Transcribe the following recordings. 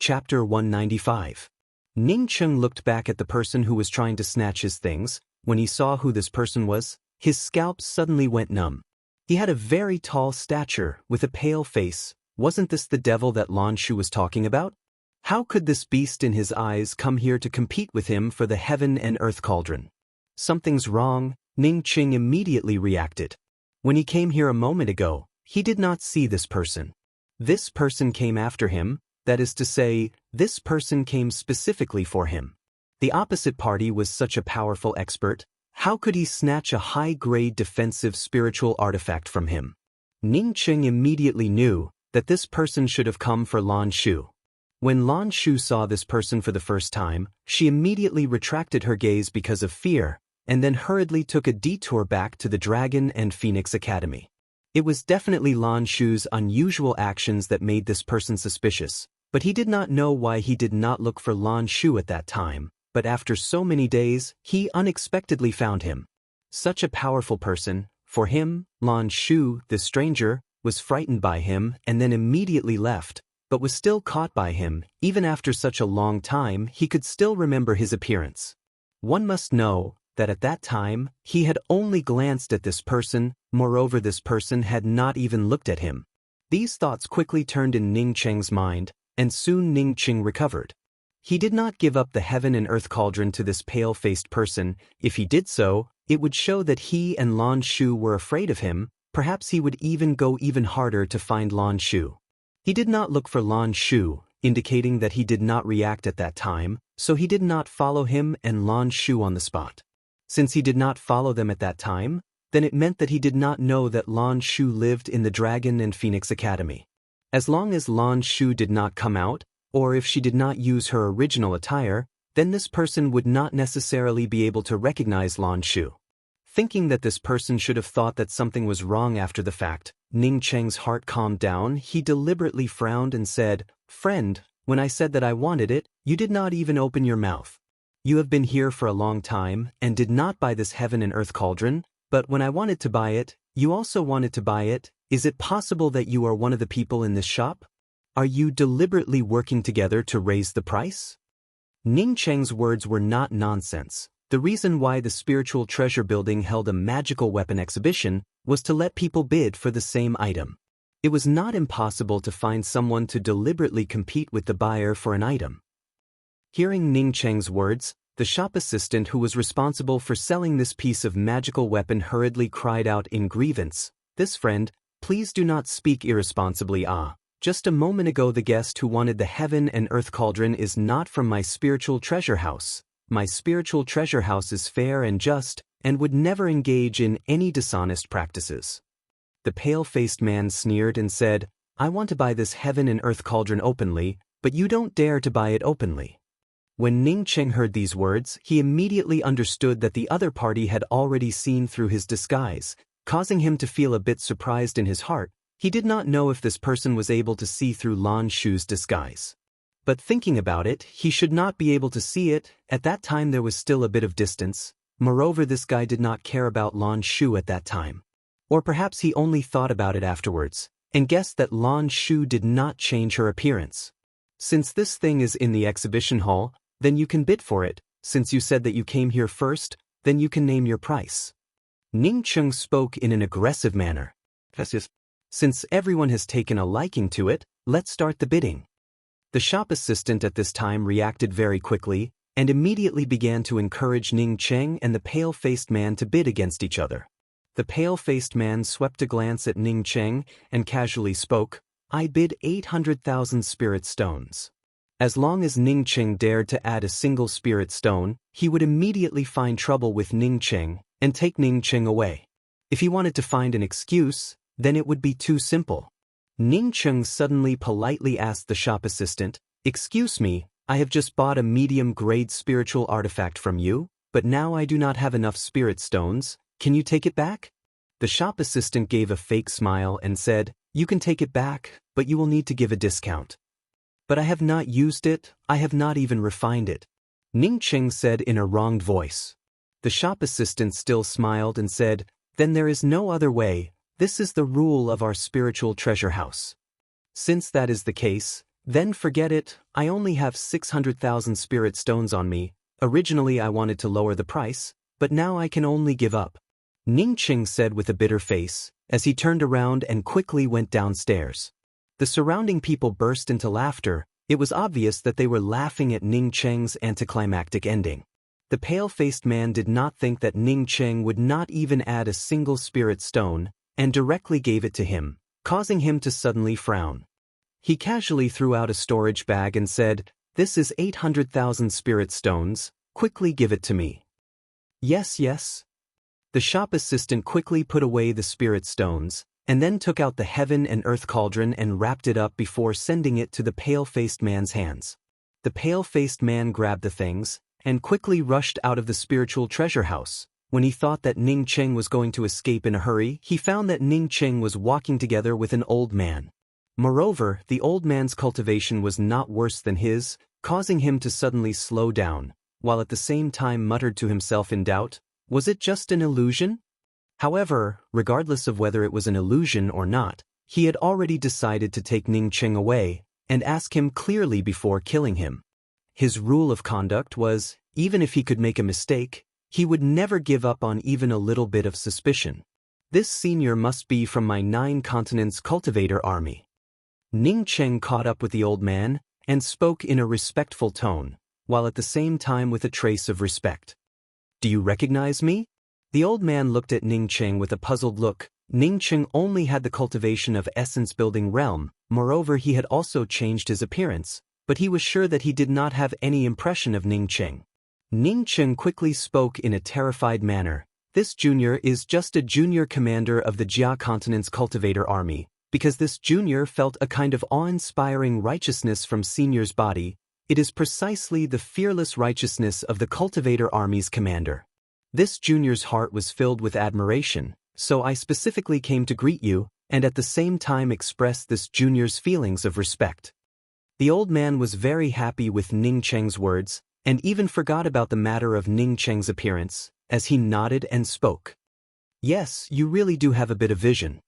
Chapter 195. Ning Cheng looked back at the person who was trying to snatch his things. When he saw who this person was, his scalp suddenly went numb. He had a very tall stature, with a pale face. Wasn't this the devil that Lan Shu was talking about? How could this beast in his eyes come here to compete with him for the heaven and earth cauldron? Something's wrong, Ning Cheng immediately reacted. When he came here a moment ago, he did not see this person. This person came after him. That is to say, this person came specifically for him. The opposite party was such a powerful expert. How could he snatch a high-grade defensive spiritual artifact from him? Ning Cheng immediately knew that this person should have come for Lan Shu. When Lan Shu saw this person for the first time, she immediately retracted her gaze because of fear, and then hurriedly took a detour back to the Dragon and Phoenix Academy. It was definitely Lan Shu's unusual actions that made this person suspicious, but he did not know why he did not look for Lan Shu at that time, but after so many days, he unexpectedly found him. Such a powerful person, for him, Lan Shu, this stranger, was frightened by him and then immediately left, but was still caught by him. Even after such a long time, he could still remember his appearance. One must know that at that time, he had only glanced at this person. Moreover, this person had not even looked at him. These thoughts quickly turned in Ning Cheng's mind, and soon Ning Cheng recovered. He did not give up the heaven and earth cauldron to this pale-faced person. If he did so, it would show that he and Lan Shu were afraid of him. Perhaps he would even go even harder to find Lan Shu. He did not look for Lan Shu, indicating that he did not react at that time, so he did not follow him and Lan Shu on the spot. Since he did not follow them at that time, then it meant that he did not know that Lan Shu lived in the Dragon and Phoenix Academy. As long as Lan Shu did not come out, or if she did not use her original attire, then this person would not necessarily be able to recognize Lan Shu. Thinking that this person should have thought that something was wrong after the fact, Ning Cheng's heart calmed down. He deliberately frowned and said, "Friend, when I said that I wanted it, you did not even open your mouth. You have been here for a long time and did not buy this heaven and earth cauldron, but when I wanted to buy it, you also wanted to buy it. Is it possible that you are one of the people in this shop? Are you deliberately working together to raise the price?" Ning Cheng's words were not nonsense. The reason why the spiritual treasure building held a magical weapon exhibition was to let people bid for the same item. It was not impossible to find someone to deliberately compete with the buyer for an item. Hearing Ning Cheng's words, the shop assistant who was responsible for selling this piece of magical weapon hurriedly cried out in grievance, "This friend, please do not speak irresponsibly. Just a moment ago the guest who wanted the heaven and earth cauldron is not from my spiritual treasure house. My spiritual treasure house is fair and just, and would never engage in any dishonest practices." The pale-faced man sneered and said, "I want to buy this heaven and earth cauldron openly, but you don't dare to buy it openly." When Ning Cheng heard these words, he immediately understood that the other party had already seen through his disguise, causing him to feel a bit surprised in his heart. He did not know if this person was able to see through Lan Shu's disguise. But thinking about it, he should not be able to see it. At that time there was still a bit of distance. Moreover, this guy did not care about Lan Shu at that time. Or perhaps he only thought about it afterwards, and guessed that Lan Shu did not change her appearance. "Since this thing is in the exhibition hall, then you can bid for it. Since you said that you came here first, then you can name your price." Ning Cheng spoke in an aggressive manner. "Since everyone has taken a liking to it, let's start the bidding." The shop assistant at this time reacted very quickly, and immediately began to encourage Ning Cheng and the pale-faced man to bid against each other. The pale-faced man swept a glance at Ning Cheng and casually spoke, "I bid 800,000 spirit stones." As long as Ning Cheng dared to add a single spirit stone, he would immediately find trouble with Ning Cheng and take Ning Cheng away. If he wanted to find an excuse, then it would be too simple. Ning Cheng suddenly politely asked the shop assistant, "Excuse me, I have just bought a medium-grade spiritual artifact from you, but now I do not have enough spirit stones. Can you take it back?" The shop assistant gave a fake smile and said, "You can take it back, but you will need to give a discount." "But I have not used it, I have not even refined it," Ning Cheng said in a wronged voice. The shop assistant still smiled and said, "Then there is no other way. This is the rule of our spiritual treasure house. Since that is the case, Then forget it, I only have 600,000 spirit stones on me. Originally I wanted to lower the price, but now I can only give up. Ning Qing said with a bitter face, as he turned around and quickly went downstairs. The surrounding people burst into laughter. It was obvious that they were laughing at Ning Cheng's anticlimactic ending. The pale-faced man did not think that Ning Cheng would not even add a single spirit stone, and directly gave it to him, causing him to suddenly frown. He casually threw out a storage bag and said, "This is 800,000 spirit stones, quickly give it to me." "Yes, yes." The shop assistant quickly put away the spirit stones, and then took out the heaven and earth cauldron and wrapped it up before sending it to the pale-faced man's hands. The pale-faced man grabbed the things, and quickly rushed out of the spiritual treasure house. When he thought that Ning Cheng was going to escape in a hurry, he found that Ning Cheng was walking together with an old man. Moreover, the old man's cultivation was not worse than his, causing him to suddenly slow down, while at the same time muttered to himself in doubt, was it just an illusion? However, regardless of whether it was an illusion or not, he had already decided to take Ning Cheng away, and ask him clearly before killing him. His rule of conduct was, even if he could make a mistake, he would never give up on even a little bit of suspicion. This senior must be from my 9 continents cultivator army. Ning Cheng caught up with the old man, and spoke in a respectful tone, while at the same time with a trace of respect. "Do you recognize me?" The old man looked at Ning Cheng with a puzzled look. Ning Cheng only had the cultivation of essence-building realm, moreover he had also changed his appearance, but he was sure that he did not have any impression of Ning Cheng. Ning Cheng quickly spoke in a terrified manner. "This junior is just a junior commander of the Jia Continent's cultivator army." Because this junior felt a kind of awe-inspiring righteousness from senior's body, it is precisely the fearless righteousness of the cultivator army's commander. This junior's heart was filled with admiration, so I specifically came to greet you, and at the same time express this junior's feelings of respect. The old man was very happy with Ning Cheng's words, and even forgot about the matter of Ning Cheng's appearance, as he nodded and spoke. "Yes, you really do have a bit of vision.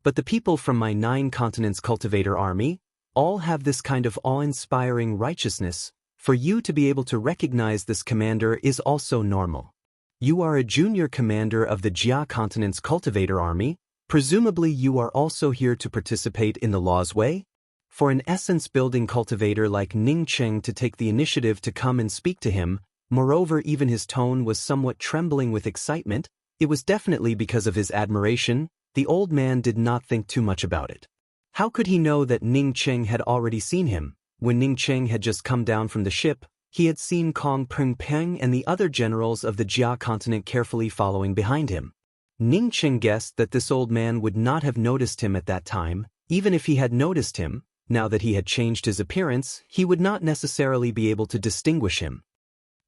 But the people from my 9 continents cultivator army all have this kind of awe-inspiring righteousness. For you to be able to recognize this commander is also normal. You are a junior commander of the Jia Continent's cultivator army. Presumably you are also here to participate in the law's way? For an essence-building cultivator like Ning Cheng to take the initiative to come and speak to him, moreover even his tone was somewhat trembling with excitement, it was definitely because of his admiration. The old man did not think too much about it. How could he know that Ning Cheng had already seen him? When Ning Cheng had just come down from the ship, he had seen Kong Peng Peng and the other generals of the Jia continent carefully following behind him. Ning Cheng guessed that this old man would not have noticed him at that time. Even if he had noticed him, now that he had changed his appearance, he would not necessarily be able to distinguish him.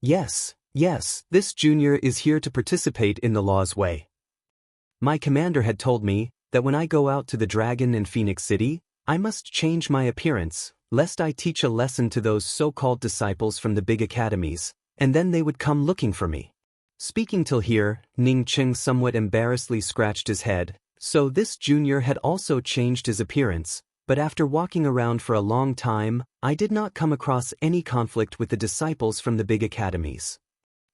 Yes, this junior is here to participate in the law's way. My commander had told me that when I go out to the Dragon and Phoenix City, I must change my appearance, lest I teach a lesson to those so-called disciples from the big academies, and then they would come looking for me. Speaking till here, Ning Cheng somewhat embarrassedly scratched his head. So this junior had also changed his appearance, but after walking around for a long time, I did not come across any conflict with the disciples from the big academies.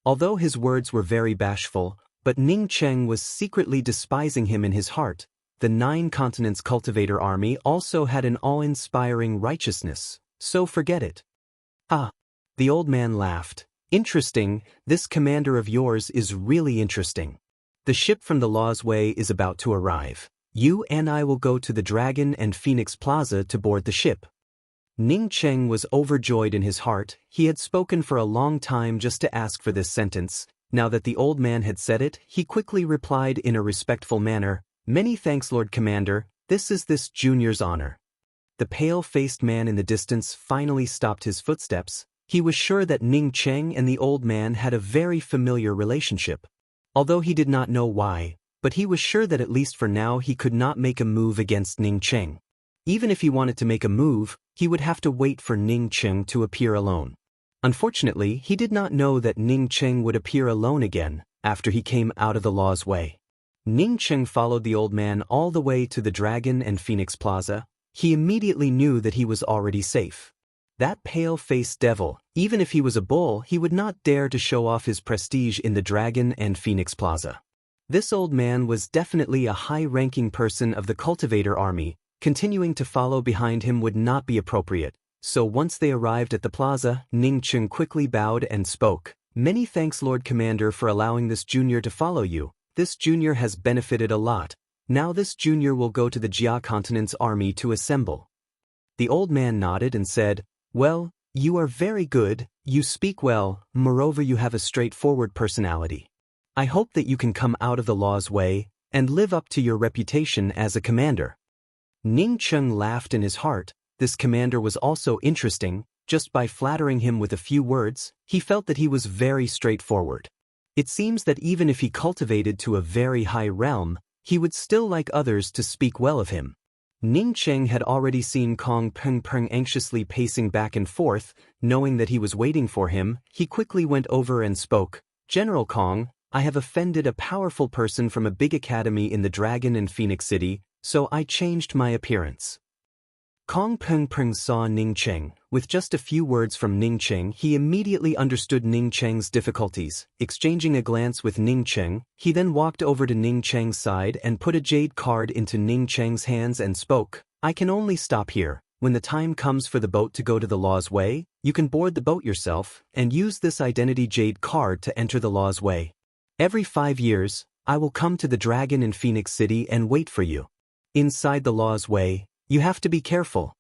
Although his words were very bashful, but Ning Cheng was secretly despising him in his heart. The 9 continents cultivator army also had an awe-inspiring righteousness, so forget it. Ah, the old man laughed. Interesting, this commander of yours is really interesting. The ship from the Law's Way is about to arrive. You and I will go to the Dragon and Phoenix Plaza to board the ship. Ning Cheng was overjoyed in his heart. He had spoken for a long time just to ask for this sentence. Now that the old man had said it, he quickly replied in a respectful manner, "Many thanks, Lord Commander, this is this junior's honor." The pale-faced man in the distance finally stopped his footsteps. He was sure that Ning Cheng and the old man had a very familiar relationship. Although he did not know why, but he was sure that at least for now he could not make a move against Ning Cheng. Even if he wanted to make a move, he would have to wait for Ning Cheng to appear alone. Unfortunately, he did not know that Ning Cheng would appear alone again after he came out of the Law's Way. Ning Cheng followed the old man all the way to the Dragon and Phoenix Plaza. He immediately knew that he was already safe. That pale-faced devil, even if he was a bull, he would not dare to show off his prestige in the Dragon and Phoenix Plaza. This old man was definitely a high-ranking person of the cultivator army. Continuing to follow behind him would not be appropriate, so once they arrived at the plaza, Ning Cheng quickly bowed and spoke. "Many thanks, Lord Commander, for allowing this junior to follow you. This junior has benefited a lot. Now this junior will go to the Jia continent's army to assemble." The old man nodded and said, "Well, you are very good, you speak well, moreover you have a straightforward personality. I hope that you can come out of the law's way and live up to your reputation as a commander." Ning Cheng laughed in his heart. This commander was also interesting. Just by flattering him with a few words, he felt that he was very straightforward. It seems that even if he cultivated to a very high realm, he would still like others to speak well of him. Ning Cheng had already seen Kong Peng Peng anxiously pacing back and forth. Knowing that he was waiting for him, he quickly went over and spoke. "General Kong, I have offended a powerful person from a big academy in the Dragon and Phoenix City, so I changed my appearance." Kong Peng Peng saw Ning Cheng. With just a few words from Ning Cheng, he immediately understood Ning Cheng's difficulties. Exchanging a glance with Ning Cheng, he then walked over to Ning Cheng's side and put a jade card into Ning Cheng's hands and spoke. "I can only stop here. When the time comes for the boat to go to the law's way, you can board the boat yourself and use this identity jade card to enter the law's way. Every 5 years, I will come to the Dragon in Phoenix City and wait for you. Inside the law's way, you have to be careful."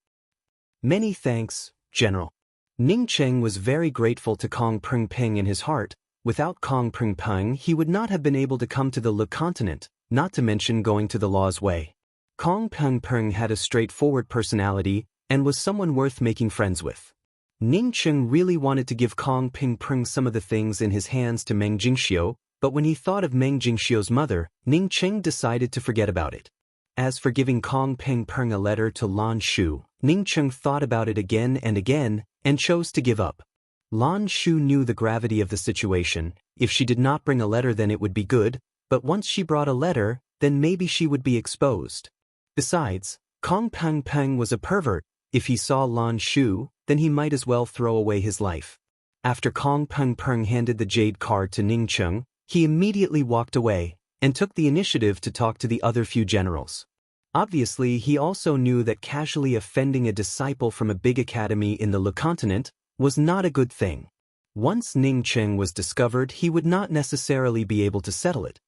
"Many thanks, General." Ning Cheng was very grateful to Kong Peng Peng in his heart. Without Kong Peng Peng, he would not have been able to come to the Le Continent, not to mention going to the law's way. Kong Peng Peng had a straightforward personality and was someone worth making friends with. Ning Cheng really wanted to give Kong Peng Peng some of the things in his hands to Meng Jingxiu, but when he thought of Meng Jingxiu's mother, Ning Cheng decided to forget about it. As for giving Kong Peng Peng a letter to Lan Shu, Ning Cheng thought about it again and chose to give up. Lan Shu knew the gravity of the situation. If she did not bring a letter, then it would be good, but once she brought a letter, then maybe she would be exposed. Besides, Kong Peng Peng was a pervert. If he saw Lan Shu, then he might as well throw away his life. After Kong Peng Peng handed the jade card to Ning Cheng, he immediately walked away and took the initiative to talk to the other few generals. Obviously, he also knew that casually offending a disciple from a big academy in the Le Continent was not a good thing. Once Ning Cheng was discovered, he would not necessarily be able to settle it.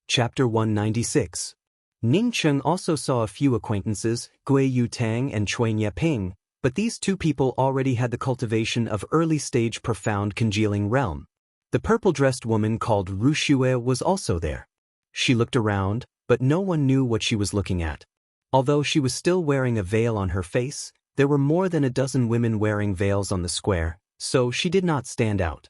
Chapter 196. Ning Cheng also saw a few acquaintances, Gui Yutang and Chuan Yaping, but these two people already had the cultivation of early-stage profound congealing realm. The purple-dressed woman called Ru Shue was also there. She looked around, but no one knew what she was looking at. Although she was still wearing a veil on her face, there were more than a dozen women wearing veils on the square, so she did not stand out.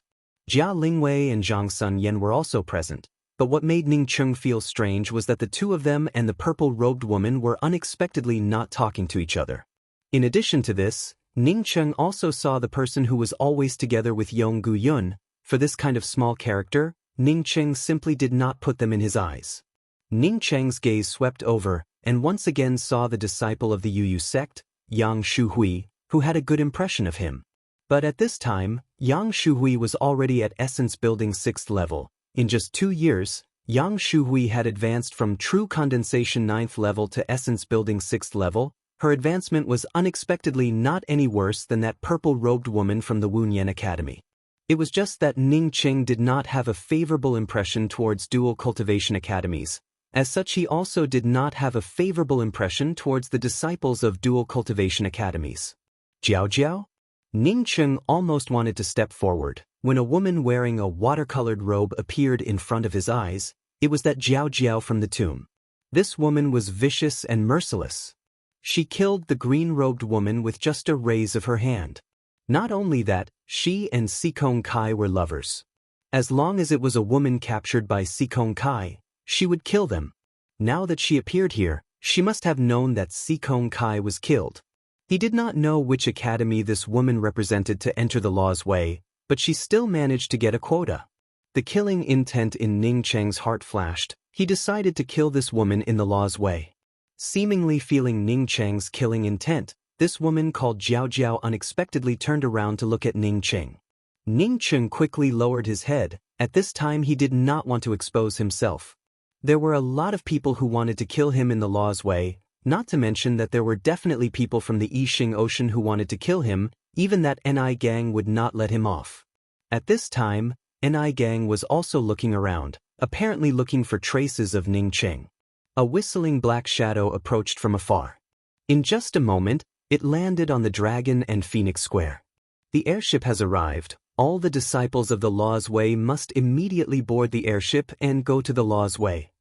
Jia Lingwei and Zhang Sun Yan were also present, but what made Ning Cheng feel strange was that the two of them and the purple-robed woman were unexpectedly not talking to each other. In addition to this, Ning Cheng also saw the person who was always together with Yong Gu Yun. For this kind of small character, Ning Cheng simply did not put them in his eyes. Ning Cheng's gaze swept over, and once again saw the disciple of the Yu sect, Yang Shuhui, who had a good impression of him. But at this time, Yang Shuhui was already at Essence Building 6th level. In just 2 years, Yang Shuhui had advanced from True Condensation 9th level to Essence Building 6th level. Her advancement was unexpectedly not any worse than that purple-robed woman from the Wunyan Academy. It was just that Ning Cheng did not have a favorable impression towards dual cultivation academies. As such, he also did not have a favorable impression towards the disciples of dual cultivation academies. Jiao Jiao? Ning Cheng almost wanted to step forward. When a woman wearing a watercolored robe appeared in front of his eyes, it was that Jiao Jiao from the tomb. This woman was vicious and merciless. She killed the green-robed woman with just a raise of her hand. Not only that, she and Sikong Kai were lovers. As long as it was a woman captured by Sikong Kai, she would kill them. Now that she appeared here, she must have known that Sikong Kai was killed. He did not know which academy this woman represented to enter the law's way, but she still managed to get a quota. The killing intent in Ning Cheng's heart flashed. He decided to kill this woman in the law's way. Seemingly feeling Ning Cheng's killing intent, This woman called Jiao Jiao unexpectedly turned around to look at Ning Cheng. Ning Cheng quickly lowered his head. At this time he did not want to expose himself. There were a lot of people who wanted to kill him in the law's way, not to mention that there were definitely people from the Yixing Ocean who wanted to kill him, even that Ni gang would not let him off. At this time, Ni gang was also looking around, apparently looking for traces of Ning Cheng. A whistling black shadow approached from afar. In just a moment, it landed on the Dragon and Phoenix Square. The airship has arrived. All the disciples of the Law's Way must immediately board the airship and go to the Law's Way.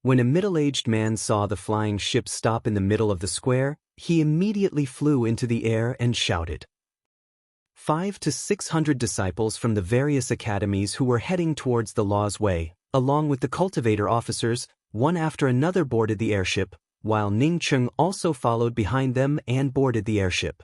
When a middle-aged man saw the flying ship stop in the middle of the square, he immediately flew into the air and shouted. 500 to 600 disciples from the various academies who were heading towards the Law's Way, along with the cultivator officers, one after another boarded the airship, while Ning Cheng also followed behind them and boarded the airship.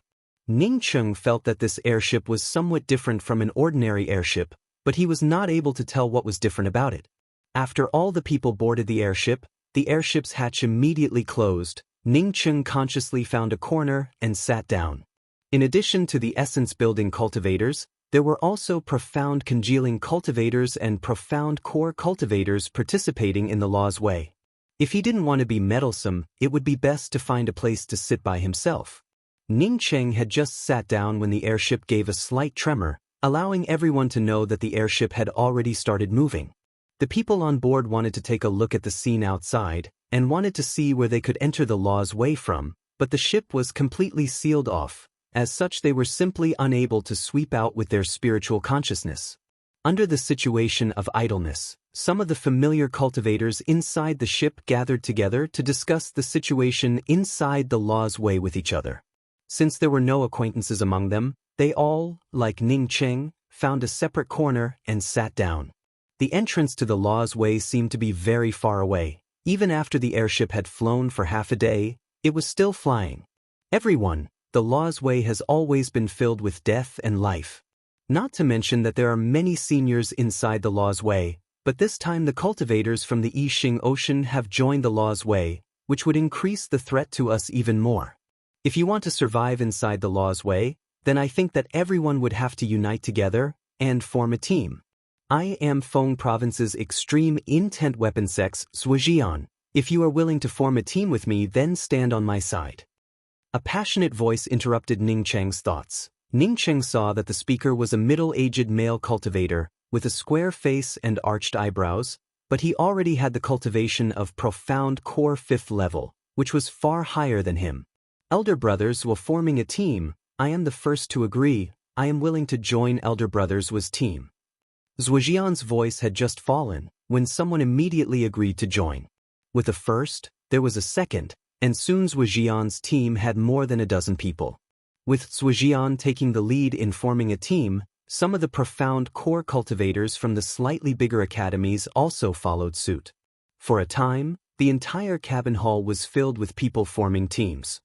Ning Cheng felt that this airship was somewhat different from an ordinary airship, but he was not able to tell what was different about it. After all the people boarded the airship's hatch immediately closed. Ning Cheng consciously found a corner and sat down. In addition to the essence-building cultivators, there were also profound congealing cultivators and profound core cultivators participating in the Law's Way. If he didn't want to be meddlesome, it would be best to find a place to sit by himself. Ning Cheng had just sat down when the airship gave a slight tremor, allowing everyone to know that the airship had already started moving. The people on board wanted to take a look at the scene outside, and wanted to see where they could enter the Law's Way from, but the ship was completely sealed off. As such, they were simply unable to sweep out with their spiritual consciousness. Under the situation of idleness, some of the familiar cultivators inside the ship gathered together to discuss the situation inside the Law's Way with each other. Since there were no acquaintances among them, they all, like Ning Cheng, found a separate corner and sat down. The entrance to the Law's Way seemed to be very far away. Even after the airship had flown for half a day, it was still flying. Everyone, the Law's Way has always been filled with death and life. Not to mention that there are many seniors inside the Law's Way, but this time the cultivators from the Yixing Ocean have joined the Law's Way, which would increase the threat to us even more. If you want to survive inside the Law's Way, then I think that everyone would have to unite together and form a team. I am Feng Province's extreme intent weapon sex, Zhujian. If you are willing to form a team with me, then stand on my side. A passionate voice interrupted Ning Cheng's thoughts. Ning Cheng saw that the speaker was a middle-aged male cultivator, with a square face and arched eyebrows, but he already had the cultivation of profound core 5th level, which was far higher than him. Elder brothers were forming a team. I am the first to agree. I am willing to join Elder Brothers' was team. Zhujian's voice had just fallen, when someone immediately agreed to join. With a first, there was a second, and soon Zhujian's team had more than a dozen people. With Zhujian taking the lead in forming a team, some of the profound core cultivators from the slightly bigger academies also followed suit. For a time, the entire cabin hall was filled with people forming teams.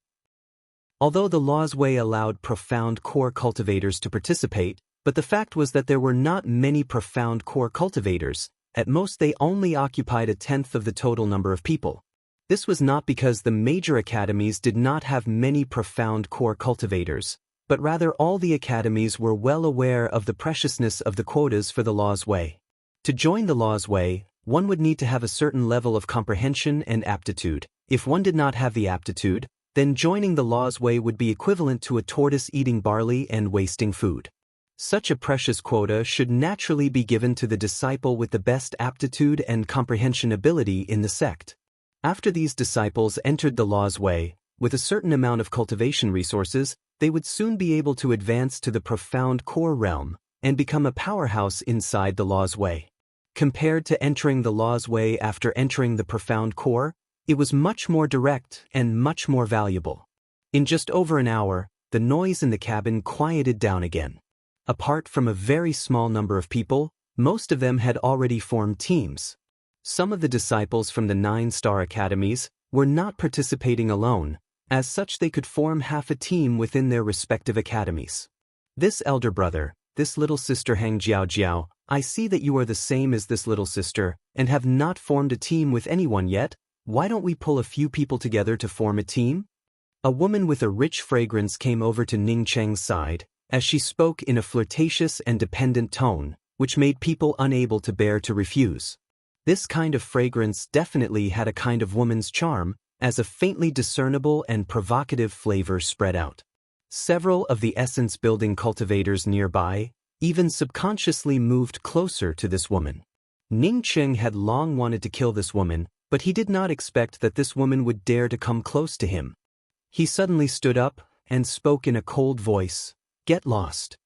Although the Law's Way allowed profound core cultivators to participate, but the fact was that there were not many profound core cultivators. At most they only occupied 1/10 of the total number of people. This was not because the major academies did not have many profound core cultivators, but rather all the academies were well aware of the preciousness of the quotas for the Law's Way. To join the Law's Way, one would need to have a certain level of comprehension and aptitude. If one did not have the aptitude, then joining the Law's Way would be equivalent to a tortoise eating barley and wasting food. Such a precious quota should naturally be given to the disciple with the best aptitude and comprehension ability in the sect. After these disciples entered the Law's Way, with a certain amount of cultivation resources, they would soon be able to advance to the profound core realm and become a powerhouse inside the Law's Way. Compared to entering the Law's Way after entering the profound core, it was much more direct and much more valuable. In just over an hour, the noise in the cabin quieted down again. Apart from a very small number of people, most of them had already formed teams. Some of the disciples from the 9-star academies were not participating alone. As such, they could form half a team within their respective academies. This elder brother, this little sister Hang Jiao Jiao, I see that you are the same as this little sister, and have not formed a team with anyone yet. Why don't we pull a few people together to form a team? A woman with a rich fragrance came over to Ning Cheng's side, as she spoke in a flirtatious and dependent tone, which made people unable to bear to refuse. This kind of fragrance definitely had a kind of woman's charm, as a faintly discernible and provocative flavor spread out. Several of the essence-building cultivators nearby even subconsciously moved closer to this woman. Ning Cheng had long wanted to kill this woman, but he did not expect that this woman would dare to come close to him. He suddenly stood up and spoke in a cold voice, "Get lost."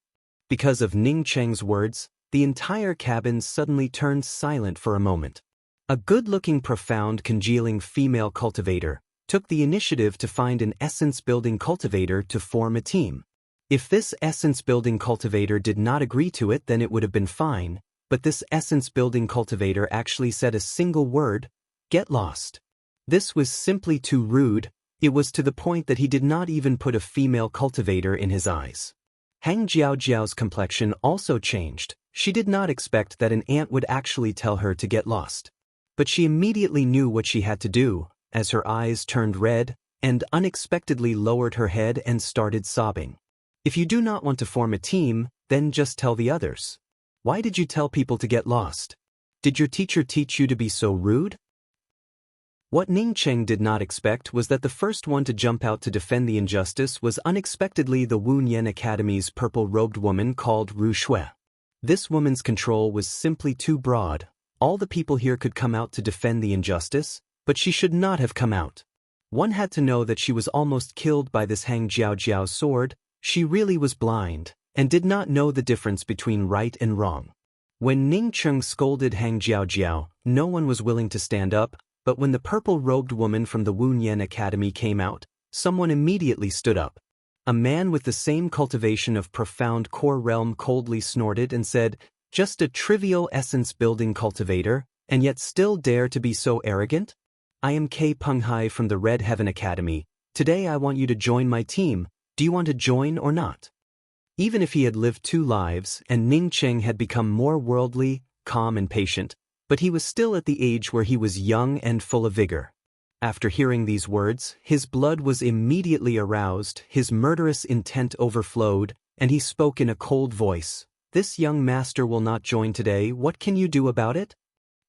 Because of Ning Cheng's words, the entire cabin suddenly turned silent for a moment. A good-looking, profound, congealing female cultivator took the initiative to find an essence-building cultivator to form a team. If this essence-building cultivator did not agree to it, then it would have been fine, but this essence-building cultivator actually said a single word, "Get lost." This was simply too rude. It was to the point that he did not even put a female cultivator in his eyes. Hang Jiaojiao's complexion also changed. She did not expect that an ant would actually tell her to get lost. But she immediately knew what she had to do, as her eyes turned red, and unexpectedly lowered her head and started sobbing. If you do not want to form a team, then just tell the others. Why did you tell people to get lost? Did your teacher teach you to be so rude? What Ning Cheng did not expect was that the first one to jump out to defend the injustice was unexpectedly the Wu Nian Academy's purple-robed woman called Ru Shui. This woman's control was simply too broad. All the people here could come out to defend the injustice, but she should not have come out. One had to know that she was almost killed by this Hang Jiaojiao's sword. She really was blind, and did not know the difference between right and wrong. When Ning Cheng scolded Hang Jiaojiao, no one was willing to stand up, but when the purple-robed woman from the Wu Nian Academy came out, someone immediately stood up. A man with the same cultivation of profound core realm coldly snorted and said, "Just a trivial essence-building cultivator, and yet still dare to be so arrogant? I am K. Penghai from the Red Heaven Academy. Today I want you to join my team. Do you want to join or not?" Even if he had lived 2 lives and Ning Cheng had become more worldly, calm and patient, but he was still at the age where he was young and full of vigor. After hearing these words, his blood was immediately aroused, his murderous intent overflowed, and he spoke in a cold voice. "This young master will not join today. What can you do about it?"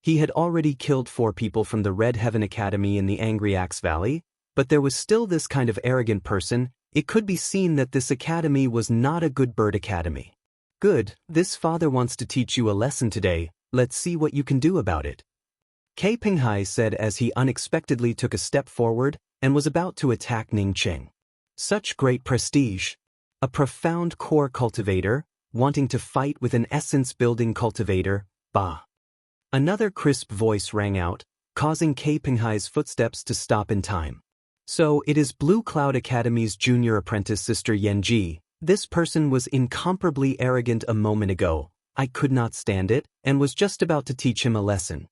He had already killed 4 people from the Red Heaven Academy in the Angry Axe Valley, but there was still this kind of arrogant person. It could be seen that this academy was not a good bird academy. "Good, this father wants to teach you a lesson today. Let's see what you can do about it," K. Penghai said as he unexpectedly took a step forward and was about to attack Ning Cheng. Such great prestige. A profound core cultivator, wanting to fight with an essence-building cultivator, bah. Another crisp voice rang out, causing K. Penghai's footsteps to stop in time. "So it is Blue Cloud Academy's junior apprentice sister Yanji. This person was incomparably arrogant a moment ago. I could not stand it, and was just about to teach him a lesson."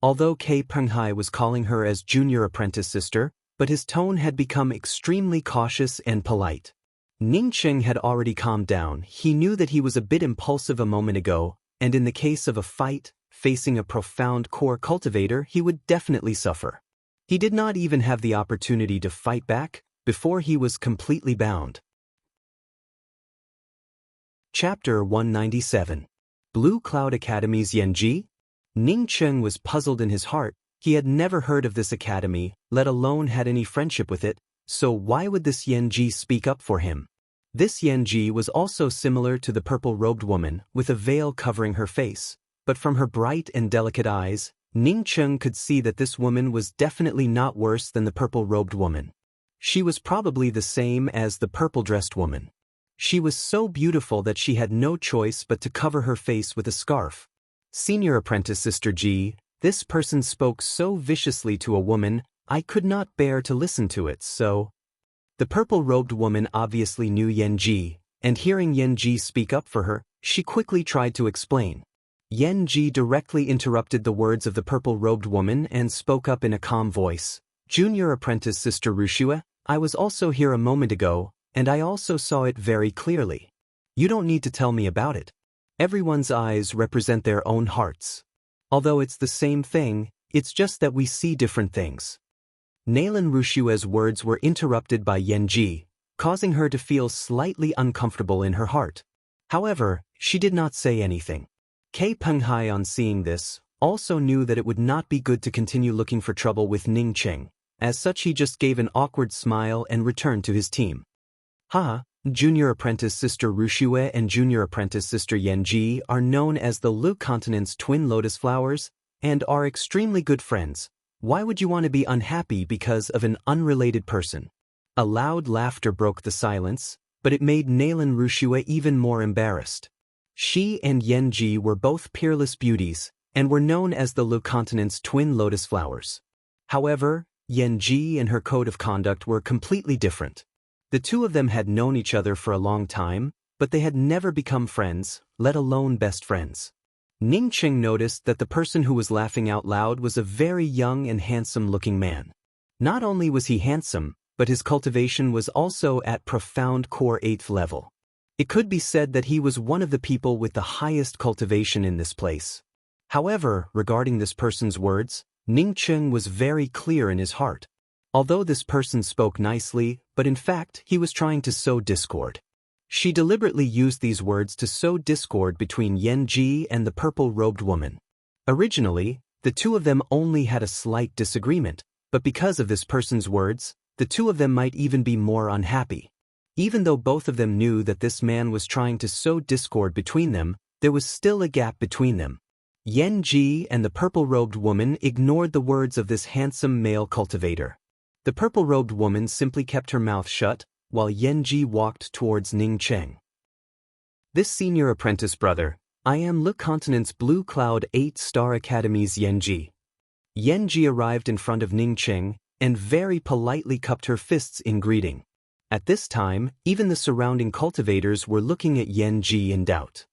Although K. Penghai was calling her as junior apprentice sister, but his tone had become extremely cautious and polite. Ning Cheng had already calmed down. He knew that he was a bit impulsive a moment ago, and in the case of a fight, facing a profound core cultivator, he would definitely suffer. He did not even have the opportunity to fight back before he was completely bound. Chapter 197. Blue Cloud Academy's Yanji? Ning Cheng was puzzled in his heart. He had never heard of this academy, let alone had any friendship with it, so why would this Yanji speak up for him? This Yanji was also similar to the purple-robed woman, with a veil covering her face, but from her bright and delicate eyes, Ning Cheng could see that this woman was definitely not worse than the purple-robed woman. She was probably the same as the purple-dressed woman. She was so beautiful that she had no choice but to cover her face with a scarf. "Senior apprentice Sister Ji, this person spoke so viciously to a woman, I could not bear to listen to it, so..." The purple-robed woman obviously knew Yanji, and hearing Yanji speak up for her, she quickly tried to explain. Yanji directly interrupted the words of the purple-robed woman and spoke up in a calm voice. "Junior apprentice Sister Rushua, I was also here a moment ago, and I also saw it very clearly. You don't need to tell me about it. Everyone's eyes represent their own hearts. Although it's the same thing, it's just that we see different things." Nalan Rushue's words were interrupted by Yenji, causing her to feel slightly uncomfortable in her heart. However, she did not say anything. Kei Penghai, on seeing this, also knew that it would not be good to continue looking for trouble with Ningcheng. As such, he just gave an awkward smile and returned to his team. Haha, Junior Apprentice Sister Rushue and Junior Apprentice Sister Yenji are known as the Lu Continent's twin lotus flowers and are extremely good friends. Why would you want to be unhappy because of an unrelated person? A loud laughter broke the silence, but it made Nalan Rushue even more embarrassed. She and Yenji were both peerless beauties and were known as the Lu Continent's twin lotus flowers. However, Yenji and her code of conduct were completely different. The two of them had known each other for a long time, but they had never become friends, let alone best friends. Ningcheng noticed that the person who was laughing out loud was a very young and handsome-looking man. Not only was he handsome, but his cultivation was also at profound core 8th level. It could be said that he was one of the people with the highest cultivation in this place. However, regarding this person's words, Ningcheng was very clear in his heart. Although this person spoke nicely, but in fact he was trying to sow discord. She deliberately used these words to sow discord between Yenji and the purple-robed woman. Originally, the two of them only had a slight disagreement, but because of this person's words, the two of them might even be more unhappy. Even though both of them knew that this man was trying to sow discord between them, there was still a gap between them. Yenji and the purple-robed woman ignored the words of this handsome male cultivator. The purple-robed woman simply kept her mouth shut, while Yenji walked towards Ningcheng. This senior apprentice brother, I am Le Continent's Blue Cloud 8-Star Academy's Yenji. Yenji arrived in front of Ningcheng and very politely cupped her fists in greeting. At this time, even the surrounding cultivators were looking at Yenji in doubt.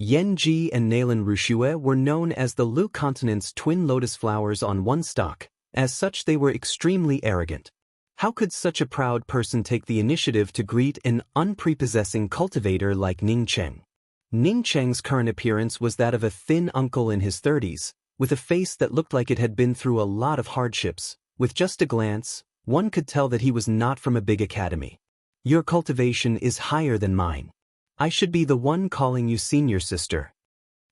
Yenji and Nalan Rushue were known as the Lu Continent's twin lotus flowers on one stalk. As such, they were extremely arrogant. How could such a proud person take the initiative to greet an unprepossessing cultivator like Ningcheng? Ningcheng's current appearance was that of a thin uncle in his 30s, with a face that looked like it had been through a lot of hardships. With just a glance, one could tell that he was not from a big academy. Your cultivation is higher than mine. I should be the one calling you senior sister.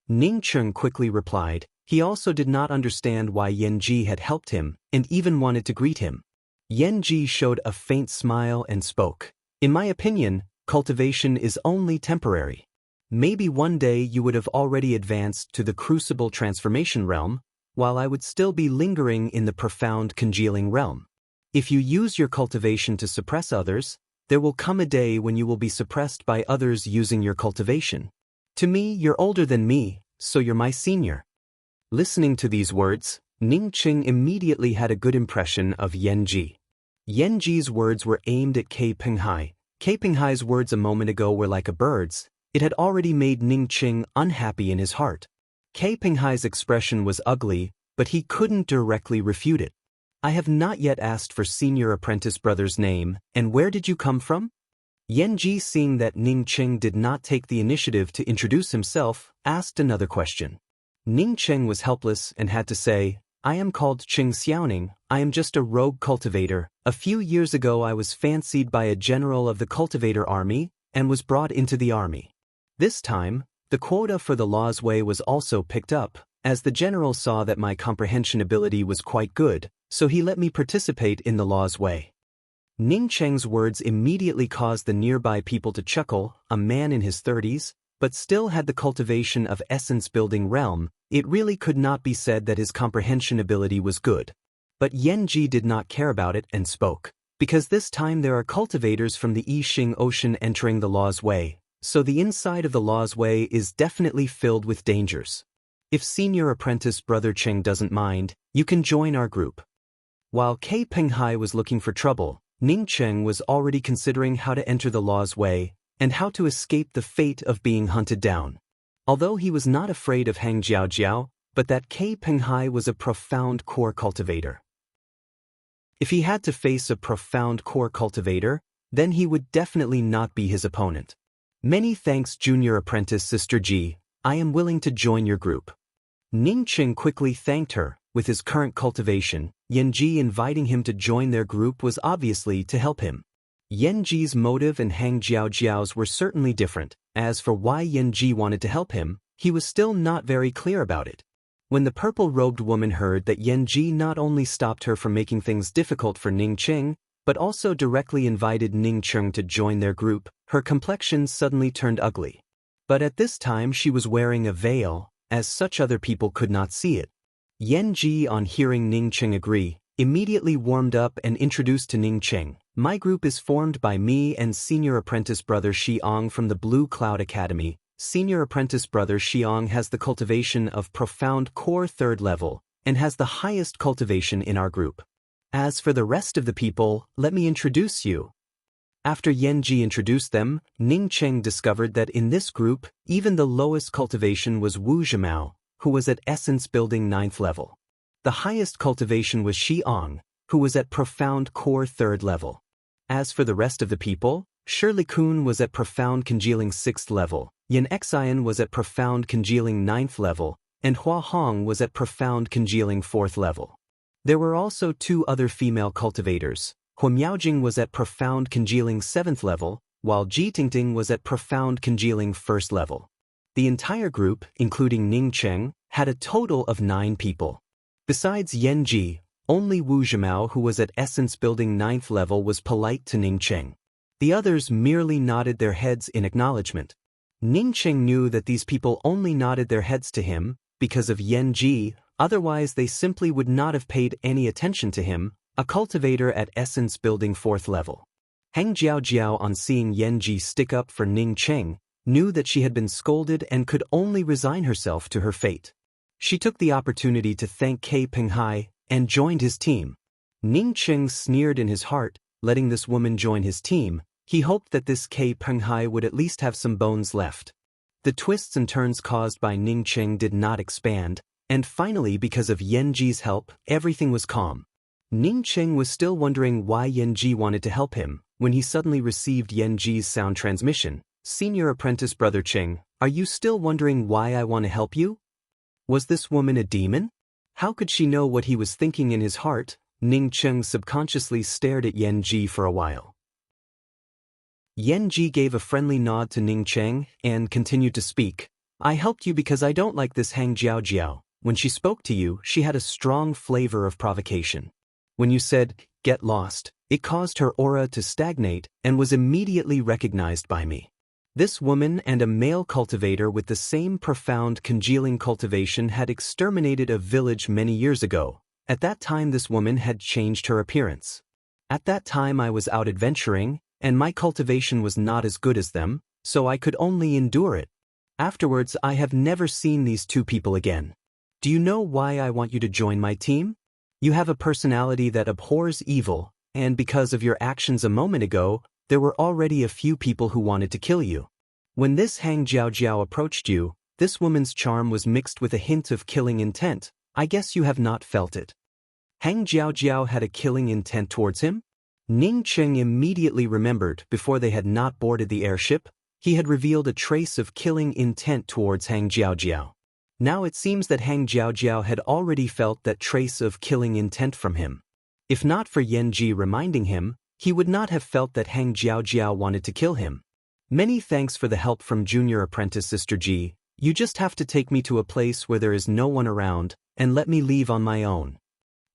Ningcheng quickly replied. He also did not understand why Yenji had helped him and even wanted to greet him. Yenji showed a faint smile and spoke. In my opinion, cultivation is only temporary. Maybe one day you would have already advanced to the crucible transformation realm, while I would still be lingering in the profound congealing realm. If you use your cultivation to suppress others, there will come a day when you will be suppressed by others using your cultivation. To me, you're older than me, so you're my senior. Listening to these words, Ningcheng immediately had a good impression of Yenji. Yenji's words were aimed at Kei Penghai. Kei Penghai's words a moment ago were like a bird's. It had already made Ningcheng unhappy in his heart. Kei Penghai's expression was ugly, but he couldn't directly refute it. I have not yet asked for senior apprentice brother's name, and where did you come from? Yenji, seeing that Ningcheng did not take the initiative to introduce himself, asked another question. Ningcheng was helpless and had to say, I am called Cheng Xiaoning. I am just a rogue cultivator. A few years ago I was fancied by a general of the cultivator army and was brought into the army. This time, the quota for the Law's Way was also picked up, as the general saw that my comprehension ability was quite good, so he let me participate in the Law's Way. Ningcheng's words immediately caused the nearby people to chuckle. A man in his 30s, but still had the cultivation of essence-building realm. It really could not be said that his comprehension ability was good. But Yenji did not care about it and spoke. Because this time there are cultivators from the Yixing Ocean entering the Law's Way, so the inside of the Law's Way is definitely filled with dangers. If senior apprentice brother Cheng doesn't mind, you can join our group. While Kei Penghai was looking for trouble, Ningcheng was already considering how to enter the Law's Way and how to escape the fate of being hunted down. Although he was not afraid of Hang Jiaojiao, but that Kei Penghai was a profound core cultivator. If he had to face a profound core cultivator, then he would definitely not be his opponent. Many thanks, junior apprentice Sister Ji. I am willing to join your group. Ningcheng quickly thanked her, with his current cultivation, Yanji inviting him to join their group was obviously to help him. Yanji's motive and Hang Jiaojiao's were certainly different. As for why Yanji wanted to help him, he was still not very clear about it. When the purple-robed woman heard that Yanji not only stopped her from making things difficult for Ning Cheng, but also directly invited Ning Cheng to join their group, her complexion suddenly turned ugly. But at this time she was wearing a veil, as such other people could not see it. Yanji, on hearing Ning Cheng agree, immediately warmed up and introduced to Ning Cheng, "My group is formed by me and senior apprentice brother Xiong from the Blue Cloud Academy. Senior apprentice brother Xiong has the cultivation of profound core 3rd level, and has the highest cultivation in our group. As for the rest of the people, let me introduce you." After Yanji introduced them, Ning Cheng discovered that in this group, even the lowest cultivation was Wu Zhimao, who was at Essence Building 9th level. The highest cultivation was Xiong, who was at Profound Core 3rd level. As for the rest of the people, Shirley Kun was at Profound Congealing 6th level, Yan Xian was at Profound Congealing 9th level, and Hua Hong was at Profound Congealing 4th level. There were also 2 other female cultivators. Hua Miaojing was at Profound Congealing 7th level, while Ji Tingting was at Profound Congealing 1st level. The entire group, including Ning Cheng, had a total of 9 people. Besides Yanji, only Wu Zhimao, who was at Essence Building 9th level, was polite to Ning Cheng. The others merely nodded their heads in acknowledgement. Ning Cheng knew that these people only nodded their heads to him because of Yanji, otherwise they simply would not have paid any attention to him, a cultivator at Essence Building 4th level. Hang Jiaojiao, on seeing Yanji stick up for Ning Cheng, knew that she had been scolded and could only resign herself to her fate. She took the opportunity to thank K Penghai and joined his team. Ning Cheng sneered in his heart, letting this woman join his team. He hoped that this K Penghai would at least have some bones left. The twists and turns caused by Ning Cheng did not expand, and finally, because of Yanji's help, everything was calm. Ning Cheng was still wondering why Yanji wanted to help him, when he suddenly received Yanji's sound transmission. "Senior apprentice brother Cheng, are you still wondering why I want to help you?" Was this woman a demon? How could she know what he was thinking in his heart? Ning Cheng subconsciously stared at Yanji for a while. Yanji gave a friendly nod to Ning Cheng and continued to speak. "I helped you because I don't like this Hang Jiaojiao. When she spoke to you, she had a strong flavor of provocation. When you said, 'Get lost,' it caused her aura to stagnate and was immediately recognized by me. This woman and a male cultivator with the same profound congealing cultivation had exterminated a village many years ago. At that time this woman had changed her appearance. At that time I was out adventuring, and my cultivation was not as good as them, so I could only endure it. Afterwards I have never seen these 2 people again. Do you know why I want you to join my team? You have a personality that abhors evil, and because of your actions a moment ago, there were already a few people who wanted to kill you. When this Hang Jiaojiao approached you, this woman's charm was mixed with a hint of killing intent. I guess you have not felt it." Hang Jiaojiao had a killing intent towards him? Ning Cheng immediately remembered, before they had not boarded the airship, he had revealed a trace of killing intent towards Hang Jiaojiao. Now it seems that Hang Jiaojiao had already felt that trace of killing intent from him. If not for Yanji reminding him, he would not have felt that Hang Jiaojiao wanted to kill him. "Many thanks for the help from junior apprentice Sister Ji. You just have to take me to a place where there is no one around, and let me leave on my own."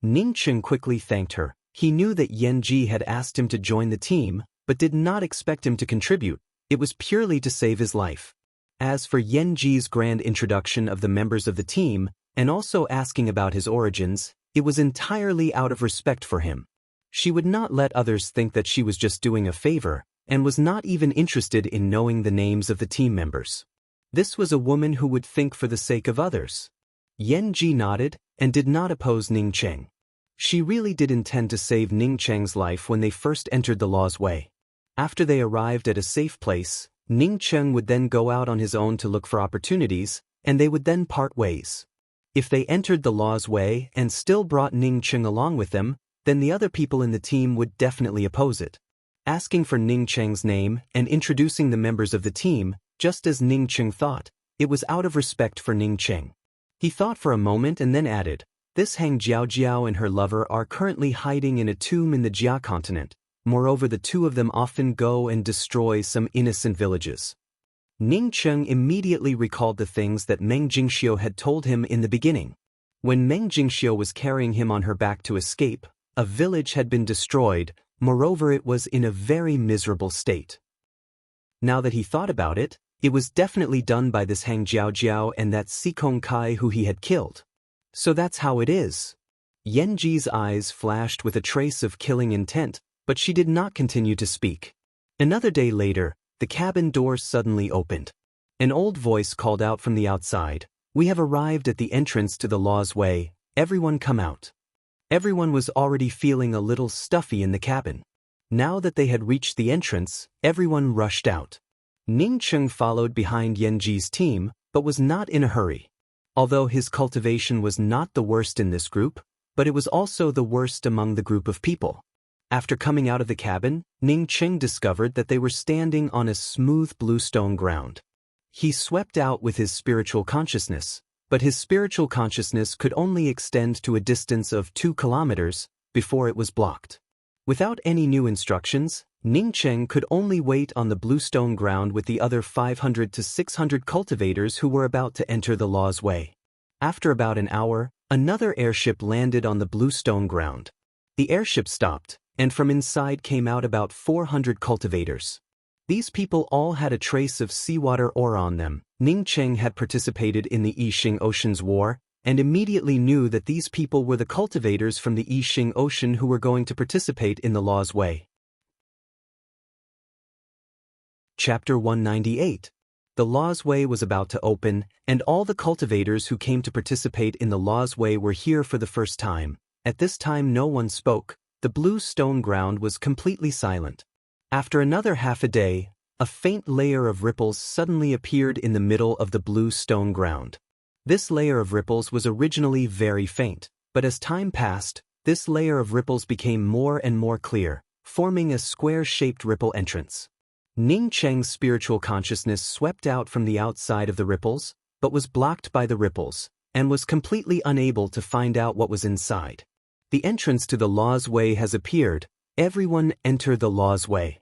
Ning Cheng quickly thanked her. He knew that Yanji had asked him to join the team, but did not expect him to contribute. It was purely to save his life. As for Yanji's grand introduction of the members of the team, and also asking about his origins, it was entirely out of respect for him. She would not let others think that she was just doing a favor, and was not even interested in knowing the names of the team members. This was a woman who would think for the sake of others. Yanji nodded, and did not oppose Ning Cheng. She really did intend to save Ning Cheng's life when they first entered the Law's Way. After they arrived at a safe place, Ning Cheng would then go out on his own to look for opportunities, and they would then part ways. If they entered the Law's Way and still brought Ning Cheng along with them, then the other people in the team would definitely oppose it. Asking for Ning Cheng's name and introducing the members of the team, just as Ning Cheng thought, it was out of respect for Ning Cheng. He thought for a moment and then added, This Hang Jiaojiao and her lover are currently hiding in a tomb in the Jia continent. Moreover, the two of them often go and destroy some innocent villages. Ning Cheng immediately recalled the things that Meng Jingxiu had told him in the beginning. When Meng Jingxiu was carrying him on her back to escape, a village had been destroyed. Moreover, it was in a very miserable state. Now that he thought about it, it was definitely done by this Hang Jiaojiao and that Sikong Kai who he had killed. So that's how it is. Yanji's eyes flashed with a trace of killing intent, but she did not continue to speak. Another day later, the cabin door suddenly opened. An old voice called out from the outside, "We have arrived at the entrance to the Law's Way, everyone come out." Everyone was already feeling a little stuffy in the cabin. Now that they had reached the entrance, everyone rushed out. Ning Cheng followed behind Yanji's team, but was not in a hurry. Although his cultivation was not the worst in this group, but it was also the worst among the group of people. After coming out of the cabin, Ning Cheng discovered that they were standing on a smooth bluestone ground. He swept out with his spiritual consciousness, but his spiritual consciousness could only extend to a distance of 2 kilometers before it was blocked. Without any new instructions, Ning Cheng could only wait on the bluestone ground with the other 500 to 600 cultivators who were about to enter the Law's Way. After about an hour, another airship landed on the bluestone ground. The airship stopped, and from inside came out about 400 cultivators. These people all had a trace of seawater aura on them. Ning Cheng had participated in the Yixing Ocean's War, and immediately knew that these people were the cultivators from the Yixing Ocean who were going to participate in the Law's Way. Chapter 198. The Law's Way was about to open, and all the cultivators who came to participate in the Law's Way were here for the first time. At this time no one spoke. The blue stone ground was completely silent. After another half a day, a faint layer of ripples suddenly appeared in the middle of the blue stone ground. This layer of ripples was originally very faint, but as time passed, this layer of ripples became more and more clear, forming a square-shaped ripple entrance. Ning Cheng's spiritual consciousness swept out from the outside of the ripples, but was blocked by the ripples, and was completely unable to find out what was inside. The entrance to the Law's Way has appeared. Everyone enter the Law's Way.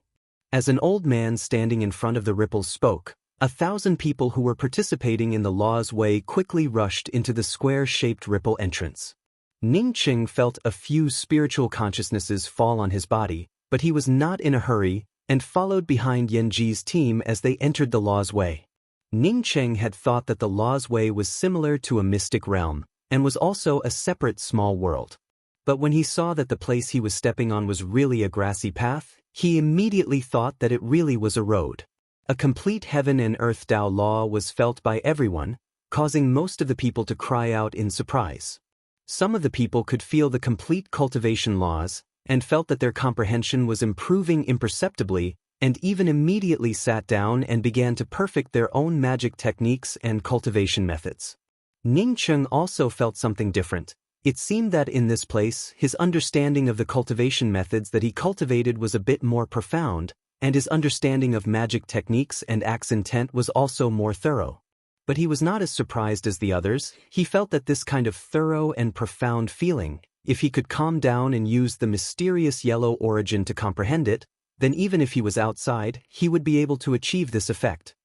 As an old man standing in front of the ripples spoke, 1,000 people who were participating in the Law's Way quickly rushed into the square-shaped ripple entrance. Ning Cheng felt a few spiritual consciousnesses fall on his body, but he was not in a hurry, and followed behind Yanji's team as they entered the Law's Way. Ning Cheng had thought that the Law's Way was similar to a mystic realm, and was also a separate small world. But when he saw that the place he was stepping on was really a grassy path, he immediately thought that it really was a road. A complete heaven and earth Tao law was felt by everyone, causing most of the people to cry out in surprise. Some of the people could feel the complete cultivation laws, and felt that their comprehension was improving imperceptibly, and even immediately sat down and began to perfect their own magic techniques and cultivation methods. Ning Cheng also felt something different. It seemed that in this place, his understanding of the cultivation methods that he cultivated was a bit more profound, and his understanding of magic techniques and act's intent was also more thorough. But he was not as surprised as the others. He felt that this kind of thorough and profound feeling, if he could calm down and use the mysterious yellow origin to comprehend it, then even if he was outside, he would be able to achieve this effect.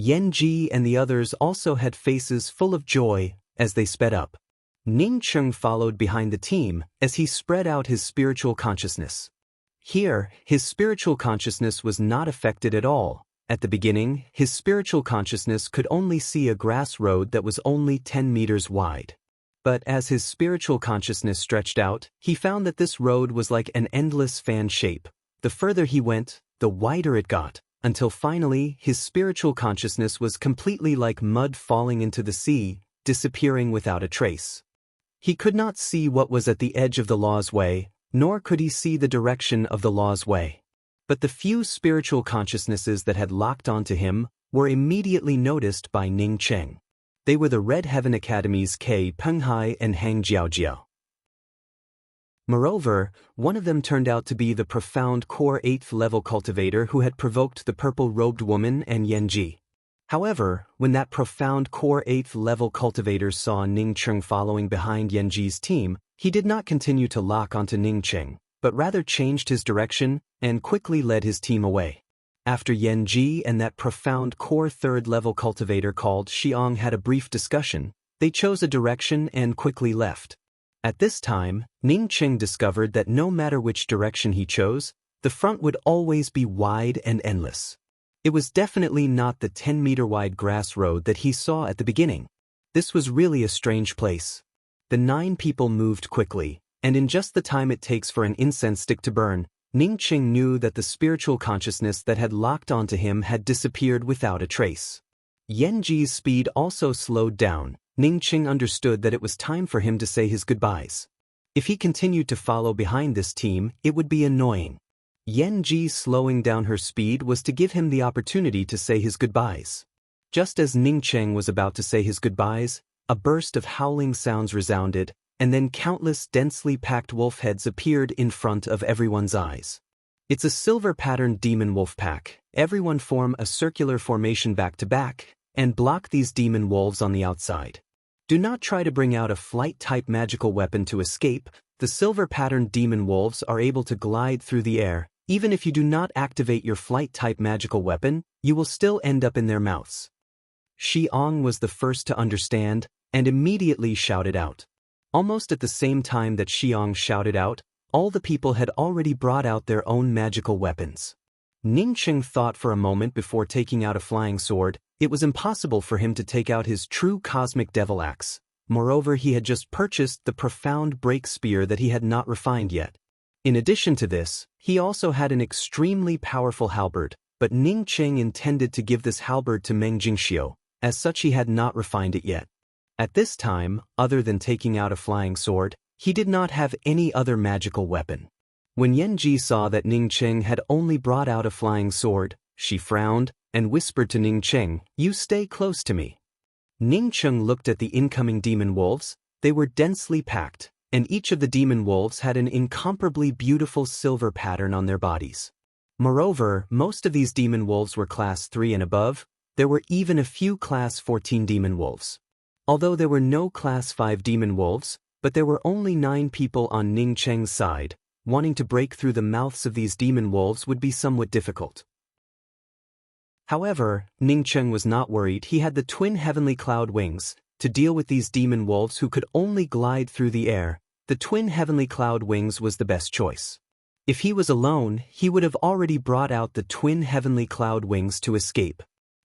Yanji and the others also had faces full of joy as they sped up. Ning Cheng followed behind the team as he spread out his spiritual consciousness. Here, his spiritual consciousness was not affected at all. At the beginning, his spiritual consciousness could only see a grass road that was only 10 meters wide. But as his spiritual consciousness stretched out, he found that this road was like an endless fan shape. The further he went, the wider it got, until finally his spiritual consciousness was completely like mud falling into the sea, disappearing without a trace. He could not see what was at the edge of the Law's Way, nor could he see the direction of the Law's Way. But the few spiritual consciousnesses that had locked onto him were immediately noticed by Ning Cheng. They were the Red Heaven Academy's K. Penghai and Hang Jiaojiao. Moreover, one of them turned out to be the profound core 8th level cultivator who had provoked the purple-robed woman and Yanji. However, when that profound core 8th level cultivator saw Ning Cheng following behind Yanji's team, he did not continue to lock onto Ning Cheng, but rather changed his direction and quickly led his team away. After Yanji and that profound core 3rd level cultivator called Xiang had a brief discussion, they chose a direction and quickly left. At this time, Ning Cheng discovered that no matter which direction he chose, the front would always be wide and endless. It was definitely not the 10-meter-wide grass road that he saw at the beginning. This was really a strange place. The 9 people moved quickly, and in just the time it takes for an incense stick to burn, Ning Cheng knew that the spiritual consciousness that had locked onto him had disappeared without a trace. Yanji's speed also slowed down. Ning Cheng understood that it was time for him to say his goodbyes. If he continued to follow behind this team, it would be annoying. Yanji slowing down her speed was to give him the opportunity to say his goodbyes. Just as Ning Cheng was about to say his goodbyes, a burst of howling sounds resounded, and then countless densely packed wolf heads appeared in front of everyone's eyes. It's a silver-patterned demon wolf pack. Everyone form a circular formation back-to-back, and block these demon wolves on the outside. Do not try to bring out a flight-type magical weapon to escape. The silver-patterned demon wolves are able to glide through the air. Even if you do not activate your flight-type magical weapon, you will still end up in their mouths. Xiang was the first to understand, and immediately shouted out. Almost at the same time that Xiang shouted out, all the people had already brought out their own magical weapons. Ning Cheng thought for a moment before taking out a flying sword. It was impossible for him to take out his true cosmic devil axe. Moreover, he had just purchased the profound break spear that he had not refined yet. In addition to this, he also had an extremely powerful halberd, but Ning Cheng intended to give this halberd to Meng Jingxiu. As such, he had not refined it yet. At this time, other than taking out a flying sword, he did not have any other magical weapon. When Yanji saw that Ning Cheng had only brought out a flying sword, she frowned and whispered to Ning Cheng, "You stay close to me." Ning Cheng looked at the incoming demon wolves. They were densely packed, and each of the demon wolves had an incomparably beautiful silver pattern on their bodies. Moreover, most of these demon wolves were class 3 and above. There were even a few class 14 demon wolves. Although there were no class 5 demon wolves, but there were only 9 people on Ning Cheng's side. Wanting to break through the mouths of these demon wolves would be somewhat difficult. However, Ning Cheng was not worried. He had the twin heavenly cloud wings. To deal with these demon wolves who could only glide through the air, the twin heavenly cloud wings was the best choice. If he was alone, he would have already brought out the twin heavenly cloud wings to escape.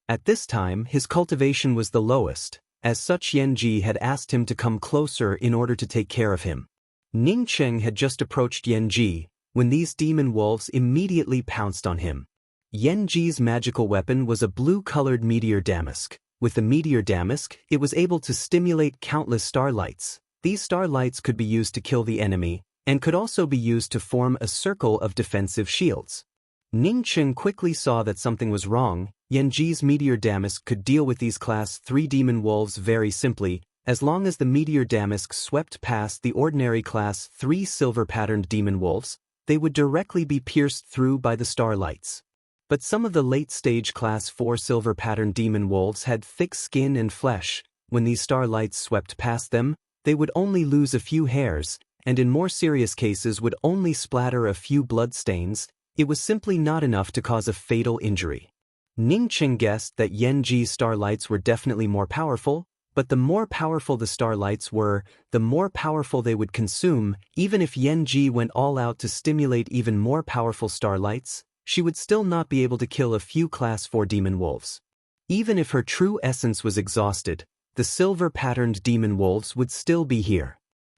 At this time, his cultivation was the lowest. As such, Yanji had asked him to come closer in order to take care of him. Ning Cheng had just approached Yanji when these demon wolves immediately pounced on him. Yanji's magical weapon was a blue-colored meteor damask. With the meteor damask, it was able to stimulate countless starlights. These starlights could be used to kill the enemy, and could also be used to form a circle of defensive shields. Ning Cheng quickly saw that something was wrong. Yanji's meteor damask could deal with these class 3 demon wolves very simply. As long as the meteor damask swept past the ordinary class 3 silver-patterned demon wolves, they would directly be pierced through by the starlights. But some of the late-stage class 4 silver-patterned demon wolves had thick skin and flesh. When these starlights swept past them, they would only lose a few hairs, and in more serious cases would only splatter a few bloodstains. It was simply not enough to cause a fatal injury. Ning Cheng guessed that Yanji's starlights were definitely more powerful, but the more powerful the starlights were, the more powerful they would consume. Even if Yanji went all out to stimulate even more powerful starlights, she would still not be able to kill a few class 4 demon wolves. Even if her true essence was exhausted, the silver-patterned demon wolves would still be here.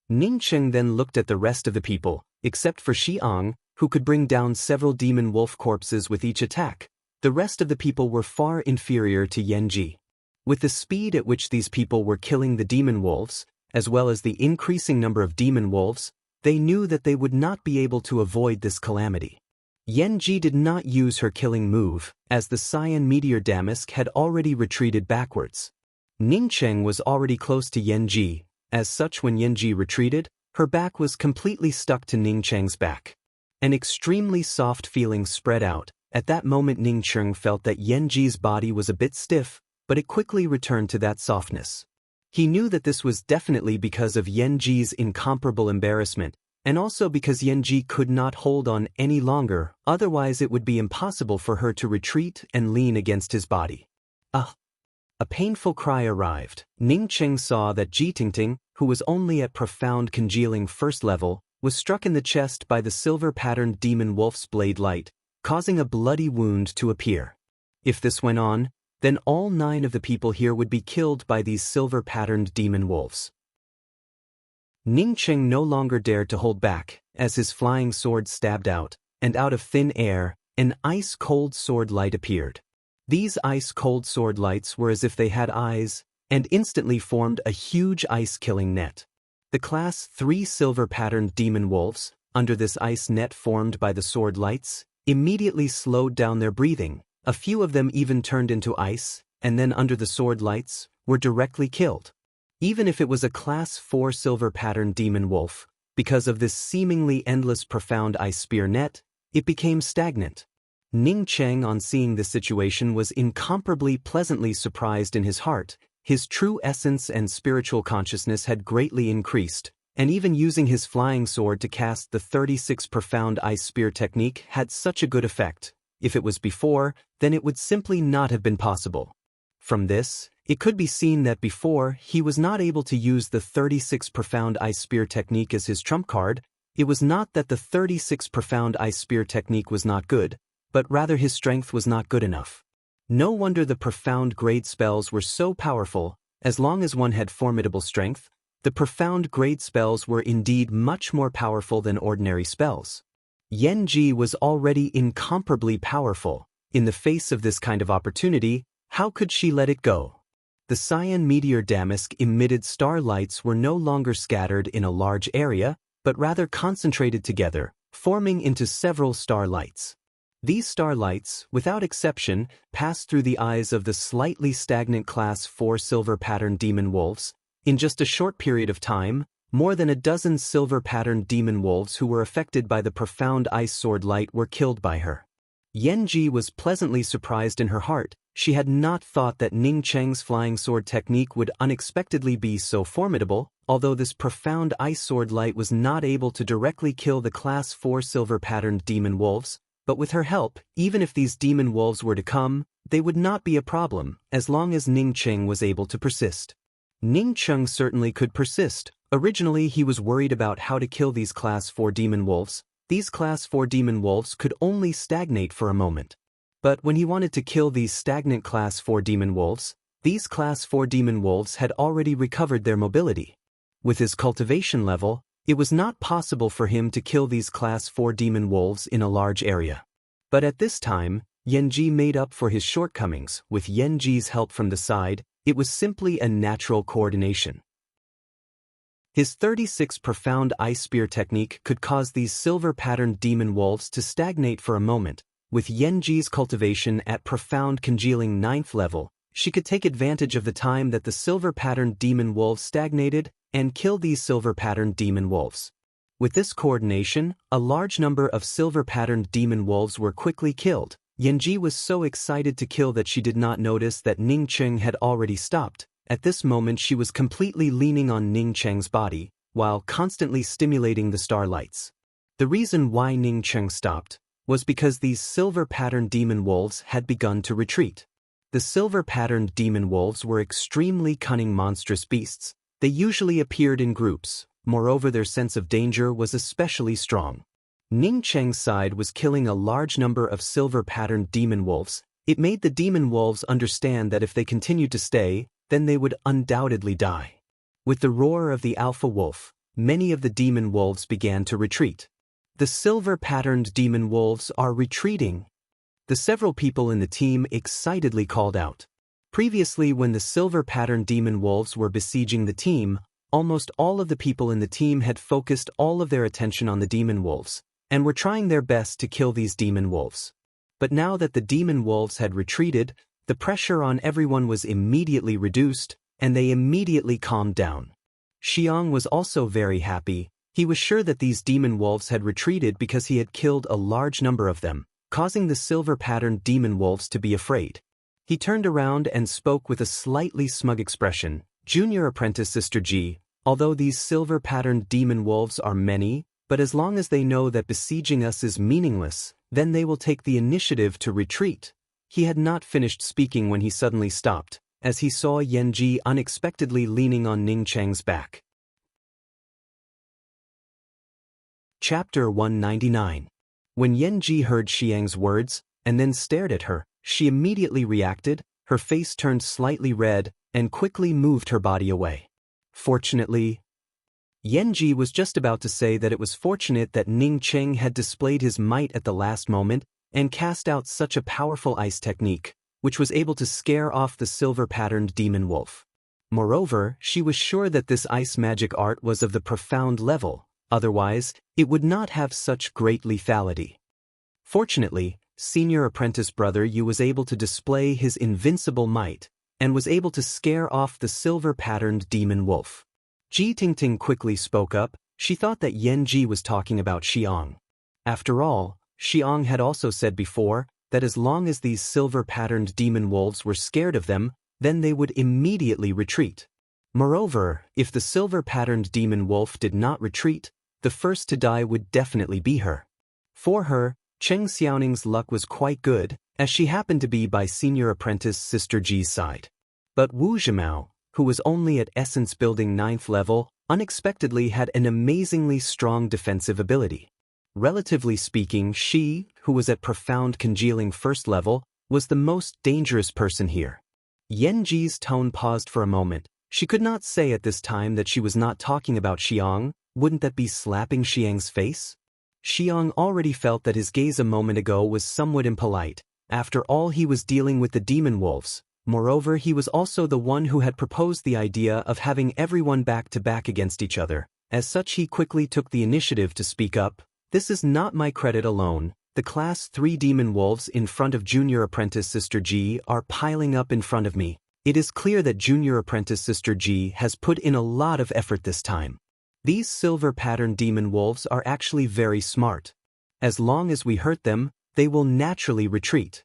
Ning Cheng then looked at the rest of the people, except for Xiang, who could bring down several demon wolf corpses with each attack. The rest of the people were far inferior to Yanji. With the speed at which these people were killing the demon wolves, as well as the increasing number of demon wolves, they knew that they would not be able to avoid this calamity. Yanji did not use her killing move, as the cyan meteor damask had already retreated backwards. Ning Cheng was already close to Yanji. As such, when Yanji retreated, her back was completely stuck to Ning Cheng's back. An extremely soft feeling spread out. At that moment, Ning Cheng felt that Yanji's body was a bit stiff, but it quickly returned to that softness. He knew that this was definitely because of Yanji's incomparable embarrassment, and also because Yanji could not hold on any longer, otherwise it would be impossible for her to retreat and lean against his body. A painful cry arrived. Ning Cheng saw that Ji Tingting, who was only at profound congealing first level, was struck in the chest by the silver-patterned demon wolf's blade light, causing a bloody wound to appear. If this went on, then all 9 of the people here would be killed by these silver-patterned demon wolves. Ning Cheng no longer dared to hold back, as his flying sword stabbed out, and out of thin air, an ice-cold sword light appeared. These ice-cold sword lights were as if they had eyes, and instantly formed a huge ice-killing net. The Class 3 silver-patterned demon wolves, under this ice net formed by the sword lights, immediately slowed down their breathing. A few of them even turned into ice, and then under the sword lights, were directly killed. Even if it was a Class 4 silver-patterned demon wolf, because of this seemingly endless profound ice spear net, it became stagnant. Ning Cheng, on seeing this situation, was incomparably pleasantly surprised in his heart. His true essence and spiritual consciousness had greatly increased, and even using his flying sword to cast the 36 profound ice spear technique had such a good effect. If it was before, then it would simply not have been possible. From this, it could be seen that before he was not able to use the 36 profound ice spear technique as his trump card. It was not that the 36 profound ice spear technique was not good, but rather his strength was not good enough. No wonder the profound grade spells were so powerful. As long as one had formidable strength, the profound grade spells were indeed much more powerful than ordinary spells. Yanji was already incomparably powerful. In the face of this kind of opportunity, how could she let it go? The cyan meteor damask emitted starlights were no longer scattered in a large area, but rather concentrated together, forming into several starlights. These starlights, without exception, passed through the eyes of the slightly stagnant Class 4 silver-patterned demon wolves. In just a short period of time, more than a dozen silver-patterned demon wolves who were affected by the profound ice sword light were killed by her. Yanji was pleasantly surprised in her heart. She had not thought that Ning Cheng's flying sword technique would unexpectedly be so formidable, although this profound ice sword light was not able to directly kill the Class 4 silver-patterned demon wolves. But with her help, even if these demon wolves were to come, they would not be a problem, as long as Ning Cheng was able to persist. Ning Cheng certainly could persist. Originally he was worried about how to kill these Class 4 demon wolves. These Class 4 demon wolves could only stagnate for a moment. But when he wanted to kill these stagnant Class 4 demon wolves, these Class 4 demon wolves had already recovered their mobility. With his cultivation level, it was not possible for him to kill these Class 4 demon wolves in a large area. But at this time, Yanji made up for his shortcomings. With Yanji's help from the side, it was simply a natural coordination. His 36 profound ice spear technique could cause these silver-patterned demon wolves to stagnate for a moment. With Yanji's cultivation at profound congealing 9th level, she could take advantage of the time that the silver-patterned demon wolves stagnated and kill these silver-patterned demon wolves. With this coordination, a large number of silver-patterned demon wolves were quickly killed. Yanji was so excited to kill that she did not notice that Ning Cheng had already stopped. At this moment she was completely leaning on Ning Cheng's body, while constantly stimulating the starlights. The reason why Ning Cheng stopped was because these silver-patterned demon wolves had begun to retreat. The silver-patterned demon wolves were extremely cunning monstrous beasts. They usually appeared in groups. Moreover, their sense of danger was especially strong. Ning Cheng's side was killing a large number of silver-patterned demon wolves. It made the demon wolves understand that if they continued to stay, then they would undoubtedly die. With the roar of the alpha wolf, many of the demon wolves began to retreat. The silver-patterned demon wolves are retreating. The several people in the team excitedly called out. Previously, when the silver-patterned demon wolves were besieging the team, almost all of the people in the team had focused all of their attention on the demon wolves, and were trying their best to kill these demon wolves. But now that the demon wolves had retreated, the pressure on everyone was immediately reduced, and they immediately calmed down. Xiang was also very happy. He was sure that these demon wolves had retreated because he had killed a large number of them, causing the silver-patterned demon wolves to be afraid. He turned around and spoke with a slightly smug expression. Junior apprentice Sister G, although these silver-patterned demon wolves are many, but as long as they know that besieging us is meaningless, then they will take the initiative to retreat. He had not finished speaking when he suddenly stopped, as he saw Yanji unexpectedly leaning on Ning Cheng's back. Chapter 199. When Yanji heard Xiang's words, and then stared at her, she immediately reacted, her face turned slightly red, and quickly moved her body away. Fortunately, Yanji was just about to say that it was fortunate that Ning Cheng had displayed his might at the last moment and cast out such a powerful ice technique, which was able to scare off the silver-patterned demon wolf. Moreover, she was sure that this ice magic art was of the profound level, otherwise, it would not have such great lethality. Fortunately, Senior Apprentice Brother Yu was able to display his invincible might, and was able to scare off the silver-patterned demon wolf. Ji Tingting quickly spoke up. She thought that Yanji was talking about Xiang. After all, Xiang had also said before that as long as these silver-patterned demon wolves were scared of them, then they would immediately retreat. Moreover, if the silver-patterned demon wolf did not retreat, the first to die would definitely be her. For her, Cheng Xiaoning's luck was quite good, as she happened to be by Senior Apprentice Sister Ji's side. But Wu Zhimao, who was only at Essence Building 9th level, unexpectedly had an amazingly strong defensive ability. Relatively speaking, she, who was at Profound Congealing 1st level, was the most dangerous person here. Yanji's tone paused for a moment. She could not say at this time that she was not talking about Xiang. Wouldn't that be slapping Xiang's face? Xiang already felt that his gaze a moment ago was somewhat impolite. After all, he was dealing with the demon wolves. Moreover, he was also the one who had proposed the idea of having everyone back to back against each other. As such, he quickly took the initiative to speak up. This is not my credit alone. The Class 3 demon wolves in front of Junior Apprentice Sister G are piling up in front of me. It is clear that Junior Apprentice Sister G has put in a lot of effort this time. These silver-patterned demon wolves are actually very smart. As long as we hurt them, they will naturally retreat.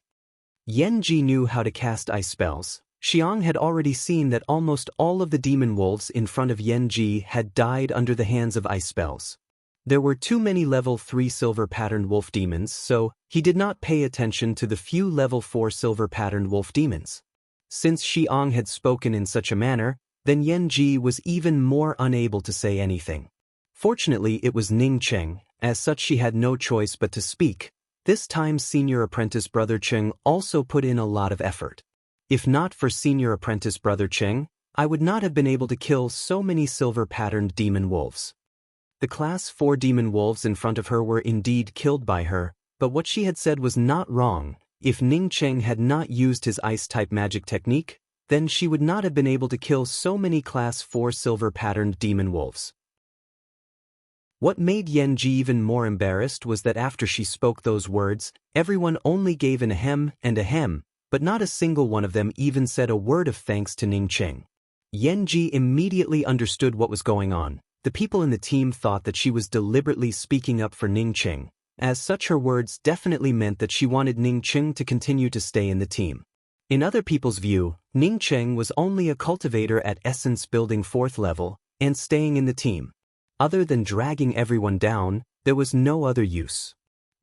Yanji knew how to cast ice spells. Xiang had already seen that almost all of the demon wolves in front of Yanji had died under the hands of ice spells. There were too many level 3 silver-patterned wolf demons, so he did not pay attention to the few level 4 silver-patterned wolf demons. Since Xiang had spoken in such a manner, then Yanji was even more unable to say anything. Fortunately, it was Ning Cheng. As such, she had no choice but to speak. This time Senior Apprentice Brother Cheng also put in a lot of effort. If not for Senior Apprentice Brother Cheng, I would not have been able to kill so many silver-patterned demon wolves. The Class 4 demon wolves in front of her were indeed killed by her, but what she had said was not wrong. If Ning Cheng had not used his ice-type magic technique, then she would not have been able to kill so many Class 4 silver-patterned demon wolves. What made Yanji even more embarrassed was that after she spoke those words, everyone only gave an ahem and ahem, but not a single one of them even said a word of thanks to Ning Cheng. Yanji immediately understood what was going on. The people in the team thought that she was deliberately speaking up for Ning Cheng. As such, her words definitely meant that she wanted Ning Cheng to continue to stay in the team. In other people's view, Ning Cheng was only a cultivator at Essence Building 4th level, and staying in the team. Other than dragging everyone down, there was no other use.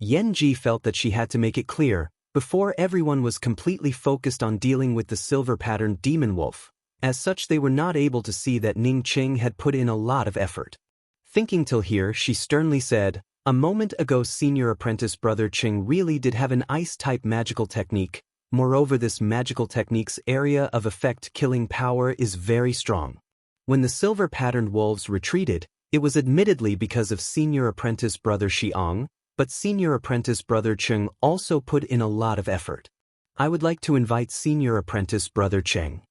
Yanji felt that she had to make it clear, before everyone was completely focused on dealing with the silver-patterned demon wolf. As such, they were not able to see that Ning Cheng had put in a lot of effort. Thinking till here, she sternly said, "A moment ago Senior Apprentice Brother Cheng really did have an ice-type magical technique. Moreover, this magical technique's area of effect killing power is very strong. When the silver-patterned wolves retreated, it was admittedly because of Senior Apprentice Brother Xiang, but Senior Apprentice Brother Cheng also put in a lot of effort. I would like to invite Senior Apprentice Brother Cheng."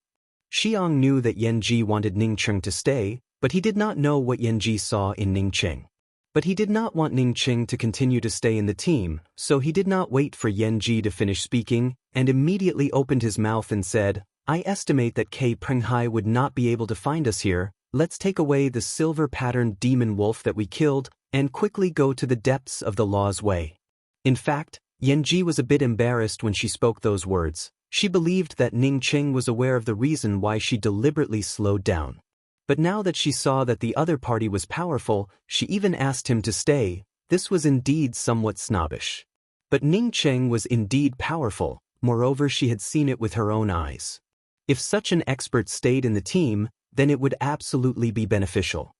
Xiang knew that Yanji wanted Ning Cheng to stay, but he did not know what Yanji saw in Ning Cheng. But he did not want Ning Cheng to continue to stay in the team, so he did not wait for Yanji to finish speaking, and immediately opened his mouth and said, "I estimate that K. Prenghai would not be able to find us here. Let's take away the silver-patterned demon wolf that we killed, and quickly go to the depths of the law's way." In fact, Yanji was a bit embarrassed when she spoke those words. She believed that Ning Qing was aware of the reason why she deliberately slowed down. But now that she saw that the other party was powerful, she even asked him to stay. This was indeed somewhat snobbish. But Ning Qing was indeed powerful, moreover she had seen it with her own eyes. If such an expert stayed in the team, then it would absolutely be beneficial.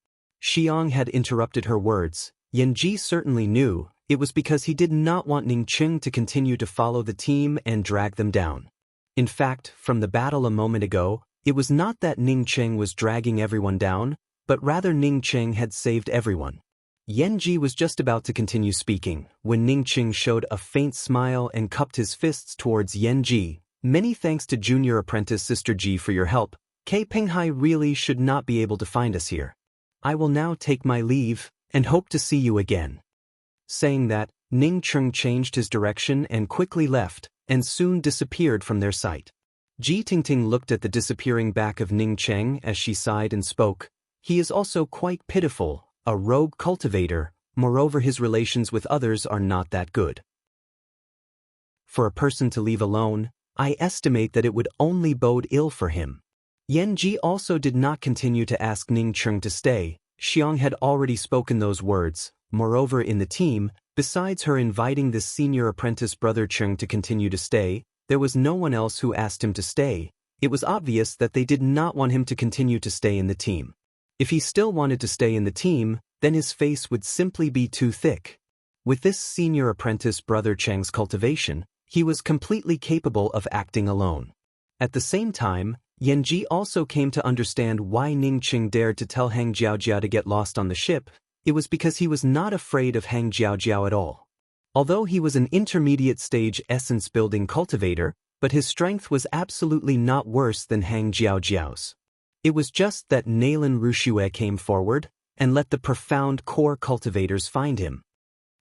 Xiang had interrupted her words. Yanji certainly knew it was because he did not want Ning Qing to continue to follow the team and drag them down. In fact, from the battle a moment ago, it was not that Ning Qing was dragging everyone down, but rather Ning Qing had saved everyone. Yanji was just about to continue speaking when Ning Qing showed a faint smile and cupped his fists towards Yanji. Many thanks to junior apprentice Sister Ji for your help. K. Penghai really should not be able to find us here. I will now take my leave and hope to see you again. Saying that, Ning Qing changed his direction and quickly left, and soon disappeared from their sight. Ji Tingting looked at the disappearing back of Ning Qing as she sighed and spoke. He is also quite pitiful, a rogue cultivator, moreover his relations with others are not that good. For a person to leave alone, I estimate that it would only bode ill for him. Yanji also did not continue to ask Ning Qing to stay. Xiang had already spoken those words. Moreover in the team, besides her inviting this senior apprentice brother Qing to continue to stay, there was no one else who asked him to stay. It was obvious that they did not want him to continue to stay in the team. If he still wanted to stay in the team, then his face would simply be too thick. With this senior apprentice brother Cheng's cultivation, he was completely capable of acting alone. At the same time, Yanji also came to understand why Ning Qing dared to tell Hang Jiaojia to get lost on the ship. It was because he was not afraid of Hang Jiaojiao at all. Although he was an intermediate stage essence-building cultivator, but his strength was absolutely not worse than Hang Jiaojiao's. It was just that Nalen Rushue came forward and let the profound core cultivators find him.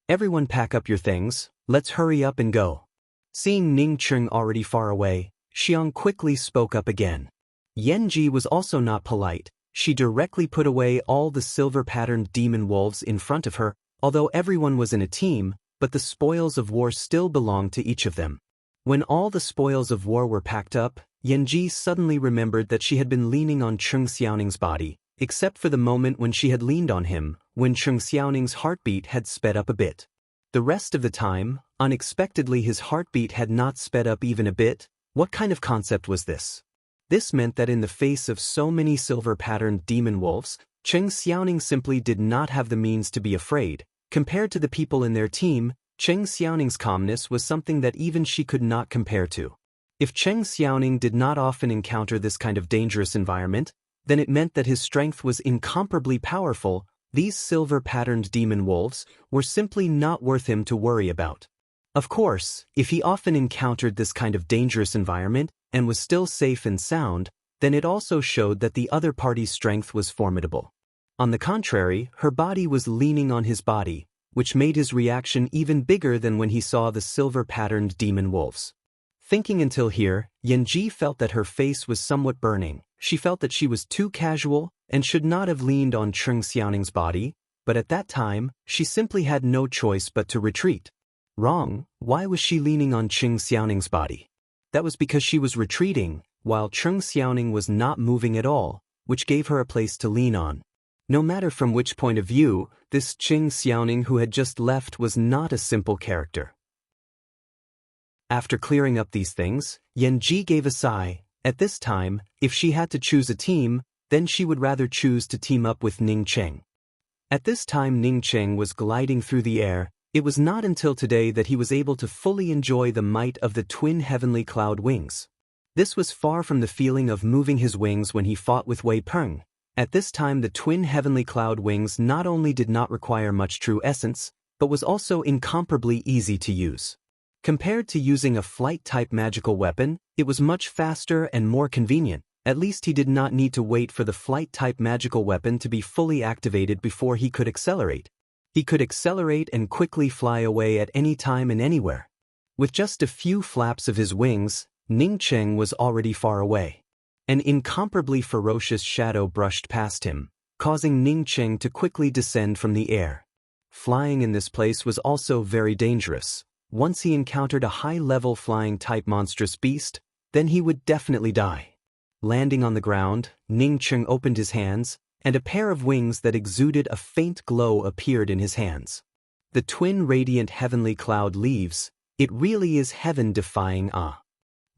Everyone pack up your things, let's hurry up and go. Seeing Ning Qing already far away, Xiang quickly spoke up again. Yanji was also not polite. She directly put away all the silver-patterned demon wolves in front of her, although everyone was in a team, but the spoils of war still belonged to each of them. When all the spoils of war were packed up, Yanji suddenly remembered that she had been leaning on Cheng Xiaoning's body, except for the moment when she had leaned on him, when Cheng Xiaoning's heartbeat had sped up a bit. The rest of the time, unexpectedly his heartbeat had not sped up even a bit. What kind of concept was this? This meant that in the face of so many silver-patterned demon wolves, Cheng Xiaoning simply did not have the means to be afraid. Compared to the people in their team, Cheng Xiaoning's calmness was something that even she could not compare to. If Cheng Xiaoning did not often encounter this kind of dangerous environment, then it meant that his strength was incomparably powerful. These silver-patterned demon wolves were simply not worth him to worry about. Of course, if he often encountered this kind of dangerous environment and was still safe and sound, then it also showed that the other party's strength was formidable. On the contrary, her body was leaning on his body, which made his reaction even bigger than when he saw the silver-patterned demon wolves. Thinking until here, Yanji felt that her face was somewhat burning. She felt that she was too casual and should not have leaned on Cheng Xiaoning's body, but at that time, she simply had no choice but to retreat. Wrong, why was she leaning on Cheng Xiaoning's body? That was because she was retreating, while Cheng Xiaoning was not moving at all, which gave her a place to lean on. No matter from which point of view, this Cheng Xiaoning who had just left was not a simple character. After clearing up these things, Yanji gave a sigh. At this time, if she had to choose a team, then she would rather choose to team up with Ning Qing. At this time Ning Qing was gliding through the air. It was not until today that he was able to fully enjoy the might of the twin heavenly cloud wings. This was far from the feeling of moving his wings when he fought with Wei Peng. At this time the twin heavenly cloud wings not only did not require much true essence, but was also incomparably easy to use. Compared to using a flight-type magical weapon, it was much faster and more convenient. At least he did not need to wait for the flight-type magical weapon to be fully activated before he could accelerate. He could accelerate and quickly fly away at any time and anywhere. With just a few flaps of his wings, Ning Qing was already far away. An incomparably ferocious shadow brushed past him, causing Ning Qing to quickly descend from the air. Flying in this place was also very dangerous. Once he encountered a high-level flying-type monstrous beast, then he would definitely die. Landing on the ground, Ningcheng opened his hands, and a pair of wings that exuded a faint glow appeared in his hands. The twin radiant heavenly cloud leaves, it really is heaven-defying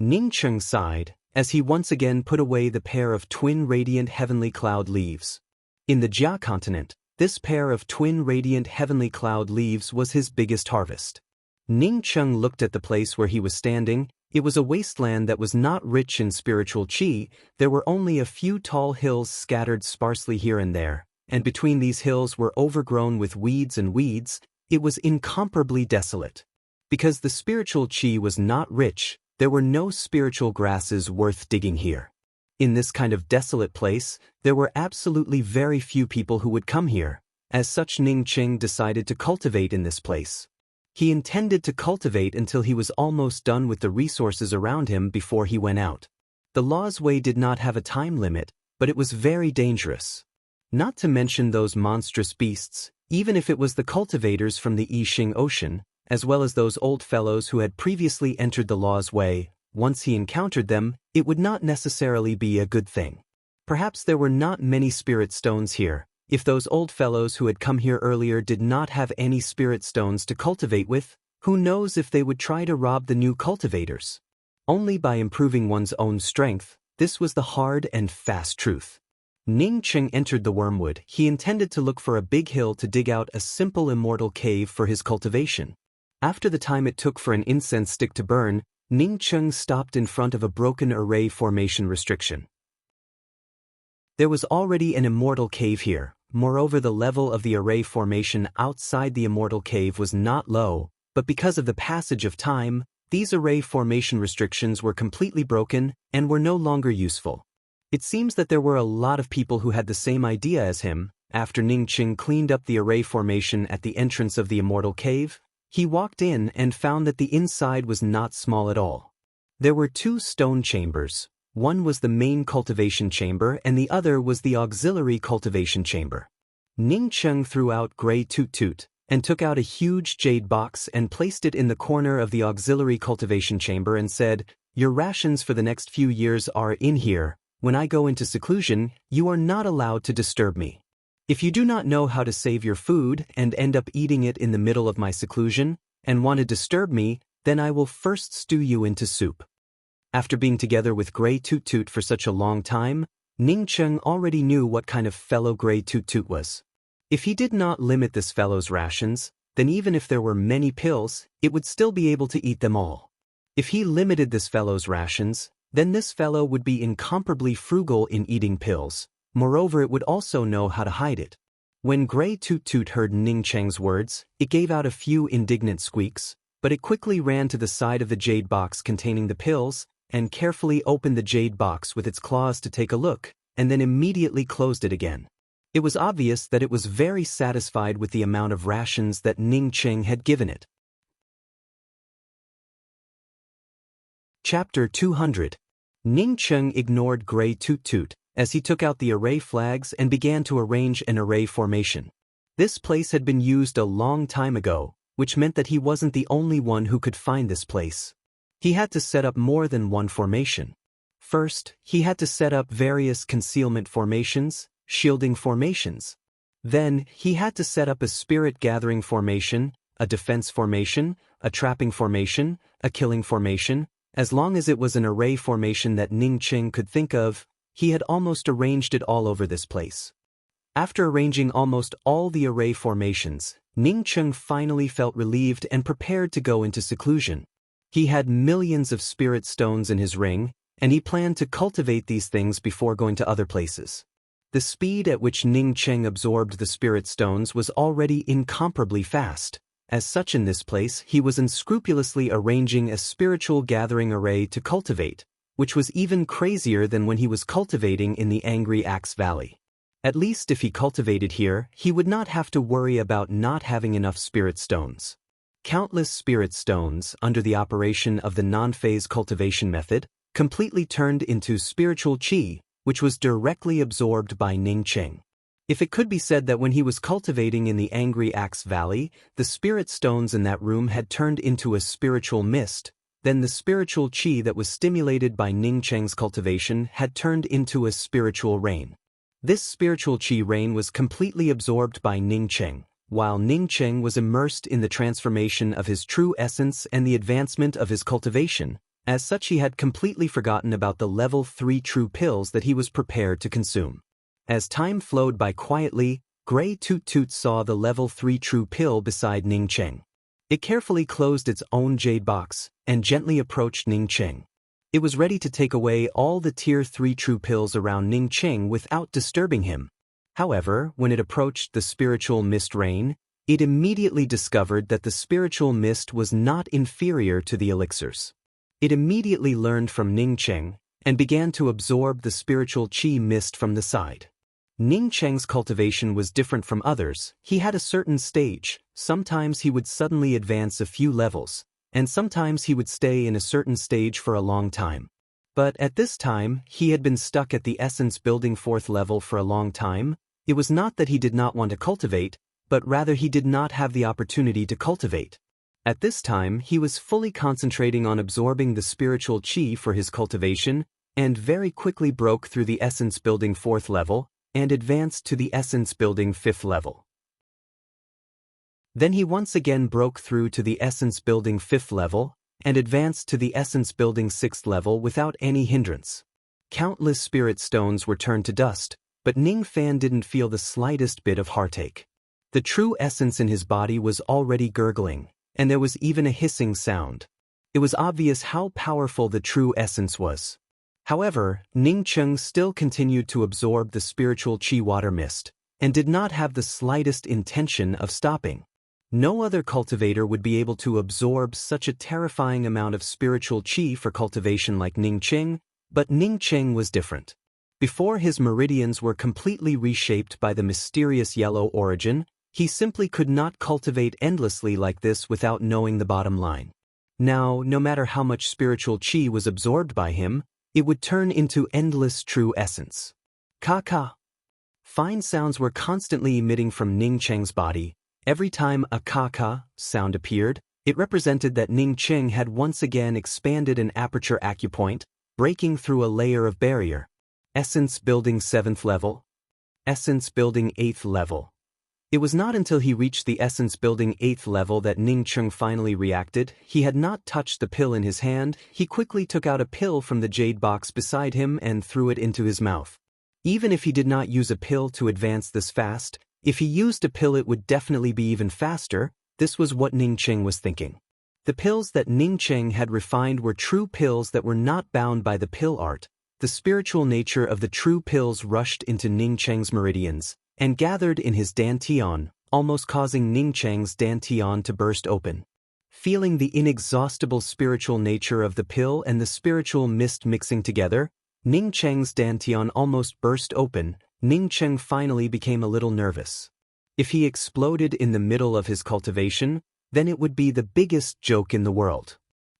Ningcheng sighed, as he once again put away the pair of twin radiant heavenly cloud leaves. In the Jia continent, this pair of twin radiant heavenly cloud leaves was his biggest harvest. Ningcheng looked at the place where he was standing. It was a wasteland that was not rich in spiritual qi. There were only a few tall hills scattered sparsely here and there, and between these hills were overgrown with weeds and weeds. It was incomparably desolate. Because the spiritual qi was not rich, there were no spiritual grasses worth digging here. In this kind of desolate place, there were absolutely very few people who would come here. As such, Ningcheng decided to cultivate in this place. He intended to cultivate until he was almost done with the resources around him before he went out. The Law's Way did not have a time limit, but it was very dangerous. Not to mention those monstrous beasts, even if it was the cultivators from the Yixing Ocean, as well as those old fellows who had previously entered the Law's Way. Once he encountered them, it would not necessarily be a good thing. Perhaps there were not many spirit stones here. If those old fellows who had come here earlier did not have any spirit stones to cultivate with, who knows if they would try to rob the new cultivators? Only by improving one's own strength. This was the hard and fast truth. Ningcheng entered the wormwood. He intended to look for a big hill to dig out a simple immortal cave for his cultivation. After the time it took for an incense stick to burn, Ningcheng stopped in front of a broken array formation restriction. There was already an immortal cave here. Moreover, the level of the array formation outside the immortal cave was not low, but because of the passage of time, these array formation restrictions were completely broken and were no longer useful. It seems that there were a lot of people who had the same idea as him. After Ningcheng cleaned up the array formation at the entrance of the immortal cave, he walked in and found that the inside was not small at all. There were two stone chambers. One was the main cultivation chamber and the other was the auxiliary cultivation chamber. Ningcheng threw out Grey Toot Toot and took out a huge jade box and placed it in the corner of the auxiliary cultivation chamber and said, "Your rations for the next few years are in here. When I go into seclusion, you are not allowed to disturb me. If you do not know how to save your food and end up eating it in the middle of my seclusion and want to disturb me, then I will first stew you into soup." After being together with Grey Toot Toot for such a long time, Ningcheng already knew what kind of fellow Grey Toot Toot was. If he did not limit this fellow's rations, then even if there were many pills, it would still be able to eat them all. If he limited this fellow's rations, then this fellow would be incomparably frugal in eating pills. Moreover, it would also know how to hide it. When Grey Toot Toot heard Ningcheng's words, it gave out a few indignant squeaks, but it quickly ran to the side of the jade box containing the pills and carefully opened the jade box with its claws to take a look, and then immediately closed it again. It was obvious that it was very satisfied with the amount of rations that Ningcheng had given it. Chapter 200. Ningcheng ignored Grey Toot Toot as he took out the array flags and began to arrange an array formation. This place had been used a long time ago, which meant that he wasn't the only one who could find this place. He had to set up more than one formation. First, he had to set up various concealment formations, shielding formations. Then, he had to set up a spirit gathering formation, a defense formation, a trapping formation, a killing formation. As long as it was an array formation that Ningcheng could think of, he had almost arranged it all over this place. After arranging almost all the array formations, Ningcheng finally felt relieved and prepared to go into seclusion. He had millions of spirit stones in his ring, and he planned to cultivate these things before going to other places. The speed at which Ningcheng absorbed the spirit stones was already incomparably fast. As such, in this place, he was unscrupulously arranging a spiritual gathering array to cultivate, which was even crazier than when he was cultivating in the Angry Axe Valley. At least if he cultivated here, he would not have to worry about not having enough spirit stones. Countless spirit stones, under the operation of the non-phase cultivation method, completely turned into spiritual qi, which was directly absorbed by Ningcheng. If it could be said that when he was cultivating in the Angry Axe Valley, the spirit stones in that room had turned into a spiritual mist, then the spiritual qi that was stimulated by Ning Cheng's cultivation had turned into a spiritual rain. This spiritual qi rain was completely absorbed by Ning Cheng, while Ning Cheng was immersed in the transformation of his true essence and the advancement of his cultivation. As such, he had completely forgotten about the level 3 true pills that he was prepared to consume. As time flowed by quietly, Grey Toot Toot saw the level 3 true pill beside Ning Cheng. It carefully closed its own jade box and gently approached Ning Cheng. It was ready to take away all the tier 3 true pills around Ning Cheng without disturbing him. However, when it approached the spiritual mist rain, it immediately discovered that the spiritual mist was not inferior to the elixirs. It immediately learned from Ning Cheng and began to absorb the spiritual qi mist from the side. Ning Cheng's cultivation was different from others. He had a certain stage. Sometimes he would suddenly advance a few levels, and sometimes he would stay in a certain stage for a long time. But at this time, he had been stuck at the essence building 4th level for a long time. It was not that he did not want to cultivate, but rather he did not have the opportunity to cultivate. At this time, he was fully concentrating on absorbing the spiritual qi for his cultivation, and very quickly broke through the essence building 4th level, and advanced to the essence building 5th level. Then he once again broke through to the essence building 5th level, and advanced to the essence building 6th level without any hindrance. Countless spirit stones were turned to dust, but Ning Fan didn't feel the slightest bit of heartache. The true essence in his body was already gurgling, and there was even a hissing sound. It was obvious how powerful the true essence was. However, Ning Cheng still continued to absorb the spiritual qi water mist, and did not have the slightest intention of stopping. No other cultivator would be able to absorb such a terrifying amount of spiritual qi for cultivation like Ning Cheng, but Ning Cheng was different. Before his meridians were completely reshaped by the mysterious yellow origin, he simply could not cultivate endlessly like this without knowing the bottom line. Now, no matter how much spiritual qi was absorbed by him, it would turn into endless true essence. Ka-ka. Fine sounds were constantly emitting from Ning Cheng's body. Every time a ka-ka sound appeared, it represented that Ning Cheng had once again expanded an aperture acupoint, breaking through a layer of barrier. Essence building 7th level. Essence building 8th level. It was not until he reached the essence building 8th level that Ning Cheng finally reacted. He had not touched the pill in his hand. He quickly took out a pill from the jade box beside him and threw it into his mouth. Even if he did not use a pill to advance this fast, if he used a pill it would definitely be even faster. This was what Ning Cheng was thinking. The pills that Ning Cheng had refined were true pills that were not bound by the pill art. The spiritual nature of the true pills rushed into Ning Cheng's meridians and gathered in his dantian, almost causing Ning Cheng's dantian to burst open. Feeling the inexhaustible spiritual nature of the pill and the spiritual mist mixing together, Ning Cheng's dantian almost burst open. Ning Cheng finally became a little nervous. If he exploded in the middle of his cultivation, then it would be the biggest joke in the world.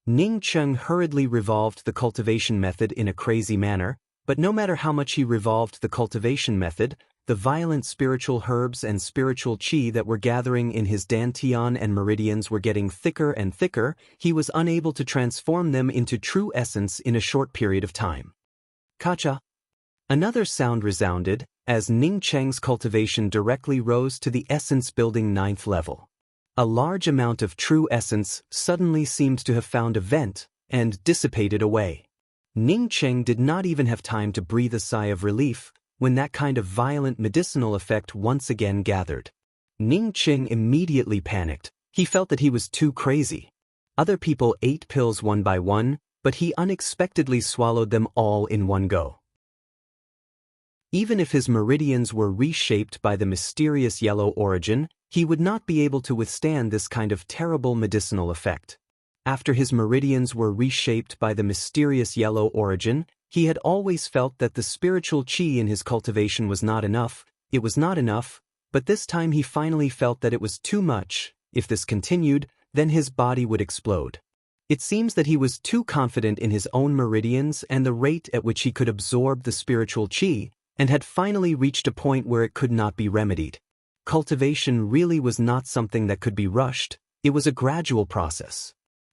Ning Cheng hurriedly revolved the cultivation method in a crazy manner, but no matter how much he revolved the cultivation method, the violent spiritual herbs and spiritual qi that were gathering in his dantian and meridians were getting thicker and thicker. He was unable to transform them into true essence in a short period of time. Kacha. Another sound resounded, as Ning Cheng's cultivation directly rose to the essence-building 9th level. A large amount of true essence suddenly seemed to have found a vent and dissipated away. Ning Cheng did not even have time to breathe a sigh of relief when that kind of violent medicinal effect once again gathered. Ning Cheng immediately panicked. He felt that he was too crazy. Other people ate pills one by one, but he unexpectedly swallowed them all in one go. Even if his meridians were reshaped by the mysterious yellow origin, he would not be able to withstand this kind of terrible medicinal effect. After his meridians were reshaped by the mysterious yellow origin, he had always felt that the spiritual qi in his cultivation was not enough. It was not enough, but this time he finally felt that it was too much. If this continued, then his body would explode. It seems that he was too confident in his own meridians and the rate at which he could absorb the spiritual qi, and had finally reached a point where it could not be remedied. Cultivation really was not something that could be rushed. It was a gradual process.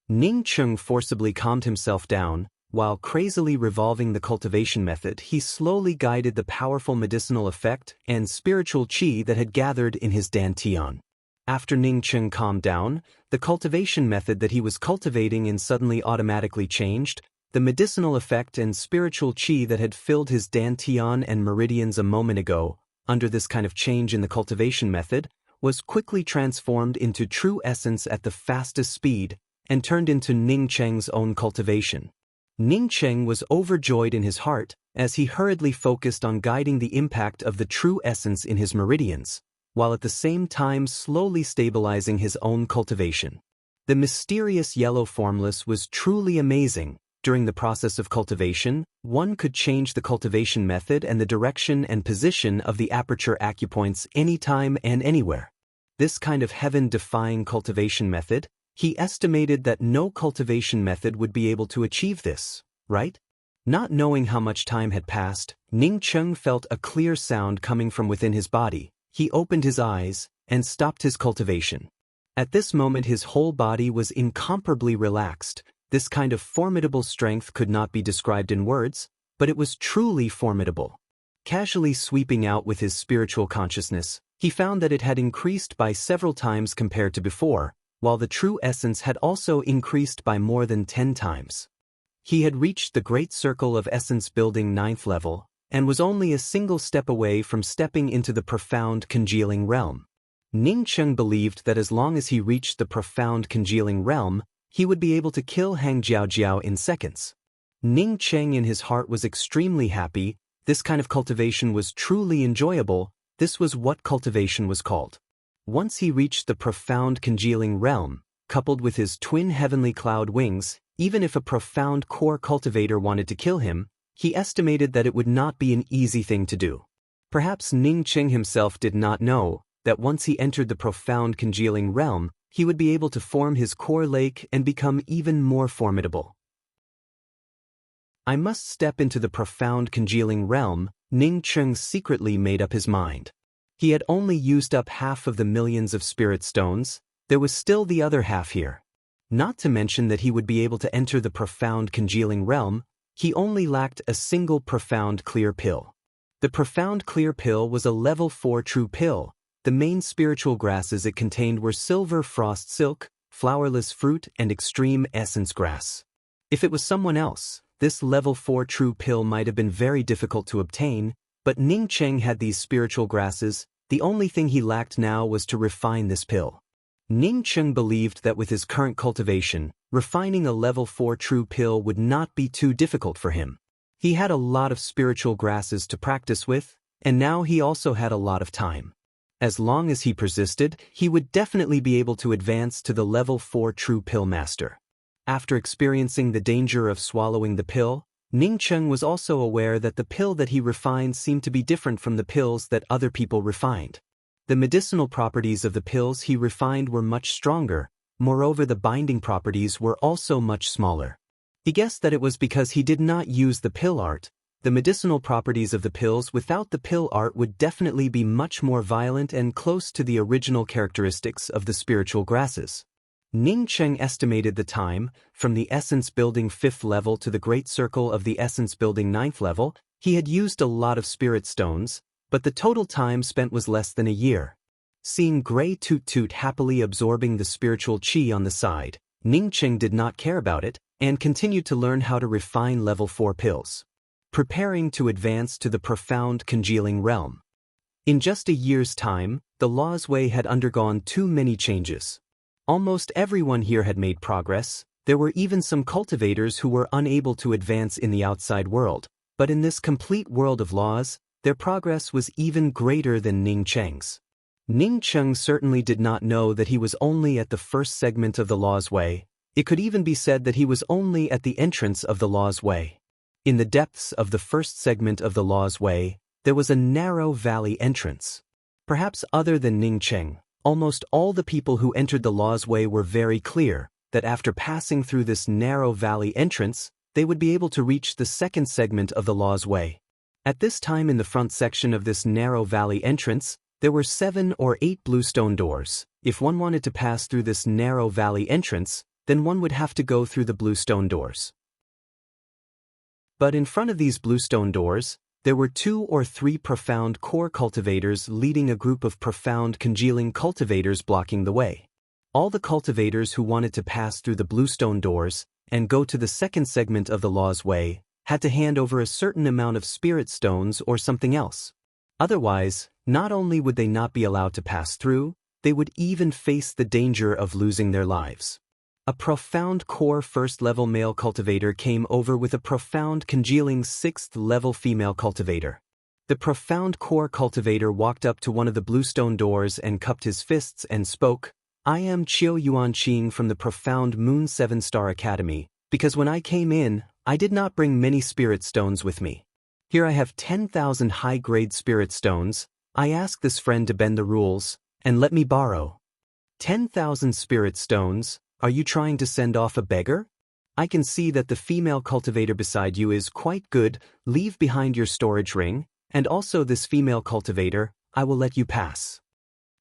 Ning Chung forcibly calmed himself down. While crazily revolving the cultivation method, he slowly guided the powerful medicinal effect and spiritual qi that had gathered in his dantian. After Ning Chung calmed down, the cultivation method that he was cultivating in suddenly automatically changed. The medicinal effect and spiritual qi that had filled his dantian and meridians a moment ago, under this kind of change in the cultivation method, was quickly transformed into true essence at the fastest speed and turned into Ning Cheng's own cultivation. Ning Cheng was overjoyed in his heart as he hurriedly focused on guiding the impact of the true essence in his meridians, while at the same time slowly stabilizing his own cultivation. The mysterious yellow formless was truly amazing. During the process of cultivation, one could change the cultivation method and the direction and position of the aperture acupoints anytime and anywhere. This kind of heaven-defying cultivation method, he estimated that no cultivation method would be able to achieve this, right? Not knowing how much time had passed, Ning Chung felt a clear sound coming from within his body. He opened his eyes and stopped his cultivation. At this moment his whole body was incomparably relaxed. This kind of formidable strength could not be described in words, but it was truly formidable. Casually sweeping out with his spiritual consciousness, he found that it had increased by several times compared to before, while the true essence had also increased by more than 10 times. He had reached the great circle of essence building 9th level, and was only a single step away from stepping into the profound congealing realm. Ning Chung believed that as long as he reached the profound congealing realm, he would be able to kill Hang Jiaojiao in seconds. Ning Cheng in his heart was extremely happy. This kind of cultivation was truly enjoyable. This was what cultivation was called. Once he reached the profound congealing realm, coupled with his twin heavenly cloud wings, even if a profound core cultivator wanted to kill him, he estimated that it would not be an easy thing to do. Perhaps Ning Cheng himself did not know that once he entered the profound congealing realm, he would be able to form his core lake and become even more formidable. I must step into the profound congealing realm. Ning Cheng secretly made up his mind. He had only used up half of the millions of spirit stones. There was still the other half here. Not to mention that he would be able to enter the profound congealing realm. He only lacked a single profound clear pill. The profound clear pill was a level 4 true pill. The main spiritual grasses it contained were silver frost silk, flowerless fruit, and extreme essence grass. If it was someone else, this level 4 true pill might have been very difficult to obtain, but Ning Cheng had these spiritual grasses. The only thing he lacked now was to refine this pill. Ning Cheng believed that with his current cultivation, refining a level 4 true pill would not be too difficult for him. He had a lot of spiritual grasses to practice with, and now he also had a lot of time. As long as he persisted, he would definitely be able to advance to the level 4 true pill master. After experiencing the danger of swallowing the pill, Ning Cheng was also aware that the pill that he refined seemed to be different from the pills that other people refined. The medicinal properties of the pills he refined were much stronger. Moreover, the binding properties were also much smaller. He guessed that it was because he did not use the pill art. The medicinal properties of the pills without the pill art would definitely be much more violent and close to the original characteristics of the spiritual grasses. Ning Cheng estimated the time, from the essence building 5th level to the great circle of the essence building 9th level. He had used a lot of spirit stones, but the total time spent was less than a year. Seeing Grey Toot Toot happily absorbing the spiritual qi on the side, Ning Cheng did not care about it, and continued to learn how to refine level 4 pills. Preparing to advance to the profound congealing realm. In just a year's time, the Law's Way had undergone too many changes. Almost everyone here had made progress. There were even some cultivators who were unable to advance in the outside world, but in this complete world of laws, their progress was even greater than Ning Cheng's. Ning Cheng certainly did not know that he was only at the first segment of the Law's Way. It could even be said that he was only at the entrance of the Law's Way. In the depths of the first segment of the Law's Way, there was a narrow valley entrance. Perhaps other than Ning Cheng, almost all the people who entered the Law's Way were very clear that after passing through this narrow valley entrance, they would be able to reach the second segment of the Law's Way. At this time in the front section of this narrow valley entrance, there were 7 or 8 bluestone doors. If one wanted to pass through this narrow valley entrance, then one would have to go through the bluestone doors. But in front of these bluestone doors, there were 2 or 3 profound core cultivators leading a group of profound congealing cultivators blocking the way. All the cultivators who wanted to pass through the bluestone doors and go to the second segment of the law's way had to hand over a certain amount of spirit stones or something else. Otherwise, not only would they not be allowed to pass through, they would even face the danger of losing their lives. A profound core first-level male cultivator came over with a profound congealing 6th-level female cultivator. The profound core cultivator walked up to one of the bluestone doors and cupped his fists and spoke, "I am Qiu Yuanqing from the profound Moon 7-Star Academy, because when I came in, I did not bring many spirit stones with me. Here I have 10,000 high-grade spirit stones. I ask this friend to bend the rules and let me borrow 10,000 spirit stones. Are you trying to send off a beggar? I can see that the female cultivator beside you is quite good. Leave behind your storage ring, and also this female cultivator. I will let you pass."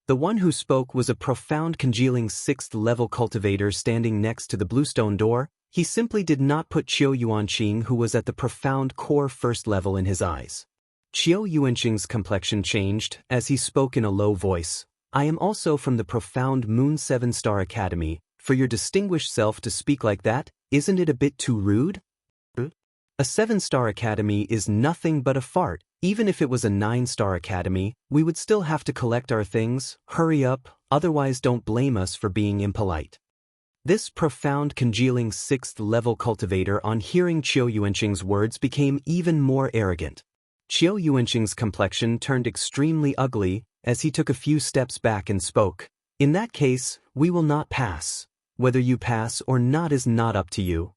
The one who spoke was a profound congealing 6th-level cultivator standing next to the bluestone door. He simply did not put Qiu Yuanqing, who was at the profound core first level, in his eyes. Qiu Yuanqing's complexion changed as he spoke in a low voice. "I am also from the profound Moon 7-Star Academy. For your distinguished self to speak like that, isn't it a bit too rude? A 7-star academy is nothing but a fart. Even if it was a 9-star academy, we would still have to collect our things. Hurry up, otherwise don't blame us for being impolite." This profound congealing 6th-level cultivator, on hearing Qiu Yuanqing's words, became even more arrogant. Qiu Yuanqing's complexion turned extremely ugly as he took a few steps back and spoke, "In that case, we will not pass. Whether you pass or not is not up to you."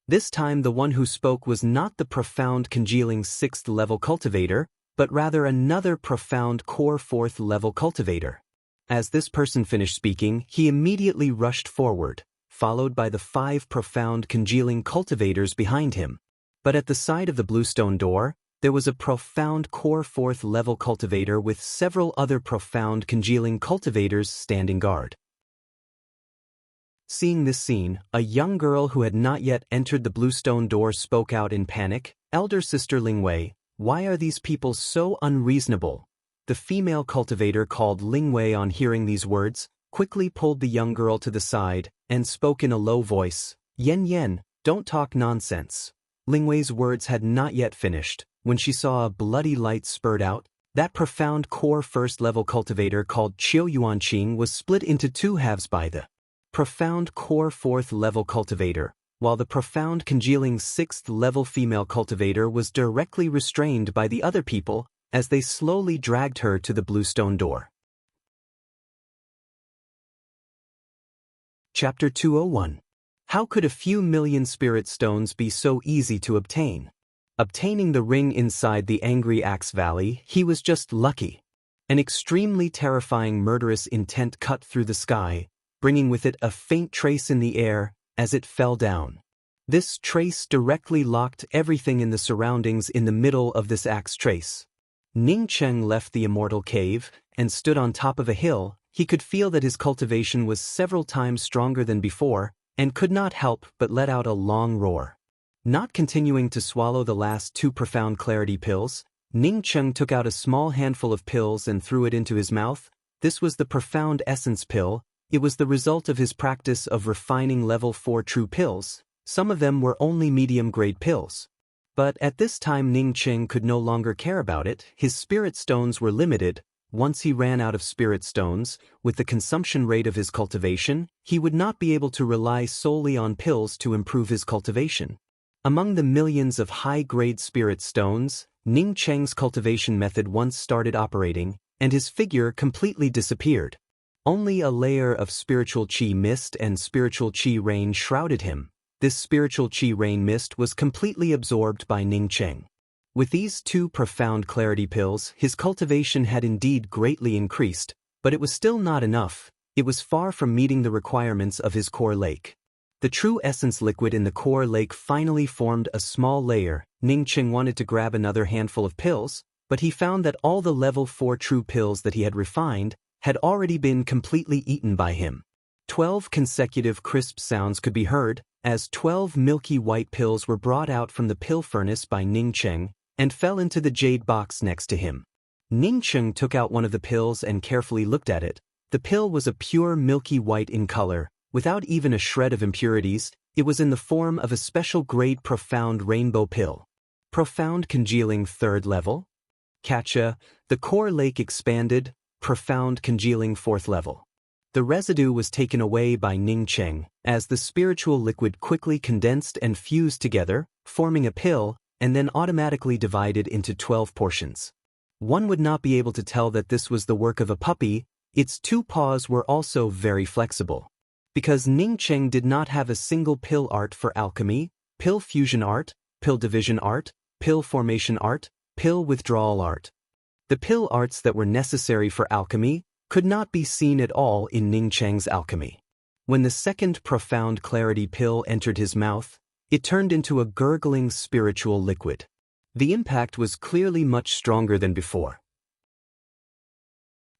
This time the one who spoke was not the profound congealing 6th-level cultivator, but rather another profound core 4th-level cultivator. As this person finished speaking, he immediately rushed forward, followed by the 5 profound congealing cultivators behind him. But at the side of the bluestone door, there was a profound core 4th-level cultivator with several other profound congealing cultivators standing guard. Seeing this scene, a young girl who had not yet entered the bluestone door spoke out in panic, "Elder Sister Lingwei, why are these people so unreasonable?" The female cultivator called Lingwei, on hearing these words, quickly pulled the young girl to the side and spoke in a low voice, "Yen Yen, don't talk nonsense." Lingwei's words had not yet finished when she saw a bloody light spurt out. That profound core first-level cultivator called Qiu Yuanqing was split into 2 halves by the profound core 4th-level cultivator, while the profound congealing 6th-level female cultivator was directly restrained by the other people as they slowly dragged her to the bluestone door. Chapter 201. How could a few million spirit stones be so easy to obtain? Obtaining the ring inside the Angry Axe Valley, he was just lucky. An extremely terrifying murderous intent cut through the sky, bringing with it a faint trace in the air as it fell down. This trace directly locked everything in the surroundings in the middle of this axe trace. Ning Cheng left the immortal cave and stood on top of a hill. He could feel that his cultivation was several times stronger than before and could not help but let out a long roar. Not continuing to swallow the last 2 profound clarity pills, Ning Cheng took out a small handful of pills and threw it into his mouth. This was the profound essence pill. It was the result of his practice of refining level 4 true pills. Some of them were only medium-grade pills. But at this time Ning Cheng could no longer care about it. His spirit stones were limited. Once he ran out of spirit stones, with the consumption rate of his cultivation, he would not be able to rely solely on pills to improve his cultivation. Among the millions of high-grade spirit stones, Ning Cheng's cultivation method once started operating, and his figure completely disappeared. Only a layer of spiritual qi mist and spiritual qi rain shrouded him. This spiritual qi rain mist was completely absorbed by Ning Cheng. With these 2 profound clarity pills, his cultivation had indeed greatly increased, but it was still not enough. It was far from meeting the requirements of his core lake. The true essence liquid in the core lake finally formed a small layer. Ning Cheng wanted to grab another handful of pills, but he found that all the level 4 true pills that he had refined had already been completely eaten by him. 12 consecutive crisp sounds could be heard, as 12 milky white pills were brought out from the pill furnace by Ning Cheng and fell into the jade box next to him. Ning Cheng took out one of the pills and carefully looked at it. The pill was a pure milky white in color, without even a shred of impurities. It was in the form of a special grade profound rainbow pill. Profound congealing third level. Catcha, the core lake expanded, profound congealing fourth level. The residue was taken away by Ning Cheng, as the spiritual liquid quickly condensed and fused together, forming a pill, and then automatically divided into 12 portions. One would not be able to tell that this was the work of a puppy. Its two paws were also very flexible. Because Ning Cheng did not have a single pill art for alchemy, pill fusion art, pill division art, pill formation art, pill withdrawal art. The pill arts that were necessary for alchemy could not be seen at all in Ning Cheng's alchemy. When the second profound clarity pill entered his mouth, it turned into a gurgling spiritual liquid. The impact was clearly much stronger than before.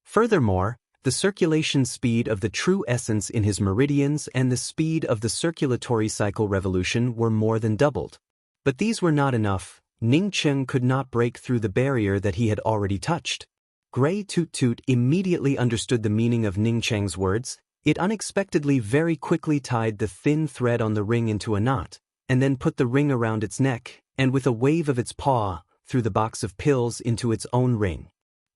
Furthermore, the circulation speed of the true essence in his meridians and the speed of the circulatory cycle revolution were more than doubled. But these were not enough. Ning Cheng could not break through the barrier that he had already touched. Gray Toot Toot immediately understood the meaning of Ning Cheng's words. It unexpectedly very quickly tied the thin thread on the ring into a knot, and then put the ring around its neck, and with a wave of its paw, threw the box of pills into its own ring.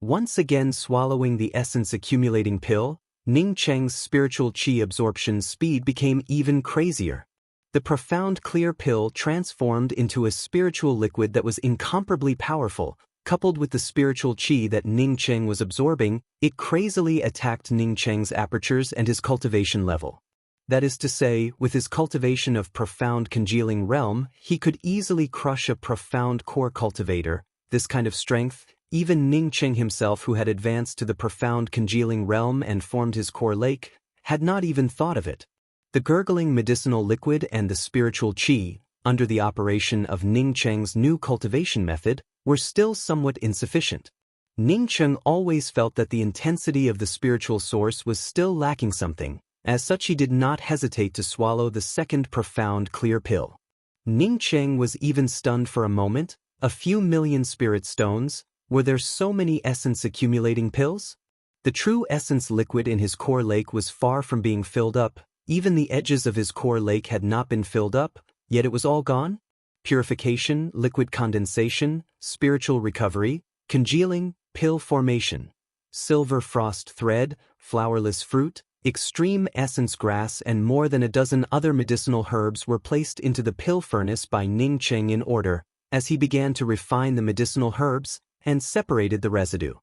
Once again swallowing the essence-accumulating pill, Ning Cheng's spiritual qi absorption speed became even crazier. The profound clear pill transformed into a spiritual liquid that was incomparably powerful. Coupled with the spiritual qi that Ning Cheng was absorbing, it crazily attacked Ning Cheng's apertures and his cultivation level. That is to say, with his cultivation of profound congealing realm, he could easily crush a profound core cultivator. This kind of strength, even Ning Cheng himself, who had advanced to the profound congealing realm and formed his core lake, had not even thought of it. The gurgling medicinal liquid and the spiritual qi, under the operation of Ning Cheng's new cultivation method, were still somewhat insufficient. Ning Cheng always felt that the intensity of the spiritual source was still lacking something. As such, he did not hesitate to swallow the second profound clear pill. Ning Cheng was even stunned for a moment. A few million spirit stones? Were there so many essence-accumulating pills? The true essence liquid in his core lake was far from being filled up. Even the edges of his core lake had not been filled up, yet it was all gone. Purification, liquid condensation, spiritual recovery, congealing, pill formation, silver frost thread, flowerless fruit, extreme essence grass, and more than a dozen other medicinal herbs were placed into the pill furnace by Ning Cheng in order, as he began to refine the medicinal herbs and separated the residue.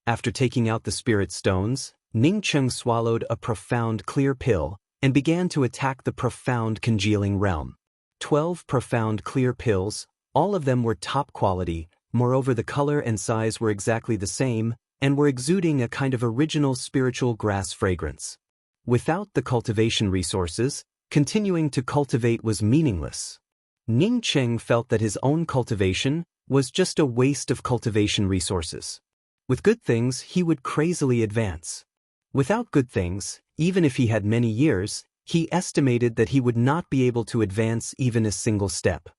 After taking out the spirit stones, Ning Cheng swallowed a profound clear pill and began to attack the profound congealing realm. 12 profound clear pills, all of them were top quality. Moreover, the color and size were exactly the same, and were exuding a kind of original spiritual grass fragrance. Without the cultivation resources, continuing to cultivate was meaningless. Ning Cheng felt that his own cultivation was just a waste of cultivation resources. With good things, he would crazily advance. Without good things, even if he had many years, he estimated that he would not be able to advance even a single step.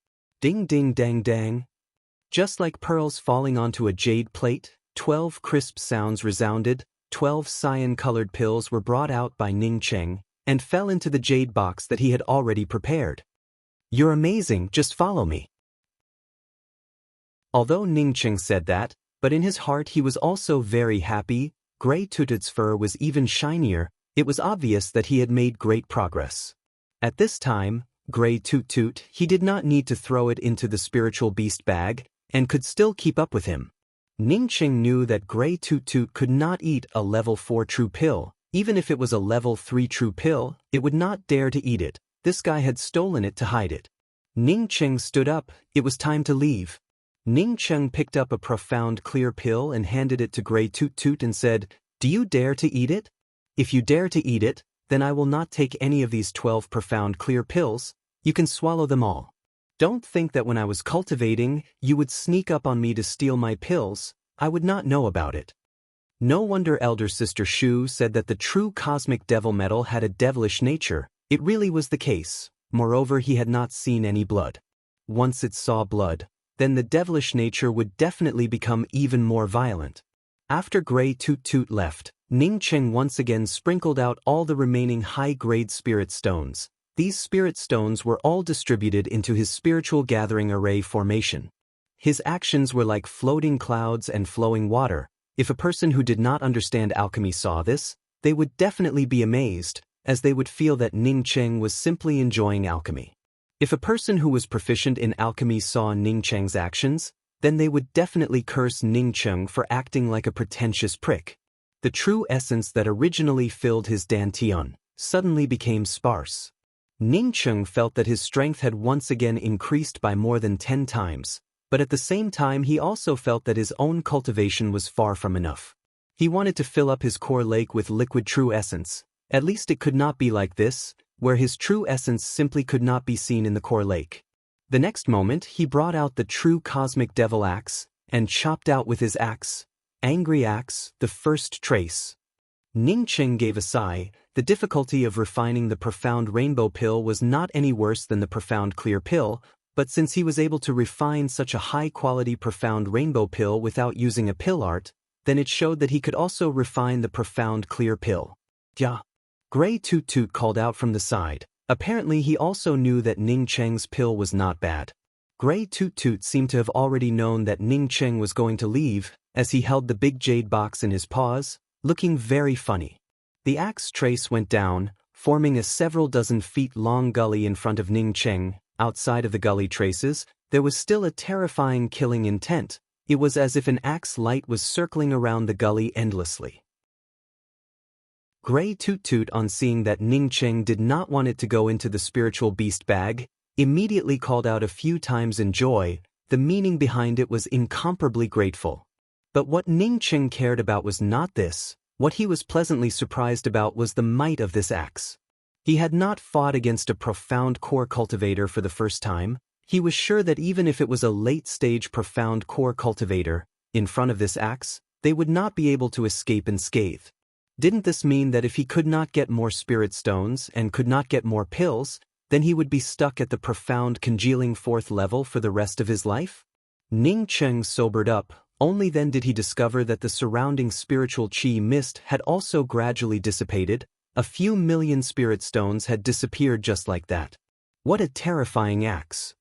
Ding ding dang dang. Just like pearls falling onto a jade plate, 12 crisp sounds resounded. 12 cyan-colored pills were brought out by Ning Cheng and fell into the jade box that he had already prepared. "You're amazing, just follow me." Although Ning Cheng said that, but in his heart he was also very happy. Gray Tooted's fur was even shinier. It was obvious that he had made great progress. At this time, Gray Toot Toot, he did not need to throw it into the spiritual beast bag, and could still keep up with him. Ning Cheng knew that Gray Toot Toot could not eat a level 4 true pill. Even if it was a level 3 true pill, it would not dare to eat it. This guy had stolen it to hide it. Ning Cheng stood up. It was time to leave. Ning Cheng picked up a profound clear pill and handed it to Gray Toot Toot and said, "Do you dare to eat it? If you dare to eat it, then I will not take any of these 12 profound clear pills. You can swallow them all. Don't think that when I was cultivating, you would sneak up on me to steal my pills. I would not know about it." No wonder elder sister Shu said that the true cosmic devil metal had a devilish nature. It really was the case. Moreover, he had not seen any blood. Once it saw blood, then the devilish nature would definitely become even more violent. After Gray Toot Toot left, Ning Cheng once again sprinkled out all the remaining high-grade spirit stones. These spirit stones were all distributed into his spiritual gathering array formation. His actions were like floating clouds and flowing water. If a person who did not understand alchemy saw this, they would definitely be amazed, as they would feel that Ning Cheng was simply enjoying alchemy. If a person who was proficient in alchemy saw Ning Cheng's actions, then they would definitely curse Ning Cheng for acting like a pretentious prick. The true essence that originally filled his dantian suddenly became sparse. Ning Cheng felt that his strength had once again increased by more than 10 times, but at the same time he also felt that his own cultivation was far from enough. He wanted to fill up his core lake with liquid true essence. At least it could not be like this, where his true essence simply could not be seen in the core lake. The next moment he brought out the true cosmic devil axe, and chopped out with his axe, angry axe, the first trace. Ning Cheng gave a sigh. The difficulty of refining the profound rainbow pill was not any worse than the profound clear pill, but since he was able to refine such a high-quality profound rainbow pill without using a pill art, then it showed that he could also refine the profound clear pill. Yeah. Gray Toot Toot called out from the side. Apparently he also knew that Ning Cheng's pill was not bad. Gray Toot Toot seemed to have already known that Ning Cheng was going to leave, as he held the big jade box in his paws, looking very funny. The axe trace went down, forming a several dozen feet long gully in front of Ning Cheng. Outside of the gully traces, there was still a terrifying killing intent. It was as if an axe light was circling around the gully endlessly. Gray Toot Toot, on seeing that Ning Cheng did not want it to go into the spiritual beast bag, immediately called out a few times in joy. The meaning behind it was incomparably grateful. But what Ning Cheng cared about was not this. What he was pleasantly surprised about was the might of this axe. He had not fought against a profound core cultivator for the first time. He was sure that even if it was a late-stage profound core cultivator, in front of this axe, they would not be able to escape unscathed. Didn't this mean that if he could not get more spirit stones and could not get more pills, then he would be stuck at the profound congealing 4th level for the rest of his life? Ning Cheng sobered up. Only then did he discover that the surrounding spiritual chi mist had also gradually dissipated. A few million spirit stones had disappeared just like that. What a terrifying axe!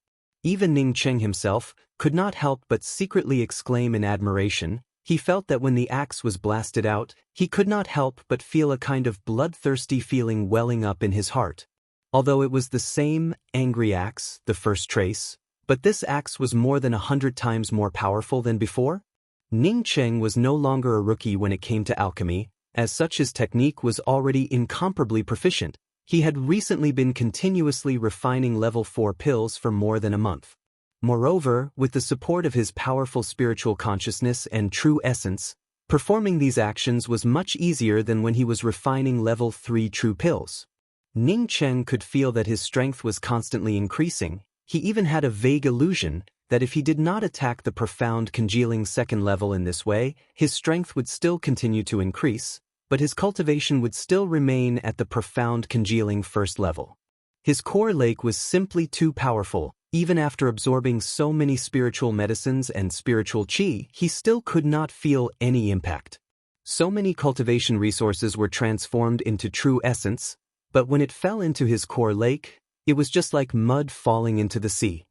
Even Ning Cheng himself could not help but secretly exclaim in admiration. He felt that when the axe was blasted out, he could not help but feel a kind of bloodthirsty feeling welling up in his heart. Although it was the same angry axe, the first trace, but this axe was more than 100 times more powerful than before. Ning Cheng was no longer a rookie when it came to alchemy. As such, his technique was already incomparably proficient. He had recently been continuously refining level 4 pills for more than a month. Moreover, with the support of his powerful spiritual consciousness and true essence, performing these actions was much easier than when he was refining level 3 true pills. Ning Cheng could feel that his strength was constantly increasing. He even had a vague illusion that if he did not attack the profound congealing 2nd level in this way, his strength would still continue to increase, but his cultivation would still remain at the profound congealing 1st level. His core lake was simply too powerful. Even after absorbing so many spiritual medicines and spiritual chi, he still could not feel any impact. So many cultivation resources were transformed into true essence, but when it fell into his core lake, it was just like mud falling into the sea.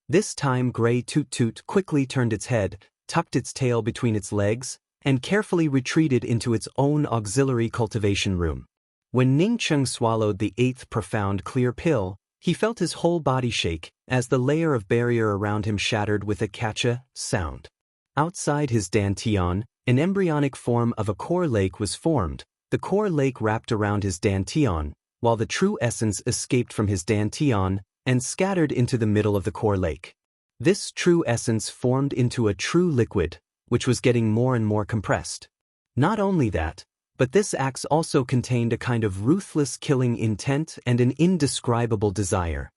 This time Gray Toot Toot quickly turned its head, tucked its tail between its legs, and carefully retreated into its own auxiliary cultivation room. When Ning Cheng swallowed the 8th profound clear pill, he felt his whole body shake as the layer of barrier around him shattered with a catcha sound. Outside his dantian, an embryonic form of a core lake was formed. The core lake wrapped around his dantian, while the true essence escaped from his dantian and scattered into the middle of the core lake. This true essence formed into a true liquid, which was getting more and more compressed. Not only that, but this axe also contained a kind of ruthless killing intent and an indescribable desire.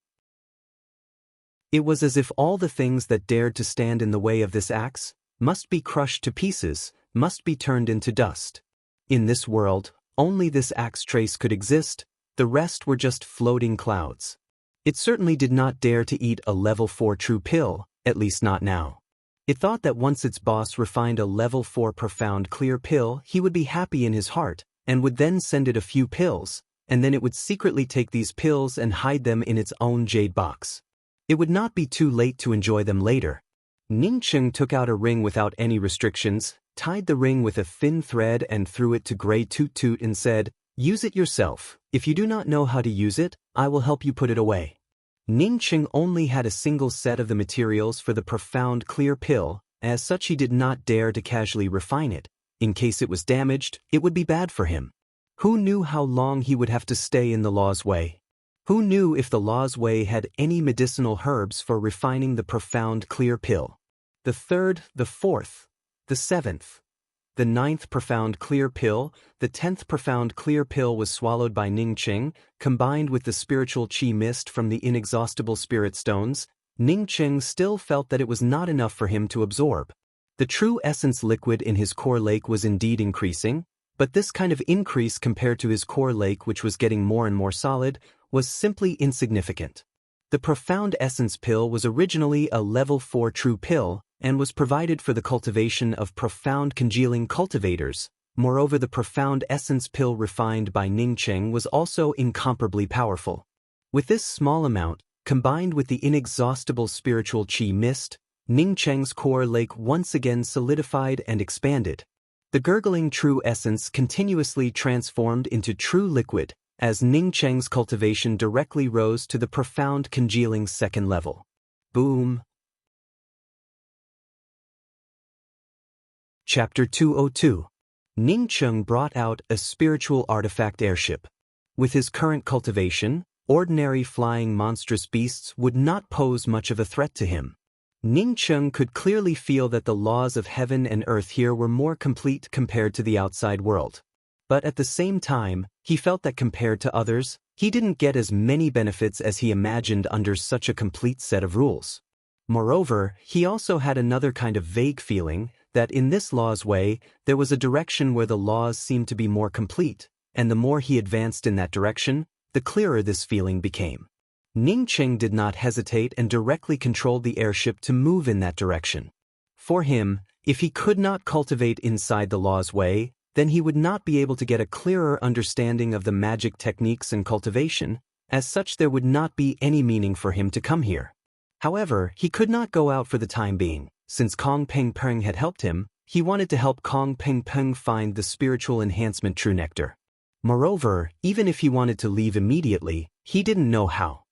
It was as if all the things that dared to stand in the way of this axe must be crushed to pieces. must be turned into dust. In this world, only this axe trace could exist, the rest were just floating clouds. It certainly did not dare to eat a level 4 true pill, at least not now. It thought that once its boss refined a level 4 profound clear pill, he would be happy in his heart, and would then send it a few pills, and then it would secretly take these pills and hide them in its own jade box. It would not be too late to enjoy them later. Ningcheng took out a ring without any restrictions, tied the ring with a thin thread and threw it to Grey Toot Toot and said, "Use it yourself. If you do not know how to use it, I will help you put it away." Ningcheng only had a single set of the materials for the profound clear pill, as such he did not dare to casually refine it. In case it was damaged, it would be bad for him. Who knew how long he would have to stay in the Law's Way? Who knew if the Law's Way had any medicinal herbs for refining the profound clear pill? The third, the fourth, the seventh, the ninth profound clear pill, the 10th profound clear pill was swallowed by Ningcheng, combined with the spiritual qi mist from the inexhaustible spirit stones. Ningcheng still felt that it was not enough for him to absorb. The true essence liquid in his core lake was indeed increasing, but this kind of increase compared to his core lake, which was getting more and more solid, was simply insignificant. The profound essence pill was originally a level 4 true pill, and was provided for the cultivation of profound congealing cultivators. Moreover, the profound essence pill refined by Ningcheng was also incomparably powerful. With this small amount, combined with the inexhaustible spiritual qi mist, Ningcheng's core lake once again solidified and expanded. The gurgling true essence continuously transformed into true liquid, as Ningcheng's cultivation directly rose to the profound congealing second level. Boom. Chapter 202. Ningcheng brought out a spiritual artifact airship. With his current cultivation, ordinary flying monstrous beasts would not pose much of a threat to him. Ningcheng could clearly feel that the laws of heaven and earth here were more complete compared to the outside world. But at the same time, he felt that compared to others, he didn't get as many benefits as he imagined under such a complete set of rules. Moreover, he also had another kind of vague feeling that in this Law's Way, there was a direction where the laws seemed to be more complete, and the more he advanced in that direction, the clearer this feeling became. Ningcheng did not hesitate and directly controlled the airship to move in that direction. For him, if he could not cultivate inside the Law's Way, then he would not be able to get a clearer understanding of the magic techniques and cultivation. As such, there would not be any meaning for him to come here. However, he could not go out for the time being. Since Kong Peng Peng had helped him, he wanted to help Kong Peng Peng find the spiritual enhancement true nectar. Moreover, even if he wanted to leave immediately, he didn't know how.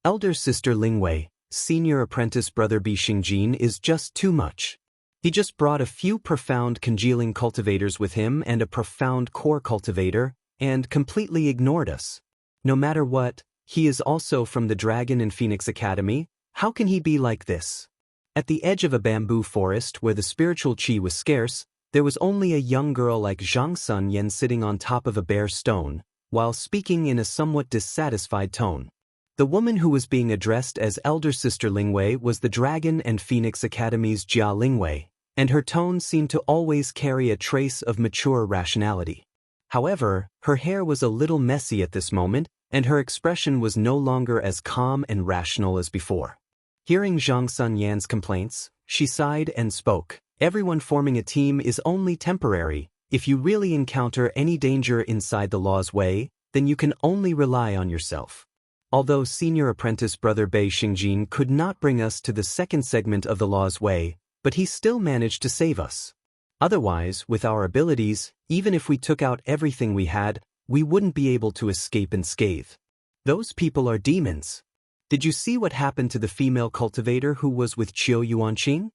Elder sister Lingwei, senior apprentice brother Bi Xingjin is just too much. He just brought a few profound congealing cultivators with him and a profound core cultivator, and completely ignored us. No matter what, he is also from the Dragon and Phoenix Academy. How can he be like this? At the edge of a bamboo forest where the spiritual qi was scarce, there was only a young girl like Zhang Sun Yan sitting on top of a bare stone, while speaking in a somewhat dissatisfied tone. The woman who was being addressed as elder sister Lingwei was the Dragon and Phoenix Academy's Jia Lingwei, and her tone seemed to always carry a trace of mature rationality. However, her hair was a little messy at this moment, and her expression was no longer as calm and rational as before. Hearing Zhang Sun Yan's complaints, she sighed and spoke. Everyone forming a team is only temporary. If you really encounter any danger inside the Law's Way, then you can only rely on yourself. Although senior apprentice brother Bei Xingjin could not bring us to the second segment of the Law's Way, but he still managed to save us. Otherwise, with our abilities, even if we took out everything we had, we wouldn't be able to escape unscathed. Those people are demons. Did you see what happened to the female cultivator who was with Qiu Yuanqing?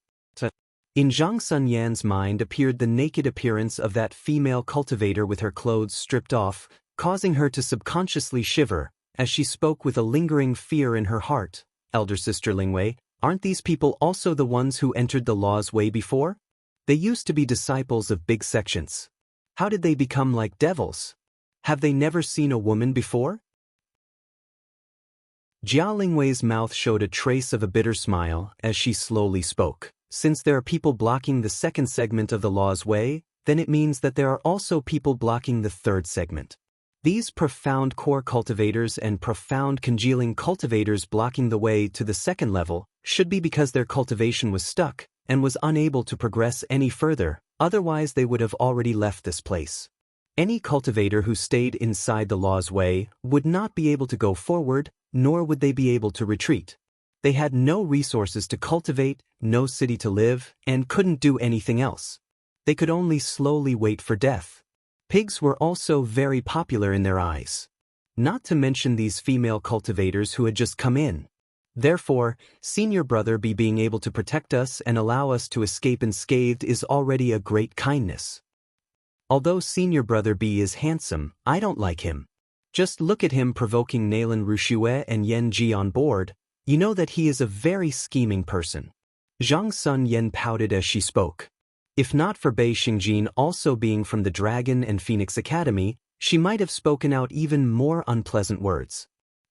In Zhang Sun Yan's mind appeared the naked appearance of that female cultivator with her clothes stripped off, causing her to subconsciously shiver, as she spoke with a lingering fear in her heart. Elder sister Lingwei, aren't these people also the ones who entered the Law's Way before? They used to be disciples of big sections. How did they become like devils? Have they never seen a woman before? Jia Lingwei's mouth showed a trace of a bitter smile as she slowly spoke. Since there are people blocking the second segment of the Law's Way, then it means that there are also people blocking the third segment. These profound core cultivators and profound congealing cultivators blocking the way to the second level should be because their cultivation was stuck and was unable to progress any further, otherwise they would have already left this place. Any cultivator who stayed inside the law's way would not be able to go forward, nor would they be able to retreat. They had no resources to cultivate, no city to live, and couldn't do anything else. They could only slowly wait for death. Pigs were also very popular in their eyes. Not to mention these female cultivators who had just come in. Therefore, Senior Brother B being able to protect us and allow us to escape unscathed is already a great kindness. Although Senior Brother B is handsome, I don't like him. Just look at him provoking Nalan Rushue and Yen Ji on board, you know that he is a very scheming person. Zhang Sun Yen pouted as she spoke. If not for Bei Xingjin also being from the Dragon and Phoenix Academy, she might have spoken out even more unpleasant words.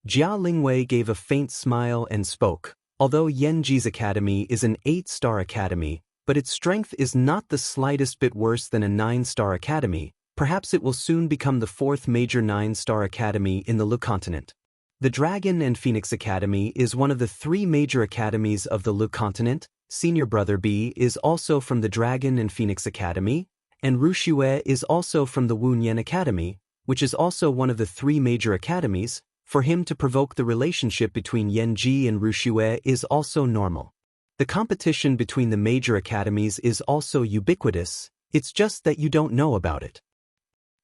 Jia Lingwei gave a faint smile and spoke. Although Yen Ji's academy is an 8-star academy, but its strength is not the slightest bit worse than a 9-star academy, perhaps it will soon become the 4th major 9-star academy in the Lu continent. The Dragon and Phoenix Academy is one of the 3 major academies of the Lu continent. Senior Brother B is also from the Dragon and Phoenix Academy, and Rushue is also from the Wu Nian Academy, which is also one of the 3 major academies. For him to provoke the relationship between Yen Ji and Rushue is also normal. The competition between the major academies is also ubiquitous, it's just that you don't know about it.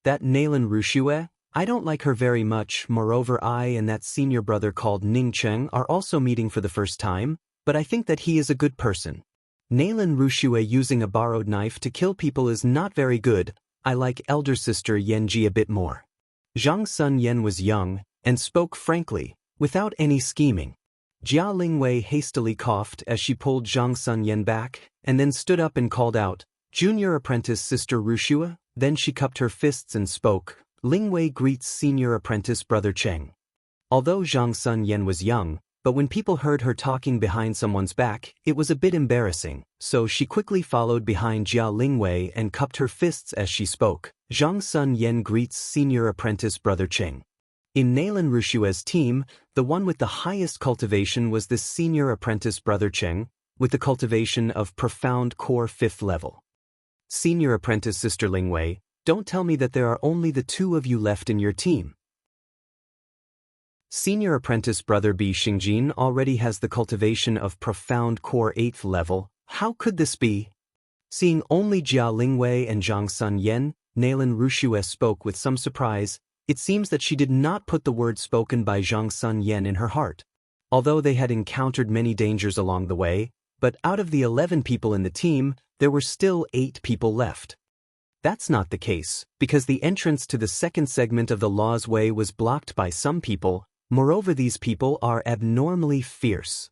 That Nalan Rushue, I don't like her very much, moreover I and that senior brother called Ning Cheng are also meeting for the first time, but I think that he is a good person. Nalan Rushue using a borrowed knife to kill people is not very good, I like elder sister Yen Ji a bit more. Zhang Sun Yen was young, and spoke frankly, without any scheming. Jia Lingwei hastily coughed as she pulled Zhang Sun Yen back, and then stood up and called out, "Junior apprentice Sister Rushue?" Then she cupped her fists and spoke, "Lingwei greets Senior Apprentice Brother Cheng." Although Zhang Sun Yen was young, but when people heard her talking behind someone's back, it was a bit embarrassing, so she quickly followed behind Jia Lingwei and cupped her fists as she spoke, "Zhang Sun Yen greets Senior Apprentice Brother Cheng." In Nalan Rushue's team, the one with the highest cultivation was this Senior Apprentice Brother Cheng, with the cultivation of Profound Core 5th level. Senior Apprentice Sister Lingwei, don't tell me that there are only the 2 of you left in your team. Senior Apprentice Brother B Xingjin already has the cultivation of Profound Core 8th level, how could this be? Seeing only Jia Lingwei and Zhang Sun Yen, Nalan Rushue spoke with some surprise. It seems that she did not put the words spoken by Zhang Sun Yen in her heart. Although they had encountered many dangers along the way, but out of the 11 people in the team, there were still 8 people left. That's not the case, because the entrance to the second segment of the law's way was blocked by some people. Moreover, these people are abnormally fierce.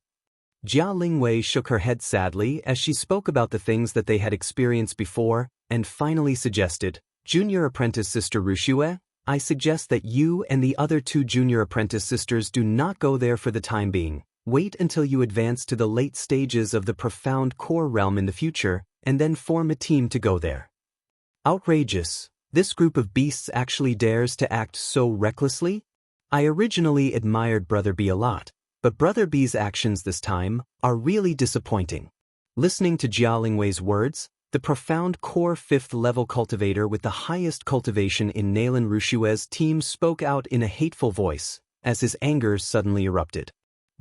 Jia Lingwei shook her head sadly as she spoke about the things that they had experienced before, and finally suggested, "Junior Apprentice Sister Rushue, I suggest that you and the other 2 junior apprentice sisters do not go there for the time being. Wait until you advance to the late stages of the Profound Core realm in the future, and then form a team to go there." Outrageous. This group of beasts actually dares to act so recklessly? I originally admired Brother B a lot, but Brother B's actions this time are really disappointing. Listening to Jia Lingwei's words, the Profound Core 5th level cultivator with the highest cultivation in Nalan Rushue's team spoke out in a hateful voice, as his anger suddenly erupted.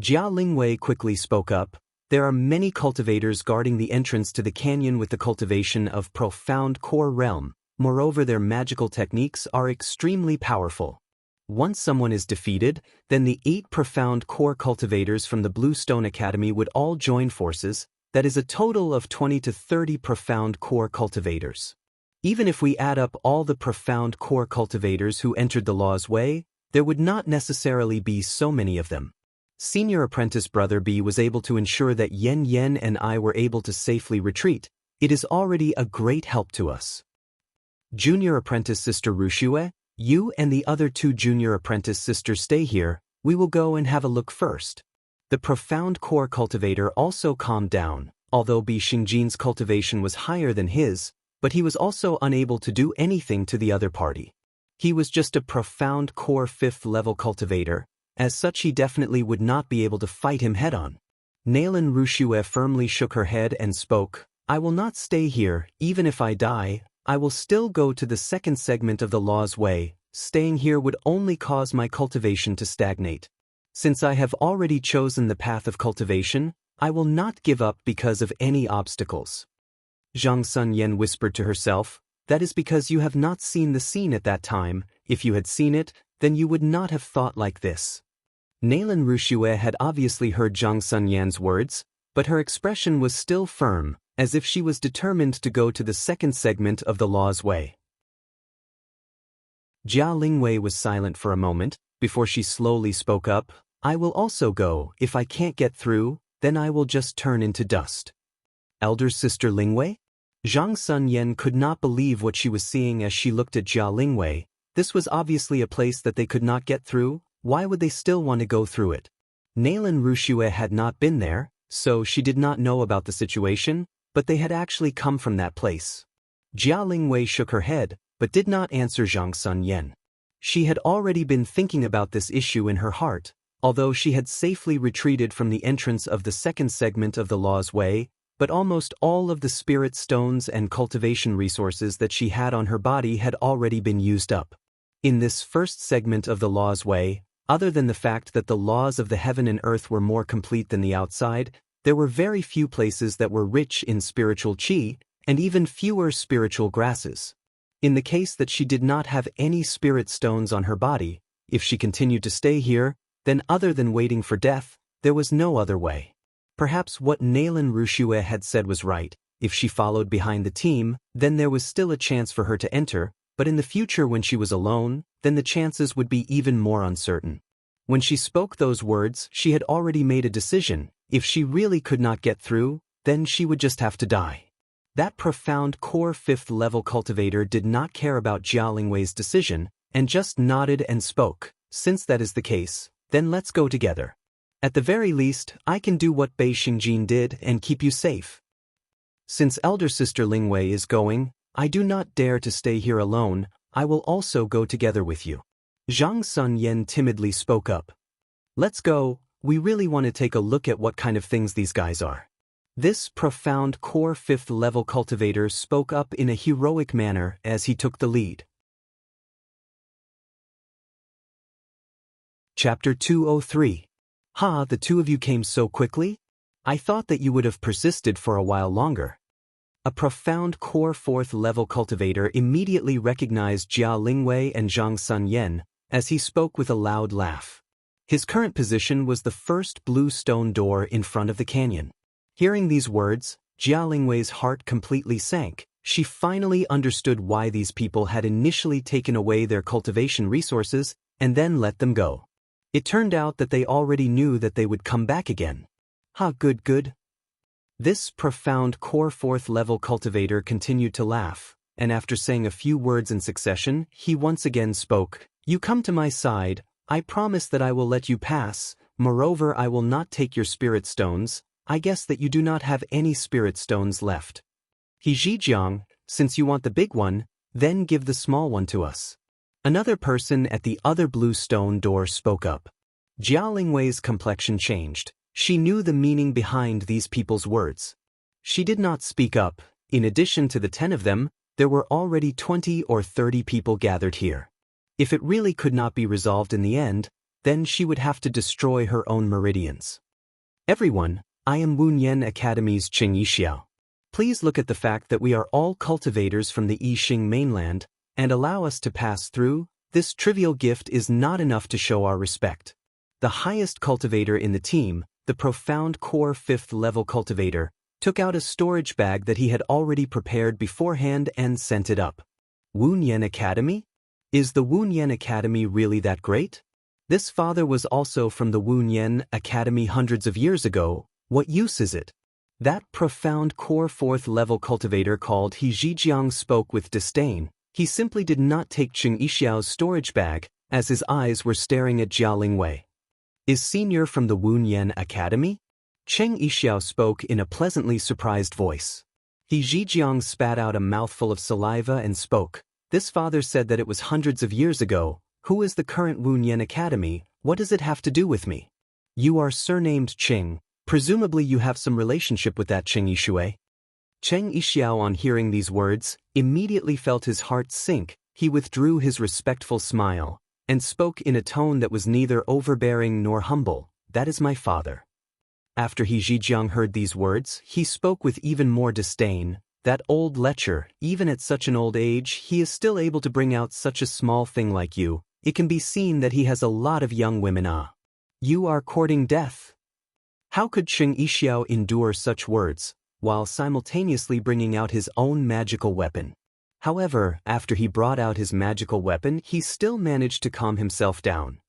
Jia Lingwei quickly spoke up, "There are many cultivators guarding the entrance to the canyon with the cultivation of Profound Core realm, moreover their magical techniques are extremely powerful. Once someone is defeated, then the 8 Profound Core cultivators from the Bluestone Academy would all join forces. That is a total of 20 to 30 Profound Core cultivators. Even if we add up all the Profound Core cultivators who entered the law's way, there would not necessarily be so many of them. Senior Apprentice Brother B was able to ensure that Yen Yen and I were able to safely retreat. It is already a great help to us. Junior Apprentice Sister Rushue, you and the other 2 Junior Apprentice sisters stay here, we will go and have a look first." The Profound Core cultivator also calmed down. Although Bi Xingjin's cultivation was higher than his, but he was also unable to do anything to the other party. He was just a profound core 5th level cultivator, as such he definitely would not be able to fight him head-on. Nalan Rushue firmly shook her head and spoke, "I will not stay here, even if I die. I will still go to the second segment of the law's way. Staying here would only cause my cultivation to stagnate. Since I have already chosen the path of cultivation, I will not give up because of any obstacles." Zhang Sunyan whispered to herself, "That is because you have not seen the scene at that time. If you had seen it, then you would not have thought like this." Nalan Rushue had obviously heard Zhang Sunyan's words, but her expression was still firm, as if she was determined to go to the second segment of the law's way. Jia Lingwei was silent for a moment, before she slowly spoke up, "I will also go. If I can't get through, then I will just turn into dust." Elder Sister Lingwei? Zhang Sunyan could not believe what she was seeing as she looked at Jia Lingwei. This was obviously a place that they could not get through. Why would they still want to go through it? Nalan Rushue had not been there, so she did not know about the situation, but they had actually come from that place. Jia Lingwei shook her head, but did not answer Zhang Sunyan. She had already been thinking about this issue in her heart, although she had safely retreated from the entrance of the second segment of the law's way, but almost all of the spirit stones and cultivation resources that she had on her body had already been used up. In this first segment of the law's way, other than the fact that the laws of the heaven and earth were more complete than the outside, there were very few places that were rich in spiritual qi, and even fewer spiritual grasses. In the case that she did not have any spirit stones on her body, if she continued to stay here, then other than waiting for death, there was no other way. Perhaps what Nalan Rushue had said was right. If she followed behind the team, then there was still a chance for her to enter, but in the future when she was alone, then the chances would be even more uncertain. When she spoke those words, she had already made a decision. If she really could not get through, then she would just have to die. That profound core 5th level cultivator did not care about Jia Lingwei's decision, and just nodded and spoke, "Since that is the case, then let's go together. At the very least, I can do what Bei Xingjin did and keep you safe. Since Elder Sister Lingwei is going, I do not dare to stay here alone. I will also go together with you." Zhang Sunyan timidly spoke up. "Let's go. We really want to take a look at what kind of things these guys are." This profound core 5th level cultivator spoke up in a heroic manner as he took the lead. Chapter 203. "Ha, the two of you came so quickly? I thought that you would have persisted for a while longer." A profound core 4th level cultivator immediately recognized Jia Lingwei and Zhang Sunyan as he spoke with a loud laugh. His current position was the first blue stone door in front of the canyon. Hearing these words, Jia Lingwei's heart completely sank. She finally understood why these people had initially taken away their cultivation resources and then let them go. It turned out that they already knew that they would come back again. "Ha, good. This profound core 4th level cultivator continued to laugh, and after saying a few words in succession, he once again spoke, "You come to my side, I promise that I will let you pass. Moreover, I will not take your spirit stones. I guess that you do not have any spirit stones left. He Zhejiang, since you want the big one, then give the small one to us." Another person at the other blue stone door spoke up. Jia Lingwei's complexion changed. She knew the meaning behind these people's words. She did not speak up. In addition to the 10 of them, there were already 20 or 30 people gathered here. If it really could not be resolved in the end, then she would have to destroy her own meridians. "Everyone, I am Wunyan Academy's Qing Yixiao. Please look at the fact that we are all cultivators from the Yixing mainland, and allow us to pass through. This trivial gift is not enough to show our respect." The highest cultivator in the team, the profound core 5th level cultivator, took out a storage bag that he had already prepared beforehand and sent it up. "Wunyan Academy? Is the Wunyan Academy really that great? This father was also from the Wunyan Academy hundreds of years ago. What use is it?" That profound core 4th level cultivator called He Zhejiang spoke with disdain. He simply did not take Qing Yixiao's storage bag, as his eyes were staring at Jia Lingwei. "Is senior from the Wunyan Academy?" Qing Yixiao spoke in a pleasantly surprised voice. He Zhijiang spat out a mouthful of saliva and spoke. This father said that it was hundreds of years ago. Who is the current Wu Nian Academy? What does it have to do with me? You are surnamed Qing. Presumably you have some relationship with that Qing Yishui. Cheng Yixiao, on hearing these words, immediately felt his heart sink. He withdrew his respectful smile and spoke in a tone that was neither overbearing nor humble. That is my father. After He Zhijiang heard these words, he spoke with even more disdain. That old lecher, even at such an old age, he is still able to bring out such a small thing like you. It can be seen that he has a lot of young women. You are courting death. How could Cheng Yixiao endure such words, while simultaneously bringing out his own magical weapon? However, after he brought out his magical weapon, he still managed to calm himself down.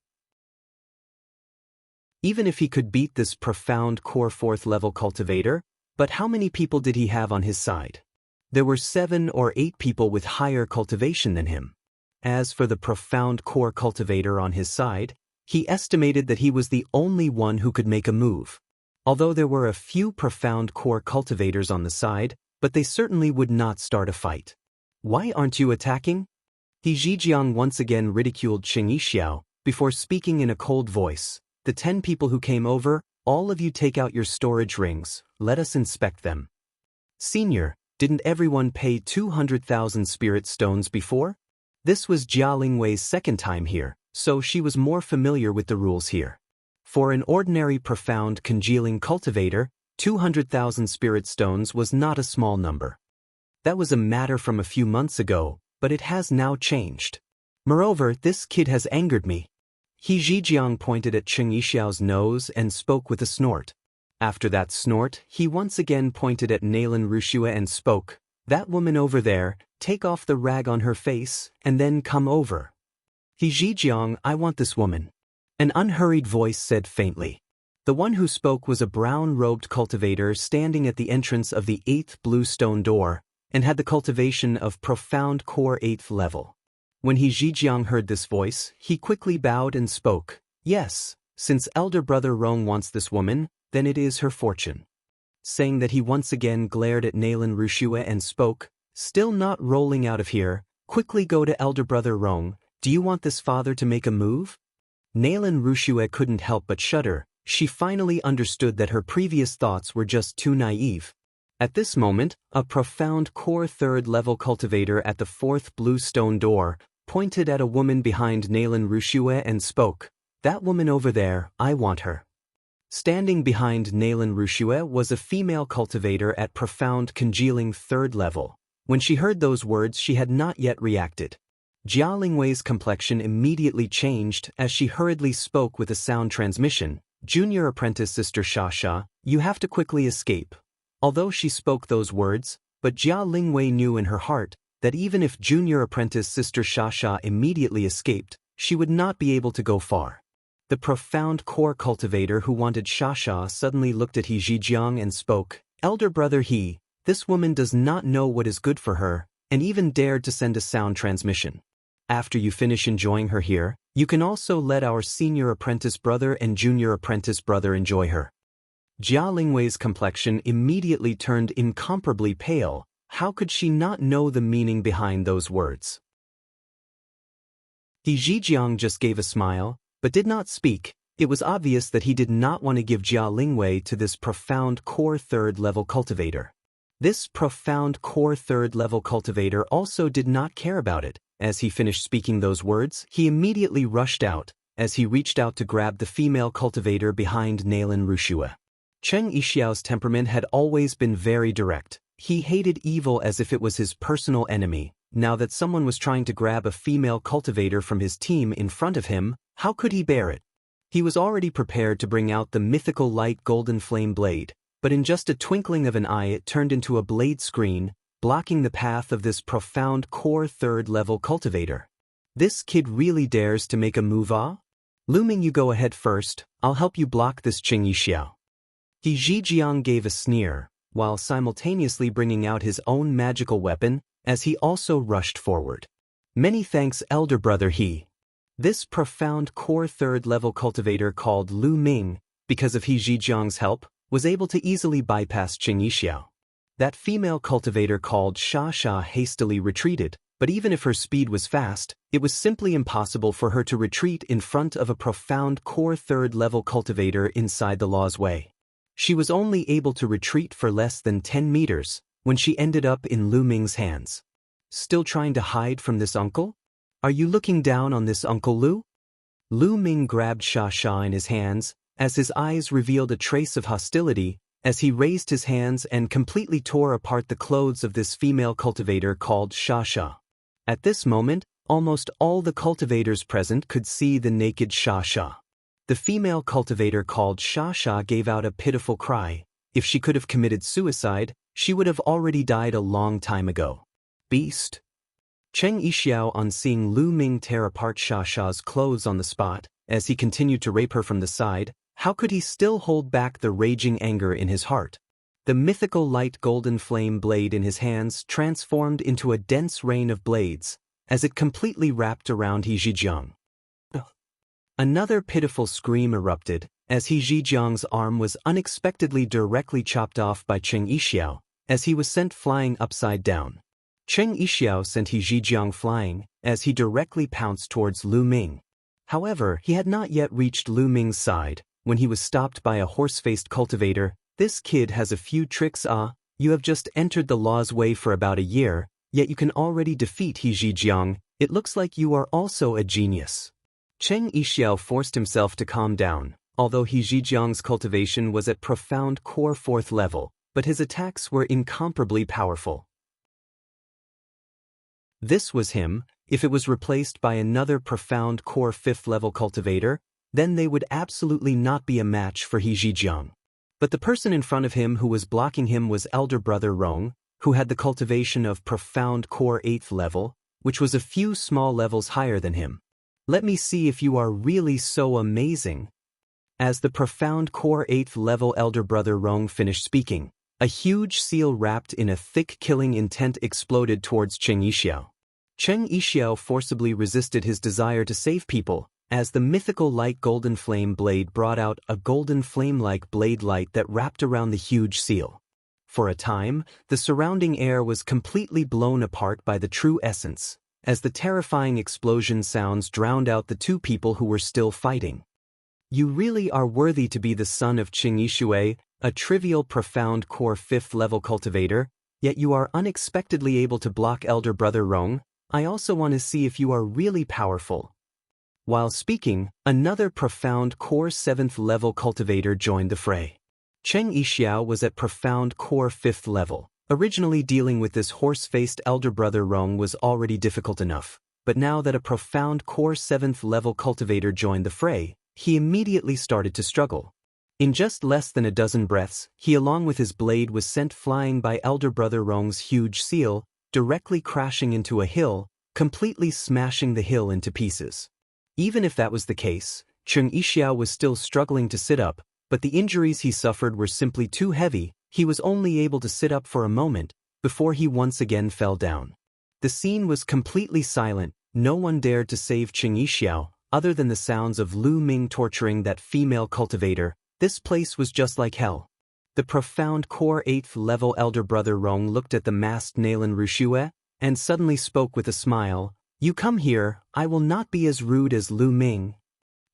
Even if he could beat this profound core 4th level cultivator, but how many people did he have on his side? There were 7 or 8 people with higher cultivation than him. As for the profound core cultivator on his side, he estimated that he was the only one who could make a move. Although there were a few profound core cultivators on the side, but they certainly would not start a fight. Why aren't you attacking? He Zhijiang once again ridiculed Cheng Yixiao, before speaking in a cold voice. The 10 people who came over, all of you take out your storage rings, let us inspect them. Senior, didn't everyone pay 200,000 spirit stones before? This was Jia Lingwei's second time here, so she was more familiar with the rules here. For an ordinary profound congealing cultivator, 200,000 spirit stones was not a small number. That was a matter from a few months ago, but it has now changed. Moreover, this kid has angered me. He Zhijiang pointed at Cheng Yixiao's nose and spoke with a snort. After that snort, he once again pointed at Nailan Rushua and spoke. That woman over there, take off the rag on her face, and then come over. He Zhijiang, I want this woman. An unhurried voice said faintly. The one who spoke was a brown-robed cultivator standing at the entrance of the 8th blue stone door, and had the cultivation of profound core 8th level. When He Zhijiang heard this voice, he quickly bowed and spoke. Yes, since elder brother Rong wants this woman, then it is her fortune. Saying that, he once again glared at Nailan Rushua and spoke. Still not rolling out of here, quickly go to elder brother Rong. Do you want this father to make a move? Nailan Rushua couldn't help but shudder. She finally understood that her previous thoughts were just too naive. At this moment, a profound core 3rd level cultivator at the 4th blue stone door pointed at a woman behind Nailan Rushua and spoke. That woman over there, I want her. Standing behind Nailan Rushua was a female cultivator at profound congealing 3rd level. When she heard those words, she had not yet reacted. Jia Lingwei's complexion immediately changed as she hurriedly spoke with a sound transmission. Junior apprentice Sister Shasha, you have to quickly escape. Although she spoke those words, but Jia Lingwei knew in her heart that even if junior apprentice Sister Shasha immediately escaped, she would not be able to go far. The profound core cultivator who wanted Shasha suddenly looked at He Zhijiang and spoke. Elder brother He, this woman does not know what is good for her, and even dared to send a sound transmission. After you finish enjoying her here, you can also let our senior apprentice brother and junior apprentice brother enjoy her. Jia Lingwei's complexion immediately turned incomparably pale. How could she not know the meaning behind those words? He Zhijiang just gave a smile, but did not speak. It was obvious that he did not want to give Jia Lingwei to this profound core 3rd level cultivator. This profound core 3rd level cultivator also did not care about it. As he finished speaking those words, he immediately rushed out, as he reached out to grab the female cultivator behind Nailan Rushua. Cheng Yixiao's temperament had always been very direct. He hated evil as if it was his personal enemy. Now that someone was trying to grab a female cultivator from his team in front of him, how could he bear it? He was already prepared to bring out the mythical light golden flame blade, but in just a twinkling of an eye it turned into a blade screen, blocking the path of this profound core 3rd level cultivator. This kid really dares to make a move, ah? Looming, you go ahead first, I'll help you block this Cheng Yixiao. He Zhijiang gave a sneer, while simultaneously bringing out his own magical weapon, as he also rushed forward. Many thanks, elder brother He. This profound core 3rd level cultivator called Lu Ming, because of He Zhijiang's help, was able to easily bypass Cheng Yixiao. That female cultivator called Sha Sha hastily retreated, but even if her speed was fast, it was simply impossible for her to retreat in front of a profound core third-level cultivator inside the law's way. She was only able to retreat for less than 10 meters when she ended up in Lu Ming's hands. Still trying to hide from this uncle? Are you looking down on this Uncle Lu? Lu Ming grabbed Sha Sha in his hands, as his eyes revealed a trace of hostility, as he raised his hands and completely tore apart the clothes of this female cultivator called Sha Sha. At this moment, almost all the cultivators present could see the naked Sha Sha. The female cultivator called Sha Sha gave out a pitiful cry. If she could have committed suicide, she would have already died a long time ago. Beast. Cheng Yixiao, on seeing Lu Ming tear apart Sha Sha's clothes on the spot, as he continued to rape her from the side, how could he still hold back the raging anger in his heart? The mythical light golden flame blade in his hands transformed into a dense rain of blades, as it completely wrapped around He Zhijiang. Another pitiful scream erupted, as He Zhijiang's arm was unexpectedly directly chopped off by Cheng Yixiao, as he was sent flying upside down. Cheng Yixiao sent He Zhijiang flying, as he directly pounced towards Lu Ming. However, he had not yet reached Lu Ming's side, when he was stopped by a horse-faced cultivator. This kid has a few tricks. You have just entered the law's way for about a year, yet you can already defeat He Zhijiang. It looks like you are also a genius. Cheng Yixiao forced himself to calm down, although He Zhijiang's cultivation was at profound core 4th level, but his attacks were incomparably powerful. This was him. If it was replaced by another profound core 5th level cultivator, then they would absolutely not be a match for He Zhijiang. But the person in front of him who was blocking him was elder brother Rong, who had the cultivation of profound core 8th level, which was a few small levels higher than him. Let me see if you are really so amazing. As the profound core 8th level elder brother Rong finished speaking, a huge seal wrapped in a thick killing intent exploded towards Cheng Yixiao. Cheng Yixiao forcibly resisted his desire to save people, as the mythical light golden flame blade brought out a golden flame-like blade light that wrapped around the huge seal. For a time, the surrounding air was completely blown apart by the true essence, as the terrifying explosion sounds drowned out the two people who were still fighting. You really are worthy to be the son of Cheng Yixue, a trivial profound core 5th level cultivator, yet you are unexpectedly able to block elder brother Rong. I also want to see if you are really powerful. While speaking, another profound core 7th level cultivator joined the fray. Cheng Yixiao was at profound core 5th level. Originally dealing with this horse-faced elder brother Rong was already difficult enough, but now that a profound core 7th level cultivator joined the fray, he immediately started to struggle. In just less than a dozen breaths, he along with his blade was sent flying by elder brother Rong's huge seal, directly crashing into a hill, completely smashing the hill into pieces. Even if that was the case, Cheng Yixiao was still struggling to sit up, but the injuries he suffered were simply too heavy. He was only able to sit up for a moment, before he once again fell down. The scene was completely silent. No one dared to save Cheng Yixiao, other than the sounds of Lu Ming torturing that female cultivator. This place was just like hell. The profound core 8th level elder brother Rong looked at the masked Nalan Rushue, and suddenly spoke with a smile. You come here, I will not be as rude as Lu Ming.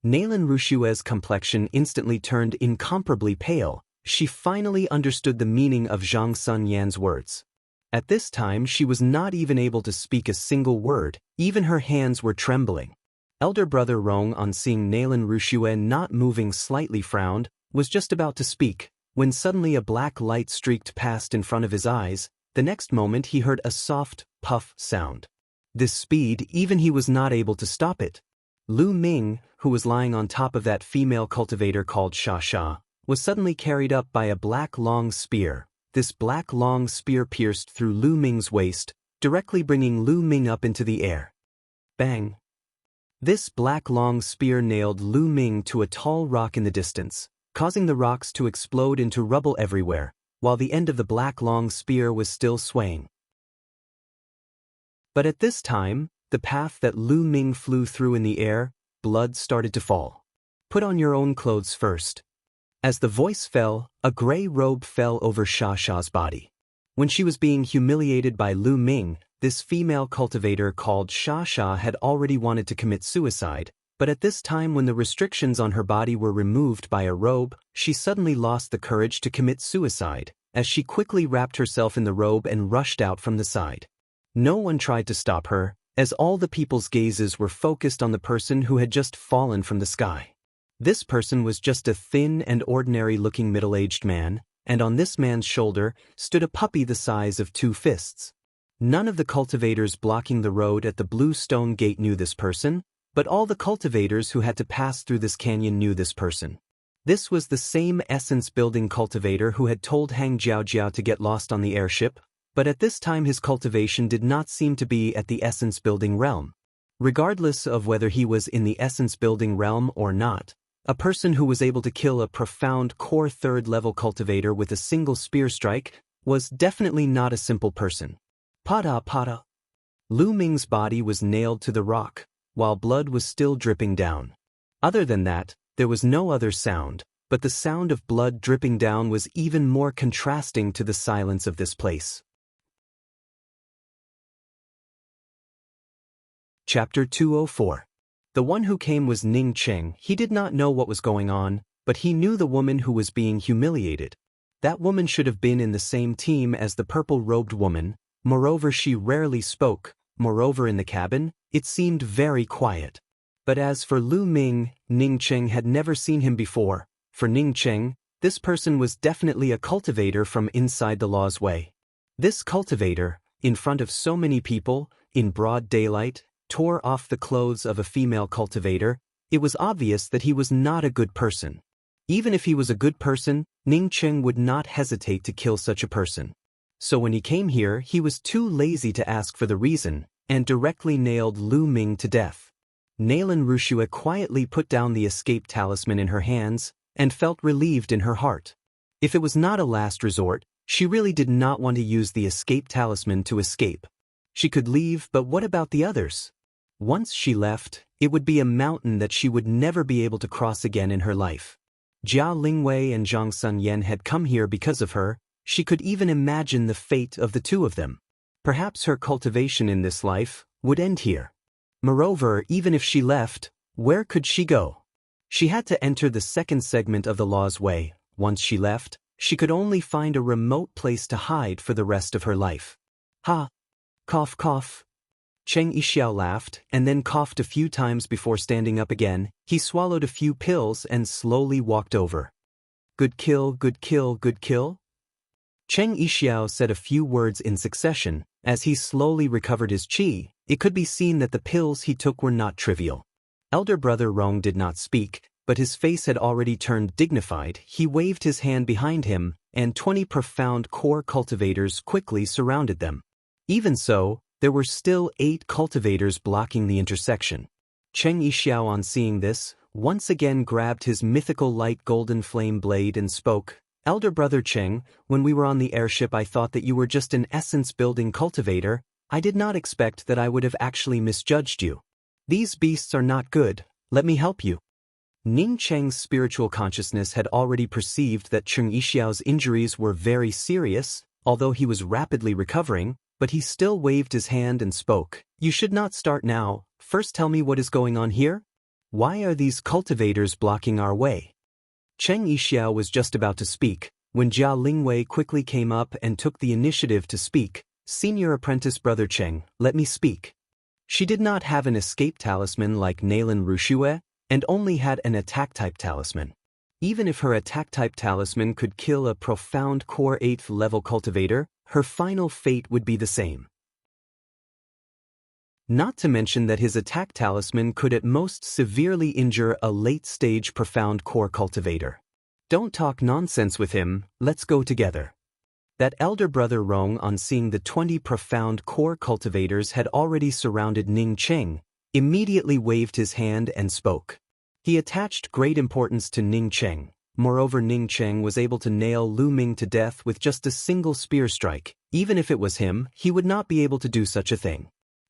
Nalan Rushue's complexion instantly turned incomparably pale. She finally understood the meaning of Zhang Sun Yan's words. At this time she was not even able to speak a single word, even her hands were trembling. Elder brother Rong, on seeing Nalan Rushue not moving, slightly frowned, was just about to speak, when suddenly a black light streaked past in front of his eyes. The next moment he heard a soft, puff sound. This speed, even he was not able to stop it. Lu Ming, who was lying on top of that female cultivator called Sha Sha, was suddenly carried up by a black long spear. This black long spear pierced through Lu Ming's waist, directly bringing Lu Ming up into the air. Bang! This black long spear nailed Lu Ming to a tall rock in the distance, causing the rocks to explode into rubble everywhere, while the end of the black long spear was still swaying. But at this time, the path that Lu Ming flew through in the air, blood started to fall. Put on your own clothes first. As the voice fell, a gray robe fell over Sha Sha's body. When she was being humiliated by Lu Ming, this female cultivator called Sha Sha had already wanted to commit suicide, but at this time when the restrictions on her body were removed by a robe, she suddenly lost the courage to commit suicide, as she quickly wrapped herself in the robe and rushed out from the side. No one tried to stop her, as all the people's gazes were focused on the person who had just fallen from the sky. This person was just a thin and ordinary-looking middle-aged man, and on this man's shoulder stood a puppy the size of 2 fists. None of the cultivators blocking the road at the blue stone gate knew this person, but all the cultivators who had to pass through this canyon knew this person. This was the same essence-building cultivator who had told Hang Jiaojiao to get lost on the airship, but at this time his cultivation did not seem to be at the essence-building realm. Regardless of whether he was in the essence-building realm or not, a person who was able to kill a profound core 3rd-level cultivator with a single spear strike was definitely not a simple person. Pada pada. Lu Ming's body was nailed to the rock, while blood was still dripping down. Other than that, there was no other sound, but the sound of blood dripping down was even more contrasting to the silence of this place. Chapter 204. The one who came was Ning Cheng. He did not know what was going on, but he knew the woman who was being humiliated. That woman should have been in the same team as the purple-robed woman. Moreover, she rarely spoke. Moreover, in the cabin, it seemed very quiet. But as for Lu Ming, Ning Cheng had never seen him before. For Ning Cheng, this person was definitely a cultivator from inside the law's way. This cultivator, in front of so many people, in broad daylight, tore off the clothes of a female cultivator. It was obvious that he was not a good person. Even if he was a good person, Ning Cheng would not hesitate to kill such a person. So when he came here, he was too lazy to ask for the reason, and directly nailed Lu Ming to death. Nalan Rushua quietly put down the escape talisman in her hands, and felt relieved in her heart. If it was not a last resort, she really did not want to use the escape talisman to escape. She could leave, but what about the others? Once she left, it would be a mountain that she would never be able to cross again in her life. Jia Lingwei and Zhang Sunyan had come here because of her. She could even imagine the fate of the two of them. Perhaps her cultivation in this life would end here. Moreover, even if she left, where could she go? She had to enter the second segment of the law's way. Once she left, she could only find a remote place to hide for the rest of her life. Ha! Cough cough. Cheng Yixiao laughed, and then coughed a few times before standing up again. He swallowed a few pills and slowly walked over. Good kill, good kill, good kill. Cheng Yixiao said a few words in succession. As he slowly recovered his qi, it could be seen that the pills he took were not trivial. Elder brother Rong did not speak, but his face had already turned dignified. He waved his hand behind him, and 20 profound core cultivators quickly surrounded them. Even so, there were still 8 cultivators blocking the intersection. Cheng Yixiao, on seeing this, once again grabbed his mythical light golden flame blade and spoke. Elder brother Cheng, when we were on the airship I thought that you were just an essence-building cultivator. I did not expect that I would have actually misjudged you. These beasts are not good. Let me help you. Ning Cheng's spiritual consciousness had already perceived that Cheng Yixiao's injuries were very serious, although he was rapidly recovering, but he still waved his hand and spoke. You should not start now. First tell me what is going on here? Why are these cultivators blocking our way? Cheng Yixiao was just about to speak, when Jia Lingwei quickly came up and took the initiative to speak. Senior apprentice brother Cheng, let me speak. She did not have an escape talisman like Nalan Rushue, and only had an attack-type talisman. Even if her attack-type talisman could kill a profound core 8th level cultivator, her final fate would be the same. Not to mention that his attack talisman could at most severely injure a late-stage profound core cultivator. Don't talk nonsense with him, let's go together. That elder brother Rong, on seeing the 20 profound core cultivators had already surrounded Ning Cheng, immediately waved his hand and spoke. He attached great importance to Ning Cheng. Moreover, Ning Cheng was able to nail Lu Ming to death with just a single spear strike. Even if it was him, he would not be able to do such a thing.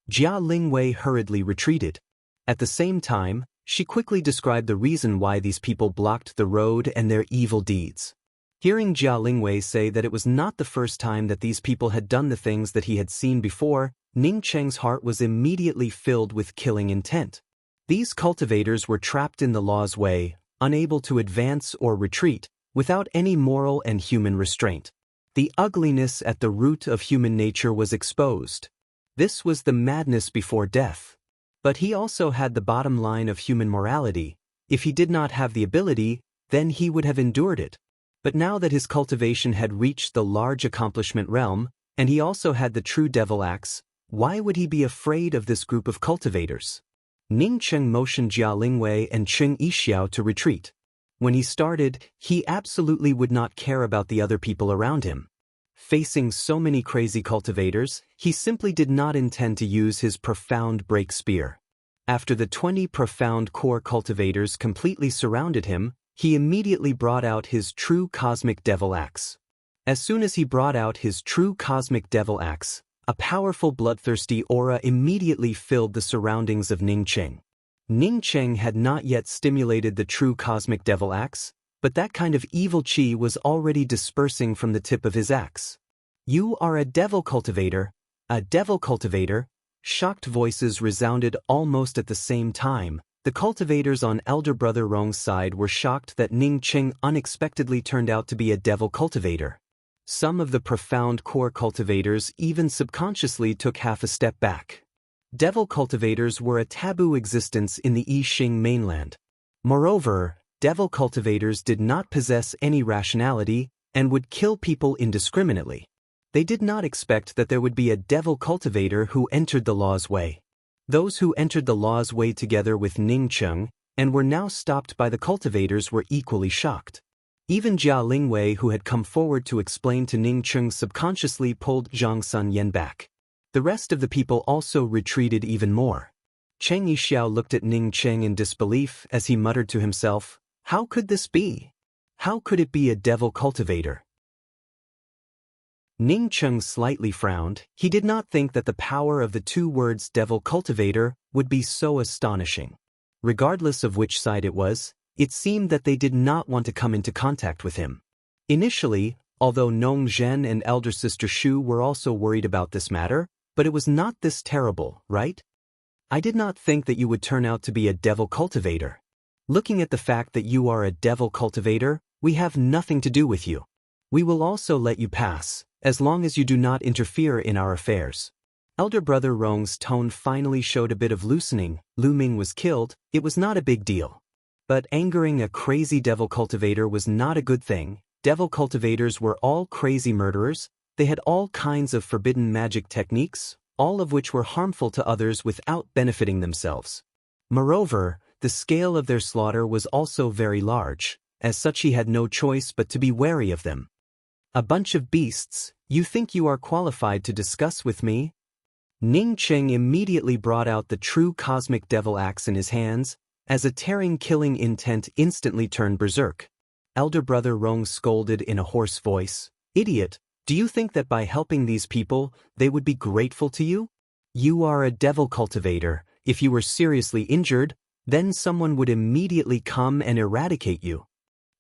Jia Lingwei hurriedly retreated. At the same time, she quickly described the reason why these people blocked the road and their evil deeds. Hearing Jia Lingwei say that it was not the first time that these people had done the things that he had seen before, Ning Cheng's heart was immediately filled with killing intent. These cultivators were trapped in the law's way, unable to advance or retreat, without any moral and human restraint. The ugliness at the root of human nature was exposed. This was the madness before death. But he also had the bottom line of human morality. If he did not have the ability, then he would have endured it. But now that his cultivation had reached the large accomplishment realm, and he also had the true devil axe, why would he be afraid of this group of cultivators? Ning Cheng motioned Jia Lingwei and Cheng Yixiao to retreat. When he started, he absolutely would not care about the other people around him. Facing so many crazy cultivators, he simply did not intend to use his profound break spear. After the 20 profound core cultivators completely surrounded him, he immediately brought out his true cosmic devil axe. As soon as he brought out his true cosmic devil axe, a powerful bloodthirsty aura immediately filled the surroundings of Ning Cheng. Ning Cheng had not yet stimulated the true cosmic devil axe, but that kind of evil chi was already dispersing from the tip of his axe. "You are a devil cultivator, a devil cultivator." Shocked voices resounded almost at the same time. The cultivators on elder brother Rong's side were shocked that Ning Cheng unexpectedly turned out to be a devil cultivator. Some of the profound core cultivators even subconsciously took half a step back. Devil cultivators were a taboo existence in the Yixing mainland. Moreover, devil cultivators did not possess any rationality and would kill people indiscriminately. They did not expect that there would be a devil cultivator who entered the law's way. Those who entered the law's way together with Ning Cheng and were now stopped by the cultivators were equally shocked. Even Jia Lingwei, who had come forward to explain to Ning Cheng, subconsciously pulled Zhang Sun Yan back. The rest of the people also retreated even more. Cheng Yixiao looked at Ning Cheng in disbelief as he muttered to himself, "How could this be? How could it be a devil cultivator?" Ning Cheng slightly frowned. He did not think that the power of the two words devil cultivator would be so astonishing. Regardless of which side it was, it seemed that they did not want to come into contact with him. Initially, although Nong Zhen and elder sister Shu were also worried about this matter, but it was not this terrible, right? "I did not think that you would turn out to be a devil cultivator. Looking at the fact that you are a devil cultivator, we have nothing to do with you. We will also let you pass, as long as you do not interfere in our affairs." Elder brother Rong's tone finally showed a bit of loosening. Lu Ming was killed, it was not a big deal. But angering a crazy devil cultivator was not a good thing. Devil cultivators were all crazy murderers. They had all kinds of forbidden magic techniques, all of which were harmful to others without benefiting themselves. Moreover, the scale of their slaughter was also very large. As such, he had no choice but to be wary of them. "A bunch of beasts, you think you are qualified to discuss with me?" Ning Cheng immediately brought out the true cosmic devil axe in his hands, as a tearing killing intent instantly turned berserk. Elder brother Rong scolded in a hoarse voice, "Idiot, do you think that by helping these people, they would be grateful to you? You are a devil cultivator. If you were seriously injured, then someone would immediately come and eradicate you."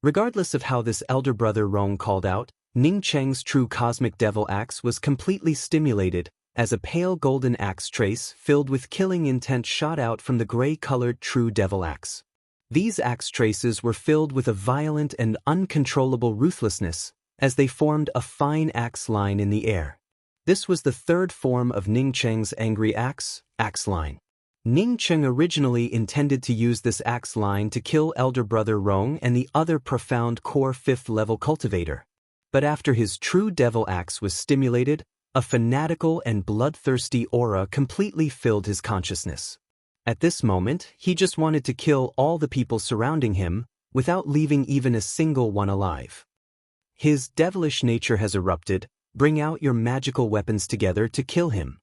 Regardless of how this elder brother Rong called out, Ning Cheng's true cosmic devil axe was completely stimulated, as a pale golden axe trace filled with killing intent shot out from the gray-colored true devil axe. These axe traces were filled with a violent and uncontrollable ruthlessness, as they formed a fine axe line in the air. This was the third form of Ning Cheng's angry axe line. Ning Cheng originally intended to use this axe line to kill elder brother Rong and the other profound core 5th level cultivator. But after his true devil axe was stimulated, a fanatical and bloodthirsty aura completely filled his consciousness. At this moment, he just wanted to kill all the people surrounding him, without leaving even a single one alive. His devilish nature has erupted. Bring out your magical weapons together to kill him.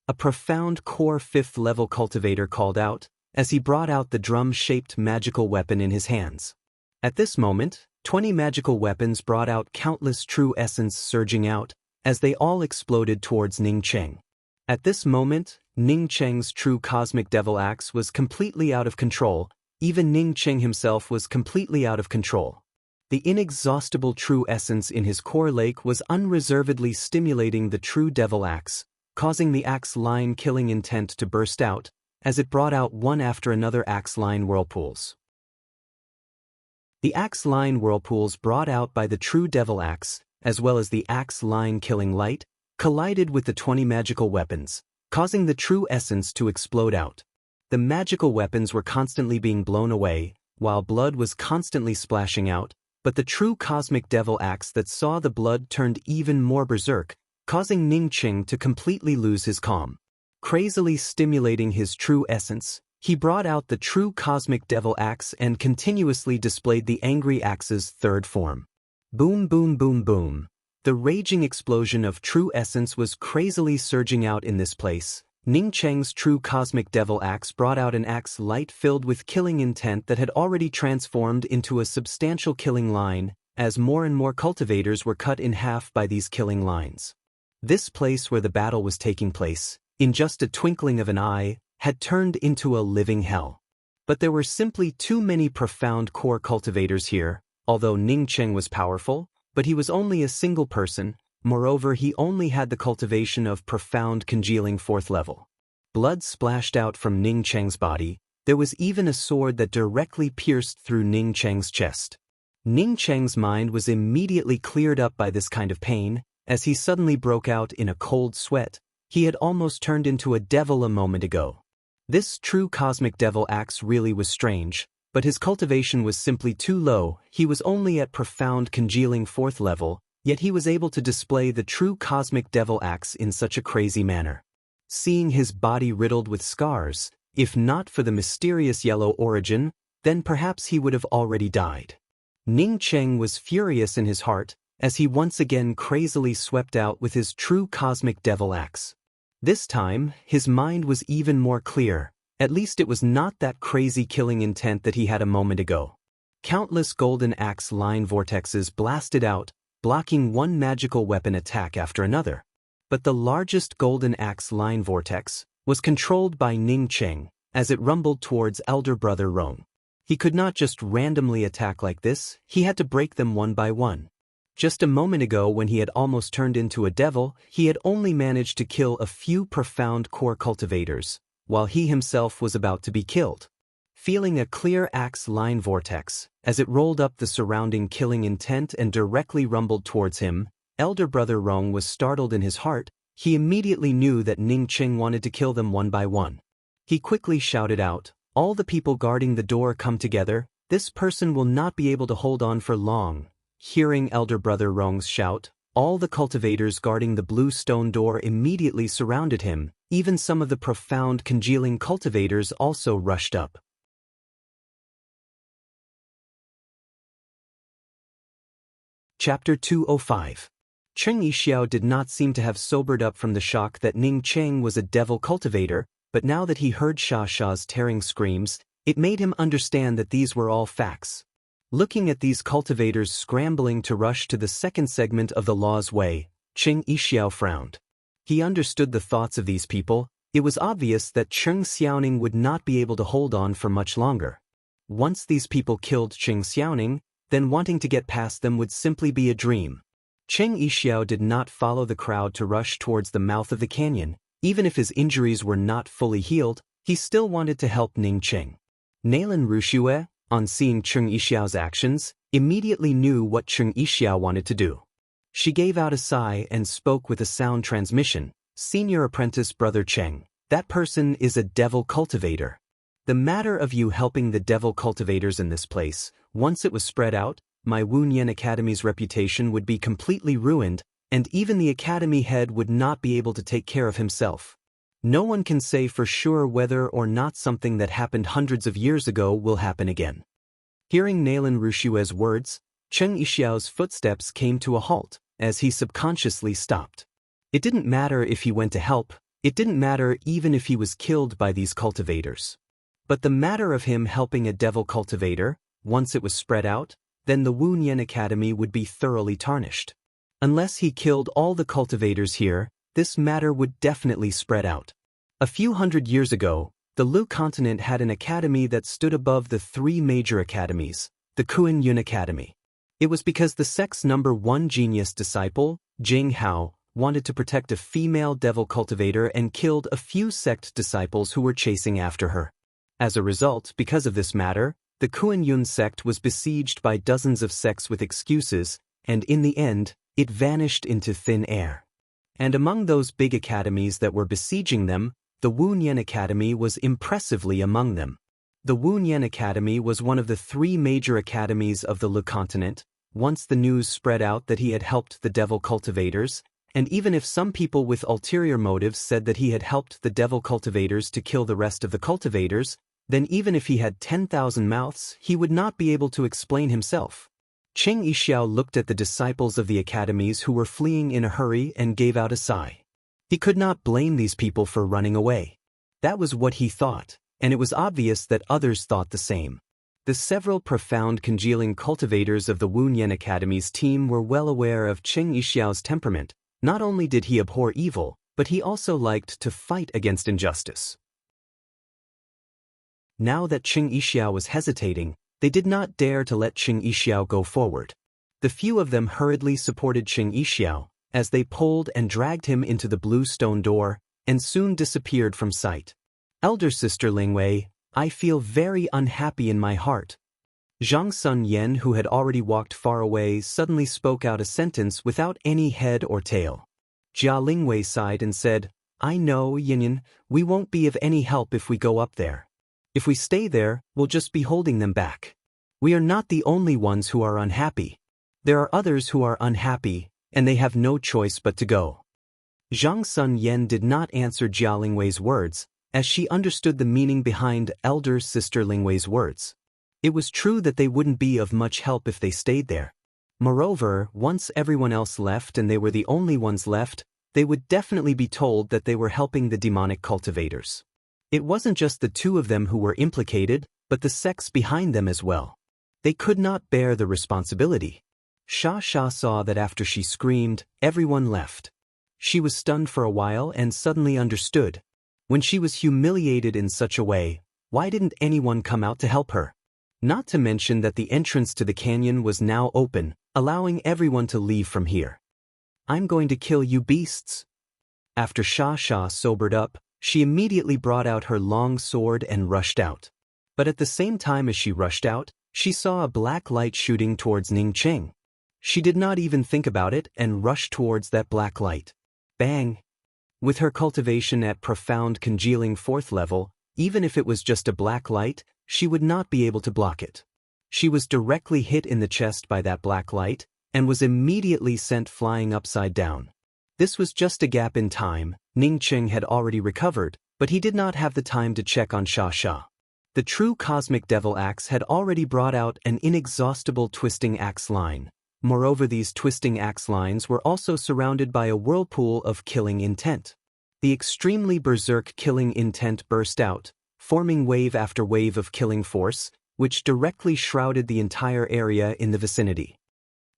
A profound core 5th level cultivator called out, as he brought out the drum-shaped magical weapon in his hands. At this moment, 20 magical weapons brought out countless true essence surging out, as they all exploded towards Ning Cheng. At this moment, Ning Cheng's true cosmic devil axe was completely out of control. Even Ning Cheng himself was completely out of control. The inexhaustible true essence in his core lake was unreservedly stimulating the true devil axe, causing the axe line killing intent to burst out, as it brought out one after another axe line whirlpools. The axe line whirlpools brought out by the true devil axe, as well as the axe line killing light, collided with the 20 magical weapons, causing the true essence to explode out. The magical weapons were constantly being blown away, while blood was constantly splashing out, but the true cosmic devil axe that saw the blood turned even more berserk, causing Ning Qing to completely lose his calm. Crazily stimulating his true essence, he brought out the true cosmic devil axe and continuously displayed the angry axe's third form. Boom boom boom boom. The raging explosion of true essence was crazily surging out in this place. Ning Cheng's true cosmic devil axe brought out an axe light filled with killing intent that had already transformed into a substantial killing line, as more and more cultivators were cut in half by these killing lines. This place where the battle was taking place, in just a twinkling of an eye, had turned into a living hell. But there were simply too many profound core cultivators here. Although Ning Cheng was powerful, but he was only a single person. Moreover, he only had the cultivation of profound congealing 4th level. Blood splashed out from Ning Cheng's body. There was even a sword that directly pierced through Ning Cheng's chest. Ning Cheng's mind was immediately cleared up by this kind of pain, as he suddenly broke out in a cold sweat. He had almost turned into a devil a moment ago. This true cosmic devil axe really was strange, but his cultivation was simply too low. He was only at profound congealing 4th level, yet he was able to display the true cosmic devil axe in such a crazy manner. Seeing his body riddled with scars, if not for the mysterious yellow origin, then perhaps he would have already died. Ning Cheng was furious in his heart, as he once again crazily swept out with his true cosmic devil axe. This time, his mind was even more clear. At least it was not that crazy killing intent that he had a moment ago. Countless golden axe line vortexes blasted out, blocking one magical weapon attack after another. But the largest golden axe line vortex was controlled by Ning Cheng, as it rumbled towards elder brother Rong. He could not just randomly attack like this, he had to break them one by one. Just a moment ago, when he had almost turned into a devil, he had only managed to kill a few profound core cultivators, while he himself was about to be killed. Feeling a clear axe line vortex, as it rolled up the surrounding killing intent and directly rumbled towards him, elder brother Rong was startled in his heart. He immediately knew that Ning Cheng wanted to kill them one by one. He quickly shouted out, "All the people guarding the door come together, this person will not be able to hold on for long." Hearing elder brother Rong's shout, all the cultivators guarding the blue stone door immediately surrounded him. Even some of the profound congealing cultivators also rushed up. Chapter 205. Cheng Yixiao did not seem to have sobered up from the shock that Ning Cheng was a devil cultivator, but now that he heard Sha Sha's tearing screams, it made him understand that these were all facts. Looking at these cultivators scrambling to rush to the second segment of the law's way, Cheng Yixiao frowned. He understood the thoughts of these people. It was obvious that Cheng Xiaoning would not be able to hold on for much longer. Once these people killed Cheng Xiaoning, then wanting to get past them would simply be a dream. Cheng Yixiao did not follow the crowd to rush towards the mouth of the canyon. Even if his injuries were not fully healed, he still wanted to help Ning Cheng. Nalan Ruxue, on seeing Cheng Yixiao's actions, immediately knew what Cheng Yixiao wanted to do. She gave out a sigh and spoke with a sound transmission. "Senior apprentice brother Cheng, that person is a devil cultivator. The matter of you helping the devil cultivators in this place, once it was spread out, my Wunyan Academy's reputation would be completely ruined, and even the academy head would not be able to take care of himself. No one can say for sure whether or not something that happened hundreds of years ago will happen again." Hearing Nalan Rushue's words, Cheng Yixiao's footsteps came to a halt, as he subconsciously stopped. It didn't matter if he went to help, it didn't matter even if he was killed by these cultivators. But the matter of him helping a devil cultivator, once it was spread out, then the Wunyan Academy would be thoroughly tarnished. Unless he killed all the cultivators here, this matter would definitely spread out. A few hundred years ago, the Lu continent had an academy that stood above the three major academies, the Kuan Yun Academy. It was because the sect's number one genius disciple, Jing Hao, wanted to protect a female devil cultivator and killed a few sect disciples who were chasing after her. As a result, because of this matter, the Kuan-Yun sect was besieged by dozens of sects with excuses, and in the end, it vanished into thin air. And among those big academies that were besieging them, the Wu-Nian Academy was impressively among them. The Wu-Nian Academy was one of the three major academies of the Lu continent. Once the news spread out that he had helped the devil cultivators, and even if some people with ulterior motives said that he had helped the devil cultivators to kill the rest of the cultivators, then even if he had 10,000 mouths, he would not be able to explain himself. Cheng Yixiao looked at the disciples of the academies who were fleeing in a hurry and gave out a sigh. He could not blame these people for running away. That was what he thought, and it was obvious that others thought the same. The several profound congealing cultivators of the Wu-Nian Academy's team were well aware of Cheng Yixiao's temperament. Not only did he abhor evil, but he also liked to fight against injustice. Now that Cheng Yixiao was hesitating, they did not dare to let Cheng Yixiao go forward. The few of them hurriedly supported Cheng Yixiao, as they pulled and dragged him into the blue stone door, and soon disappeared from sight. Elder Sister Lingwei, I feel very unhappy in my heart. Zhang Sun Yen, who had already walked far away, suddenly spoke out a sentence without any head or tail. Jia Lingwei sighed and said, I know, Yinyan, we won't be of any help if we go up there. If we stay there, we'll just be holding them back. We are not the only ones who are unhappy. There are others who are unhappy, and they have no choice but to go. Zhang Sun Yen did not answer Jia Lingwei's words, as she understood the meaning behind Elder Sister Lingwei's words. It was true that they wouldn't be of much help if they stayed there. Moreover, once everyone else left and they were the only ones left, they would definitely be told that they were helping the demonic cultivators. It wasn't just the two of them who were implicated, but the sects behind them as well. They could not bear the responsibility. Sha Sha saw that after she screamed, everyone left. She was stunned for a while and suddenly understood. When she was humiliated in such a way, why didn't anyone come out to help her? Not to mention that the entrance to the canyon was now open, allowing everyone to leave from here. I'm going to kill you beasts. After Sha Sha sobered up, she immediately brought out her long sword and rushed out. But at the same time as she rushed out, she saw a black light shooting towards Ning Cheng. She did not even think about it and rushed towards that black light. Bang! With her cultivation at profound congealing 4th level, even if it was just a black light, she would not be able to block it. She was directly hit in the chest by that black light, and was immediately sent flying upside down. This was just a gap in time. Ning Cheng had already recovered, but he did not have the time to check on Sha Sha. The true cosmic devil axe had already brought out an inexhaustible twisting axe line. Moreover, these twisting axe lines were also surrounded by a whirlpool of killing intent. The extremely berserk killing intent burst out, forming wave after wave of killing force, which directly shrouded the entire area in the vicinity.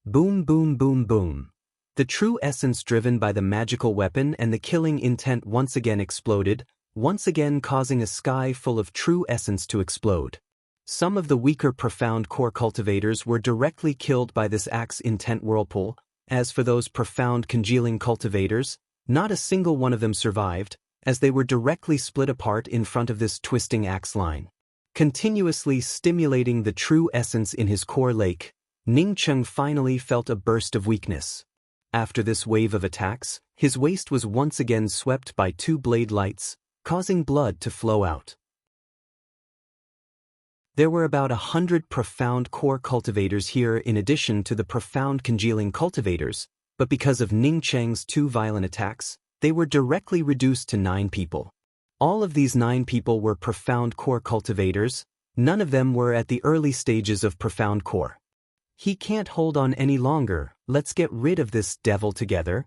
Boom, boom, boom, boom. The true essence driven by the magical weapon and the killing intent once again exploded, once again causing a sky full of true essence to explode. Some of the weaker profound core cultivators were directly killed by this axe intent whirlpool. As for those profound congealing cultivators, not a single one of them survived, as they were directly split apart in front of this twisting axe line. Continuously stimulating the true essence in his core lake, Ning Cheng finally felt a burst of weakness. After this wave of attacks, his waist was once again swept by 2 blade lights, causing blood to flow out. There were about 100 profound core cultivators here in addition to the profound congealing cultivators, but because of Ning Cheng's 2 violent attacks, they were directly reduced to 9 people. All of these 9 people were profound core cultivators. None of them were at the early stages of profound core. He can't hold on any longer. Let's get rid of this devil together.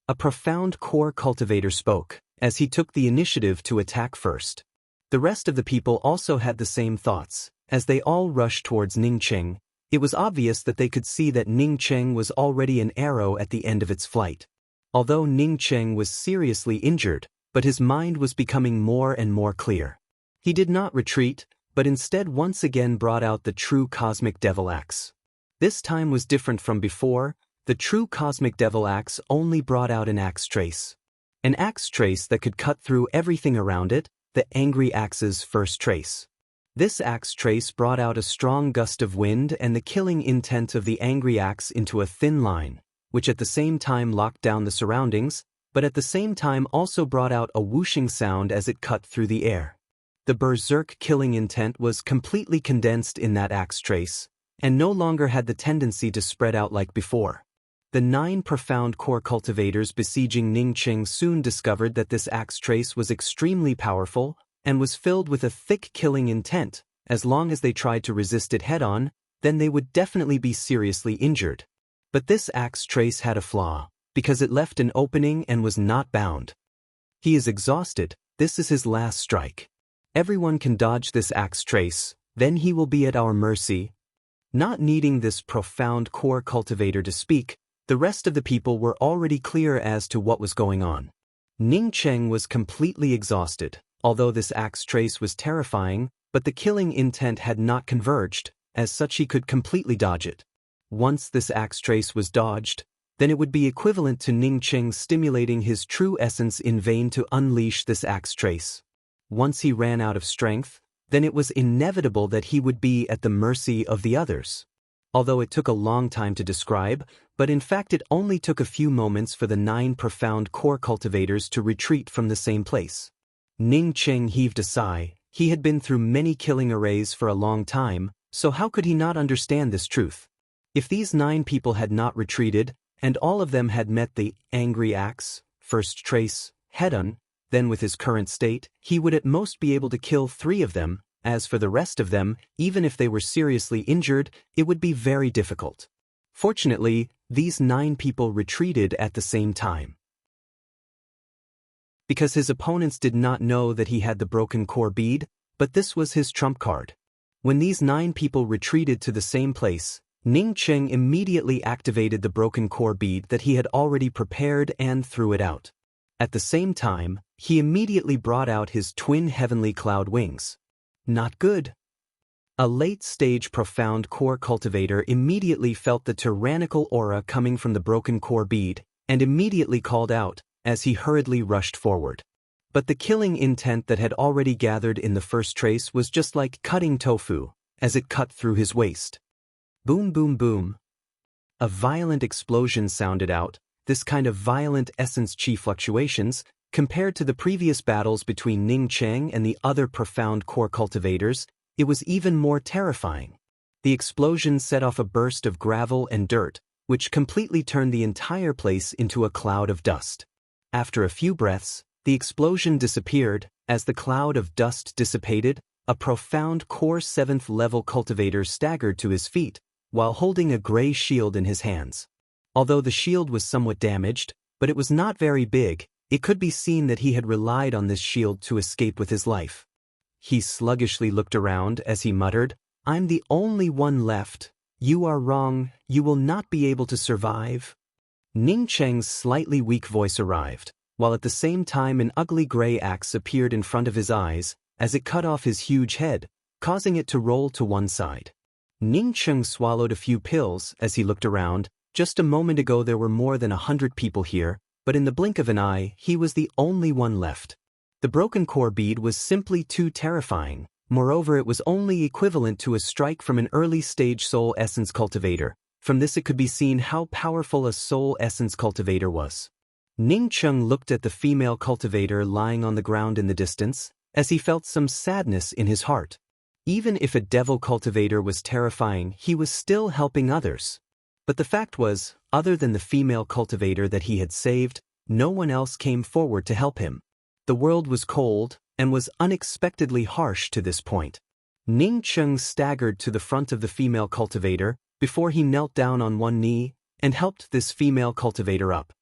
A profound core cultivator spoke, as he took the initiative to attack first. The rest of the people also had the same thoughts. As they all rushed towards Ning Cheng, it was obvious that they could see that Ning Cheng was already an arrow at the end of its flight. Although Ning Cheng was seriously injured, but his mind was becoming more and more clear. He did not retreat, but instead once again brought out the true cosmic devil axe. This time was different from before. The true cosmic devil axe only brought out an axe trace. An axe trace that could cut through everything around it, the angry axe's first trace. This axe trace brought out a strong gust of wind and the killing intent of the angry axe into a thin line, which at the same time locked down the surroundings, but at the same time also brought out a whooshing sound as it cut through the air. The berserk killing intent was completely condensed in that axe trace, and no longer had the tendency to spread out like before. The 9 profound core cultivators besieging Ningqing soon discovered that this axe trace was extremely powerful and was filled with a thick killing intent. As long as they tried to resist it head-on, then they would definitely be seriously injured. But this axe trace had a flaw, because it left an opening and was not bound. He is exhausted, this is his last strike. Everyone can dodge this axe trace, then he will be at our mercy. Not needing this profound core cultivator to speak, the rest of the people were already clear as to what was going on. Ningqing was completely exhausted, although this axe trace was terrifying, but the killing intent had not converged, as such he could completely dodge it. Once this axe trace was dodged, then it would be equivalent to Ningqing stimulating his true essence in vain to unleash this axe trace. Once he ran out of strength, then it was inevitable that he would be at the mercy of the others. Although it took a long time to describe, but in fact it only took a few moments for the 9 profound core cultivators to retreat from the same place. Ningqing heaved a sigh. He had been through many killing arrays for a long time, so how could he not understand this truth? If these 9 people had not retreated, and all of them had met the angry axe, first trace, head-on, then with his current state, he would at most be able to kill 3 of them. As for the rest of them, even if they were seriously injured, it would be very difficult. Fortunately, these 9 people retreated at the same time. Because his opponents did not know that he had the broken core bead, but this was his trump card. When these 9 people retreated to the same place, Ningqing immediately activated the broken core bead that he had already prepared and threw it out. At the same time, he immediately brought out his twin heavenly cloud wings. Not good. A late-stage profound core cultivator immediately felt the tyrannical aura coming from the broken core bead, and immediately called out, as he hurriedly rushed forward. But the killing intent that had already gathered in the first trace was just like cutting tofu, as it cut through his waist. Boom boom boom. A violent explosion sounded out. This kind of violent essence chi fluctuations, compared to the previous battles between Ningqing and the other profound core cultivators, it was even more terrifying. The explosion set off a burst of gravel and dirt, which completely turned the entire place into a cloud of dust. After a few breaths, the explosion disappeared. As the cloud of dust dissipated, a profound core 7th level cultivator staggered to his feet, while holding a gray shield in his hands. Although the shield was somewhat damaged, but it was not very big, it could be seen that he had relied on this shield to escape with his life. He sluggishly looked around as he muttered, "I'm the only one left. You are wrong, you will not be able to survive." Ningqing's slightly weak voice arrived, while at the same time an ugly gray axe appeared in front of his eyes, as it cut off his huge head, causing it to roll to one side. Ningqing swallowed a few pills as he looked around. Just a moment ago there were more than 100 people here, but in the blink of an eye, he was the only one left. The broken core bead was simply too terrifying. Moreover, it was only equivalent to a strike from an early-stage soul essence cultivator. From this it could be seen how powerful a soul essence cultivator was. Ningqing looked at the female cultivator lying on the ground in the distance, as he felt some sadness in his heart. Even if a devil cultivator was terrifying, he was still helping others. But the fact was, other than the female cultivator that he had saved, no one else came forward to help him. The world was cold, and was unexpectedly harsh to this point. Ningqing staggered to the front of the female cultivator, before he knelt down on one knee, and helped this female cultivator up.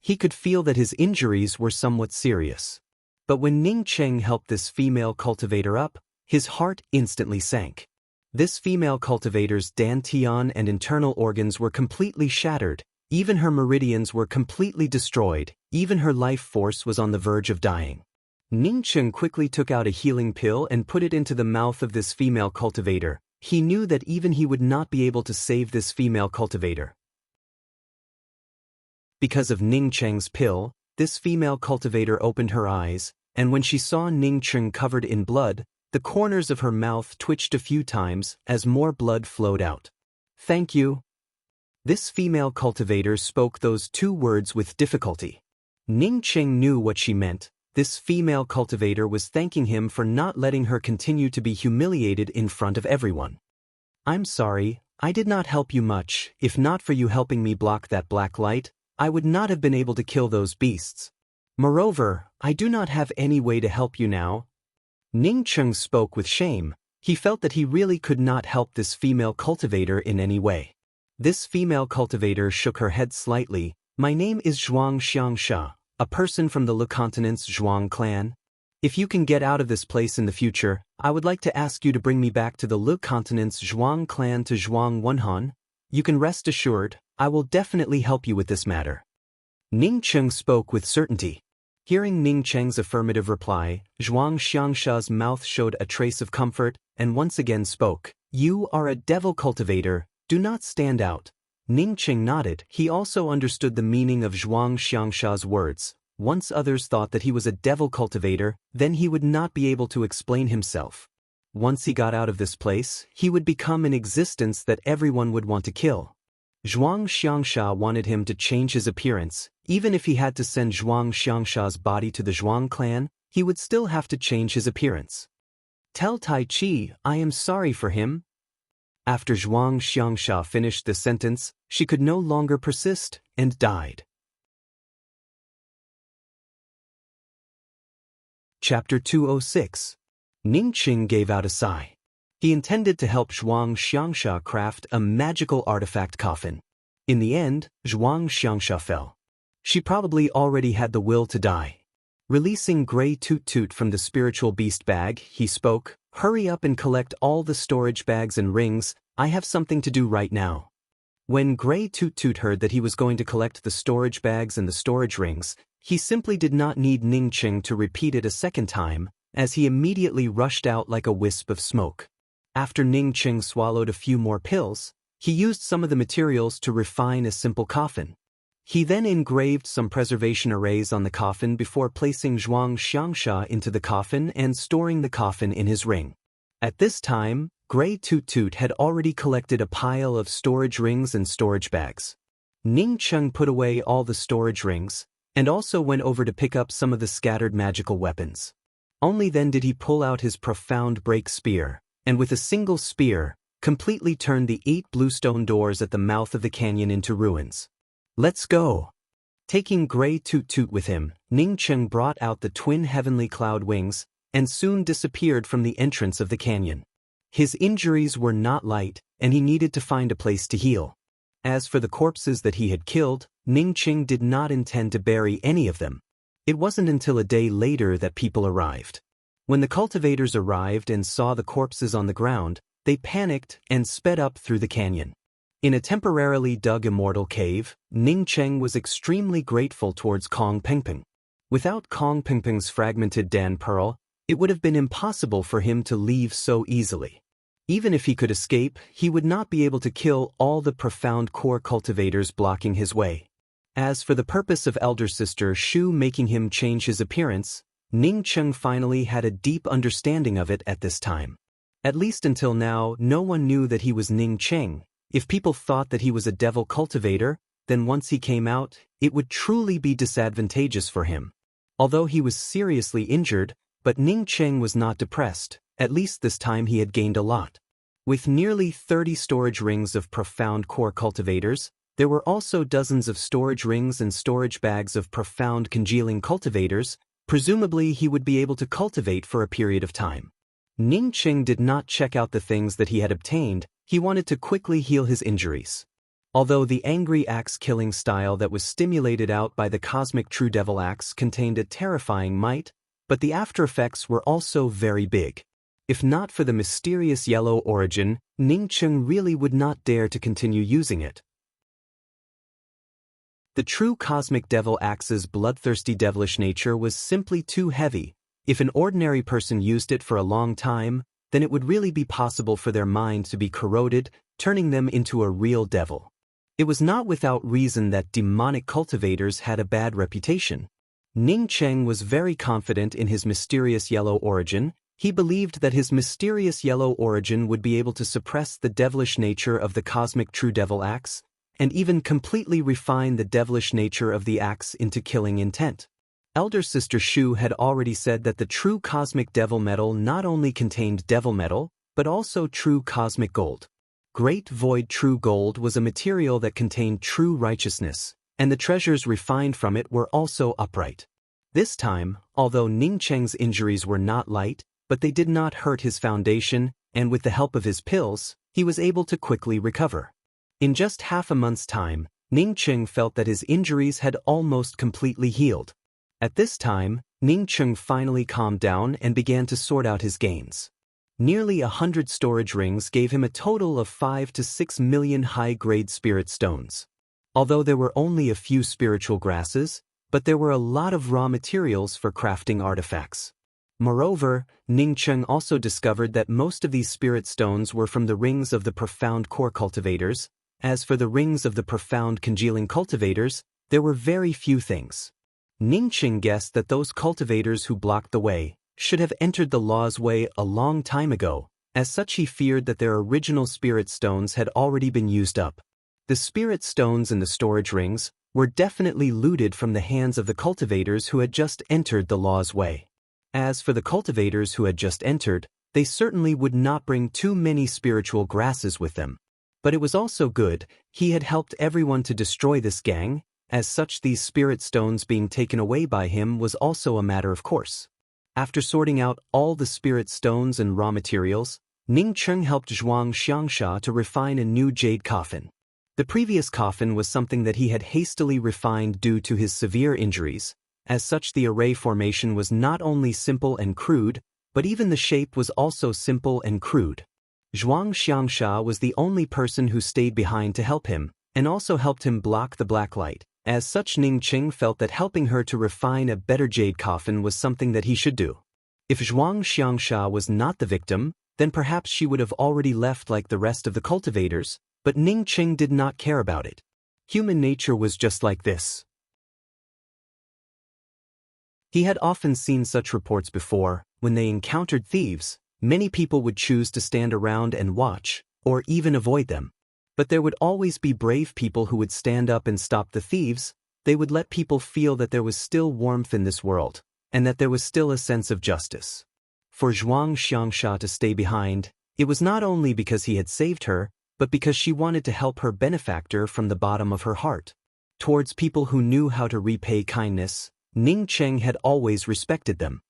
He could feel that his injuries were somewhat serious. But when Ningqing helped this female cultivator up, his heart instantly sank. This female cultivator's dantian and internal organs were completely shattered, even her meridians were completely destroyed, even her life force was on the verge of dying. Ningqing quickly took out a healing pill and put it into the mouth of this female cultivator. he knew that even he would not be able to save this female cultivator. Because of Ning Cheng's pill, this female cultivator opened her eyes, and when she saw Ning Cheng covered in blood, the corners of her mouth twitched a few times as more blood flowed out. "Thank you." This female cultivator spoke those two words with difficulty. Ning Cheng knew what she meant. This female cultivator was thanking him for not letting her continue to be humiliated in front of everyone. "I'm sorry, I did not help you much. If not for you helping me block that black light, I would not have been able to kill those beasts. Moreover, I do not have any way to help you now." Ning Cheng spoke with shame. He felt that he really could not help this female cultivator in any way. This female cultivator shook her head slightly. "My name is Zhuang Xiangsha, a person from the Le Continent's Zhuang clan. If you can get out of this place in the future, I would like to ask you to bring me back to the Le Continent's Zhuang clan to Zhuang Wenhan. You can rest assured, I will definitely help you with this matter." Ning Cheng spoke with certainty. Hearing Ning Cheng's affirmative reply, Zhuang Xiangsha's mouth showed a trace of comfort, and once again spoke. "You are a devil cultivator, do not stand out." Ning Cheng nodded. He also understood the meaning of Zhuang Xiangsha's words. Once others thought that he was a devil cultivator, then he would not be able to explain himself. Once he got out of this place, he would become an existence that everyone would want to kill. Zhuang Xiangsha wanted him to change his appearance. Even if he had to send Zhuang Xiangsha's body to the Zhuang clan, he would still have to change his appearance. "Tell Tai Chi I am sorry for him." After Zhuang Xiangsha finished the sentence, she could no longer persist and died. Chapter 206. Ning Cheng gave out a sigh. He intended to help Zhuang Xiangsha craft a magical artifact coffin. In the end, Zhuang Xiangsha fell. She probably already had the will to die. Releasing Grey Toot Toot from the spiritual beast bag, he spoke, "Hurry up and collect all the storage bags and rings, I have something to do right now." When Grey Toot Toot heard that he was going to collect the storage bags and the storage rings, he simply did not need Ning Cheng to repeat it a second time, as he immediately rushed out like a wisp of smoke. After Ning Cheng swallowed a few more pills, he used some of the materials to refine a simple coffin. He then engraved some preservation arrays on the coffin before placing Zhuang Xiangsha into the coffin and storing the coffin in his ring. At this time, Grey Toot Toot had already collected a pile of storage rings and storage bags. Ning Cheng put away all the storage rings, and also went over to pick up some of the scattered magical weapons. Only then did he pull out his profound break spear, and with a single spear, completely turned the 8 bluestone doors at the mouth of the canyon into ruins. "Let's go." Taking Grey Toot Toot with him, Ning Cheng brought out the twin heavenly cloud wings, and soon disappeared from the entrance of the canyon. His injuries were not light, and he needed to find a place to heal. As for the corpses that he had killed, Ning Cheng did not intend to bury any of them. It wasn't until a day later that people arrived. When the cultivators arrived and saw the corpses on the ground, they panicked and sped up through the canyon. In a temporarily dug immortal cave, Ning Cheng was extremely grateful towards Kong Pengpeng. Without Kong Pengpeng's fragmented Dan Pearl, it would have been impossible for him to leave so easily. Even if he could escape, he would not be able to kill all the profound core cultivators blocking his way. As for the purpose of elder sister Shu making him change his appearance, Ning Cheng finally had a deep understanding of it at this time. At least until now, no one knew that he was Ning Cheng. If people thought that he was a devil cultivator, then once he came out, it would truly be disadvantageous for him. Although he was seriously injured, but Ning Cheng was not depressed. At least this time he had gained a lot. With nearly 30 storage rings of profound core cultivators, there were also dozens of storage rings and storage bags of profound congealing cultivators. Presumably he would be able to cultivate for a period of time. Ning Cheng did not check out the things that he had obtained. He wanted to quickly heal his injuries. Although the angry axe killing style that was stimulated out by the cosmic True Devil axe contained a terrifying might, but the after effects were also very big. If not for the mysterious yellow origin, Ning Cheng really would not dare to continue using it. The true cosmic devil axe's bloodthirsty devilish nature was simply too heavy. If an ordinary person used it for a long time, then it would really be possible for their mind to be corroded, turning them into a real devil. It was not without reason that demonic cultivators had a bad reputation. Ning Cheng was very confident in his mysterious yellow origin. He believed that his mysterious yellow origin would be able to suppress the devilish nature of the cosmic true devil axe, and even completely refine the devilish nature of the axe into killing intent. Elder Sister Shu had already said that the true cosmic devil metal not only contained devil metal, but also true cosmic gold. Great Void True Gold was a material that contained true righteousness, and the treasures refined from it were also upright. This time, although Ning Cheng's injuries were not light, but they did not hurt his foundation, and with the help of his pills, he was able to quickly recover. In just half a month's time, Ning Cheng felt that his injuries had almost completely healed. At this time, Ning Cheng finally calmed down and began to sort out his gains. Nearly 100 storage rings gave him a total of 5 to 6 million high-grade spirit stones. Although there were only a few spiritual grasses, but there were a lot of raw materials for crafting artifacts. Moreover, Ning Cheng also discovered that most of these spirit stones were from the rings of the profound core cultivators. As for the rings of the profound congealing cultivators, there were very few things. Ning Cheng guessed that those cultivators who blocked the way should have entered the law's way a long time ago. As such, he feared that their original spirit stones had already been used up. The spirit stones in the storage rings were definitely looted from the hands of the cultivators who had just entered the law's way. As for the cultivators who had just entered, they certainly would not bring too many spiritual grasses with them. But it was also good, he had helped everyone to destroy this gang. As such, these spirit stones being taken away by him was also a matter of course. After sorting out all the spirit stones and raw materials, Ning Cheng helped Zhuang Xiangsha to refine a new jade coffin. The previous coffin was something that he had hastily refined due to his severe injuries. As such, the array formation was not only simple and crude, but even the shape was also simple and crude. Zhuang Xiangsha was the only person who stayed behind to help him, and also helped him block the black light. As such, Ning Cheng felt that helping her to refine a better jade coffin was something that he should do. If Zhuang Xiangsha was not the victim, then perhaps she would have already left like the rest of the cultivators, but Ning Cheng did not care about it. Human nature was just like this. He had often seen such reports before. When they encountered thieves, many people would choose to stand around and watch, or even avoid them. But there would always be brave people who would stand up and stop the thieves. They would let people feel that there was still warmth in this world, and that there was still a sense of justice. For Zhuang Xiangsha to stay behind, it was not only because he had saved her, but because she wanted to help her benefactor from the bottom of her heart. Towards people who knew how to repay kindness, Ning Cheng had always respected them.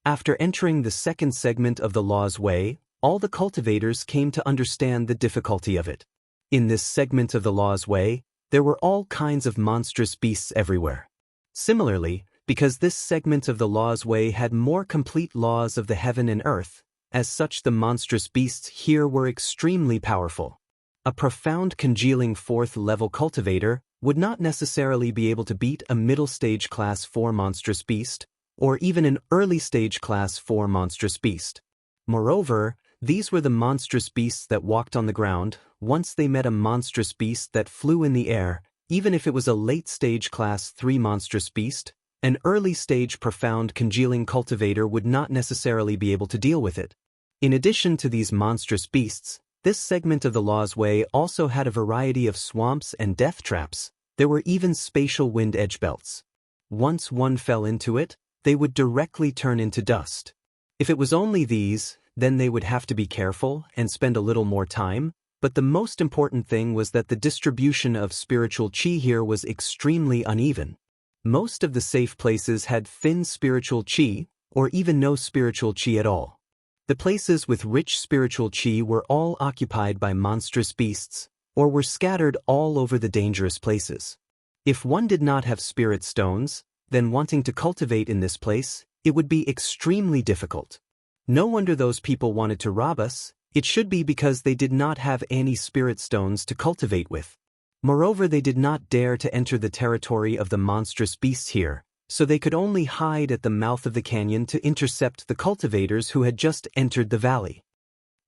After entering the second segment of the law's way, all the cultivators came to understand the difficulty of it. In this segment of the law's way, there were all kinds of monstrous beasts everywhere. Similarly, because this segment of the law's way had more complete laws of the heaven and earth, as such the monstrous beasts here were extremely powerful. A profound congealing fourth-level cultivator would not necessarily be able to beat a middle-stage Class 4 monstrous beast, or even an early-stage Class 4 monstrous beast. Moreover, these were the monstrous beasts that walked on the ground. Once they met a monstrous beast that flew in the air, even if it was a late-stage Class 3 monstrous beast, an early-stage profound congealing cultivator would not necessarily be able to deal with it. In addition to these monstrous beasts, this segment of the law's way also had a variety of swamps and death traps. There were even spatial wind edge belts. Once one fell into it, they would directly turn into dust. If it was only these, then they would have to be careful and spend a little more time, but the most important thing was that the distribution of spiritual qi here was extremely uneven. Most of the safe places had thin spiritual qi, or even no spiritual qi at all. The places with rich spiritual qi were all occupied by monstrous beasts, or were scattered all over the dangerous places. If one did not have spirit stones, then wanting to cultivate in this place, it would be extremely difficult. No wonder those people wanted to rob us. It should be because they did not have any spirit stones to cultivate with. Moreover, they did not dare to enter the territory of the monstrous beasts here, so they could only hide at the mouth of the canyon to intercept the cultivators who had just entered the valley.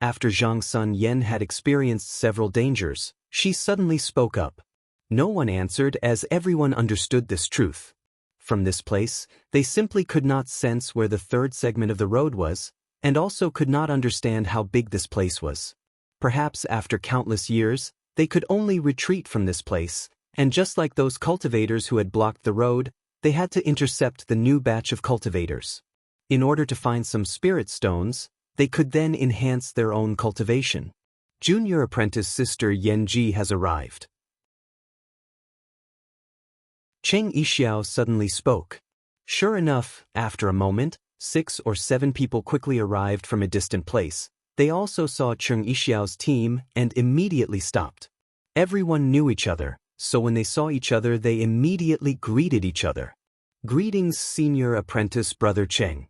After Zhang Sun Yen had experienced several dangers, she suddenly spoke up. No one answered as everyone understood this truth. From this place, they simply could not sense where the third segment of the road was, and also could not understand how big this place was. Perhaps after countless years, they could only retreat from this place, and just like those cultivators who had blocked the road, they had to intercept the new batch of cultivators. In order to find some spirit stones, they could then enhance their own cultivation. Junior apprentice Sister Yen Ji has arrived. Cheng Yixiao suddenly spoke. Sure enough, after a moment, 6 or 7 people quickly arrived from a distant place. They also saw Cheng Yixiao's team and immediately stopped. Everyone knew each other, so when they saw each other they immediately greeted each other. Greetings, Senior Apprentice Brother Cheng.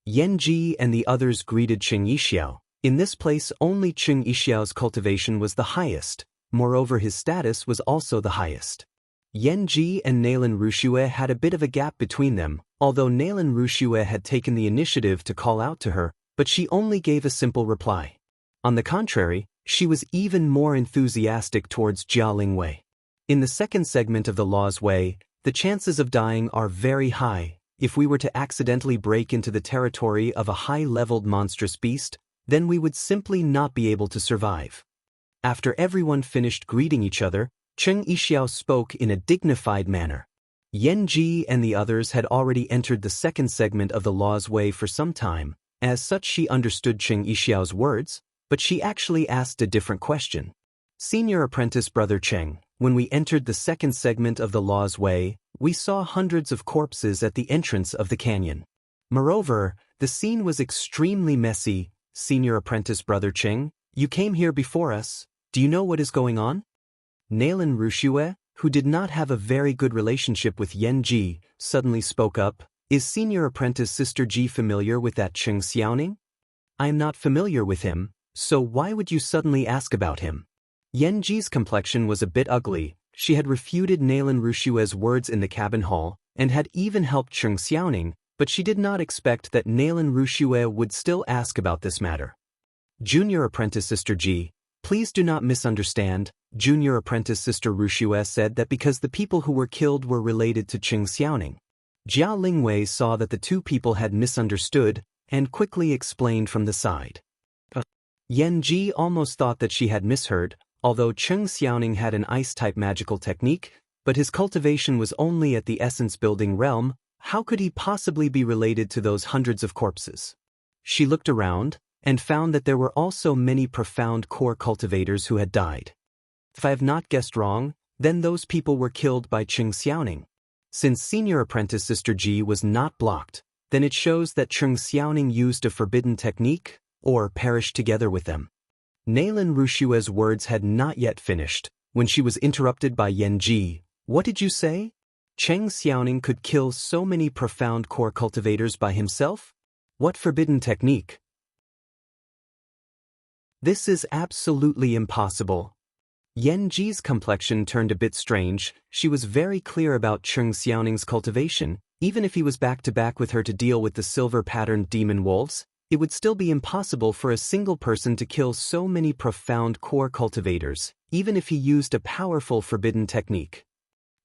Yen Ji and the others greeted Cheng Yixiao. In this place only Cheng Yixiao's cultivation was the highest, moreover his status was also the highest. Yen Ji and Nailan Rushue had a bit of a gap between them, although Nailan Rushue had taken the initiative to call out to her, but she only gave a simple reply. On the contrary, she was even more enthusiastic towards Jia Lingwei. In the second segment of the Law's Way, the chances of dying are very high. If we were to accidentally break into the territory of a high-leveled monstrous beast, then we would simply not be able to survive. After everyone finished greeting each other, Cheng Yixiao spoke in a dignified manner. Yen Ji and the others had already entered the second segment of the Law's Way for some time. As such, she understood Cheng Yixiao's words, but she actually asked a different question. Senior Apprentice Brother Cheng, when we entered the second segment of the Law's Way, we saw hundreds of corpses at the entrance of the canyon. Moreover, the scene was extremely messy. Senior Apprentice Brother Cheng, you came here before us. Do you know what is going on? Nailan Rushue, who did not have a very good relationship with Yen Ji, suddenly spoke up. Is Senior Apprentice Sister Ji familiar with that Cheng Xiaoning? I am not familiar with him, so why would you suddenly ask about him? Yen Ji's complexion was a bit ugly. She had refuted Nailan Rushue's words in the cabin hall, and had even helped Cheng Xiaoning, but she did not expect that Nailan Rushue would still ask about this matter. Junior Apprentice Sister Ji, please do not misunderstand. Junior Apprentice Sister Rushue said that because the people who were killed were related to Cheng Xiaoning. Jia Lingwei saw that the two people had misunderstood, and quickly explained from the side. Yen Ji almost thought that she had misheard, although Cheng Xiaoning had an ice-type magical technique, but his cultivation was only at the essence-building realm. How could he possibly be related to those hundreds of corpses? She looked around, and found that there were also many profound core cultivators who had died. If I have not guessed wrong, then those people were killed by Cheng Xiaoning. Since Senior Apprentice Sister Ji was not blocked, then it shows that Cheng Xiaoning used a forbidden technique, or perished together with them. Nailan Rushue's words had not yet finished, when she was interrupted by Yen Ji. What did you say? Cheng Xiaoning could kill so many profound core cultivators by himself? What forbidden technique? This is absolutely impossible. Yen Ji's complexion turned a bit strange. She was very clear about Cheng Xiaoning's cultivation. Even if he was back-to-back with her to deal with the silver-patterned demon wolves, it would still be impossible for a single person to kill so many profound core cultivators, even if he used a powerful forbidden technique.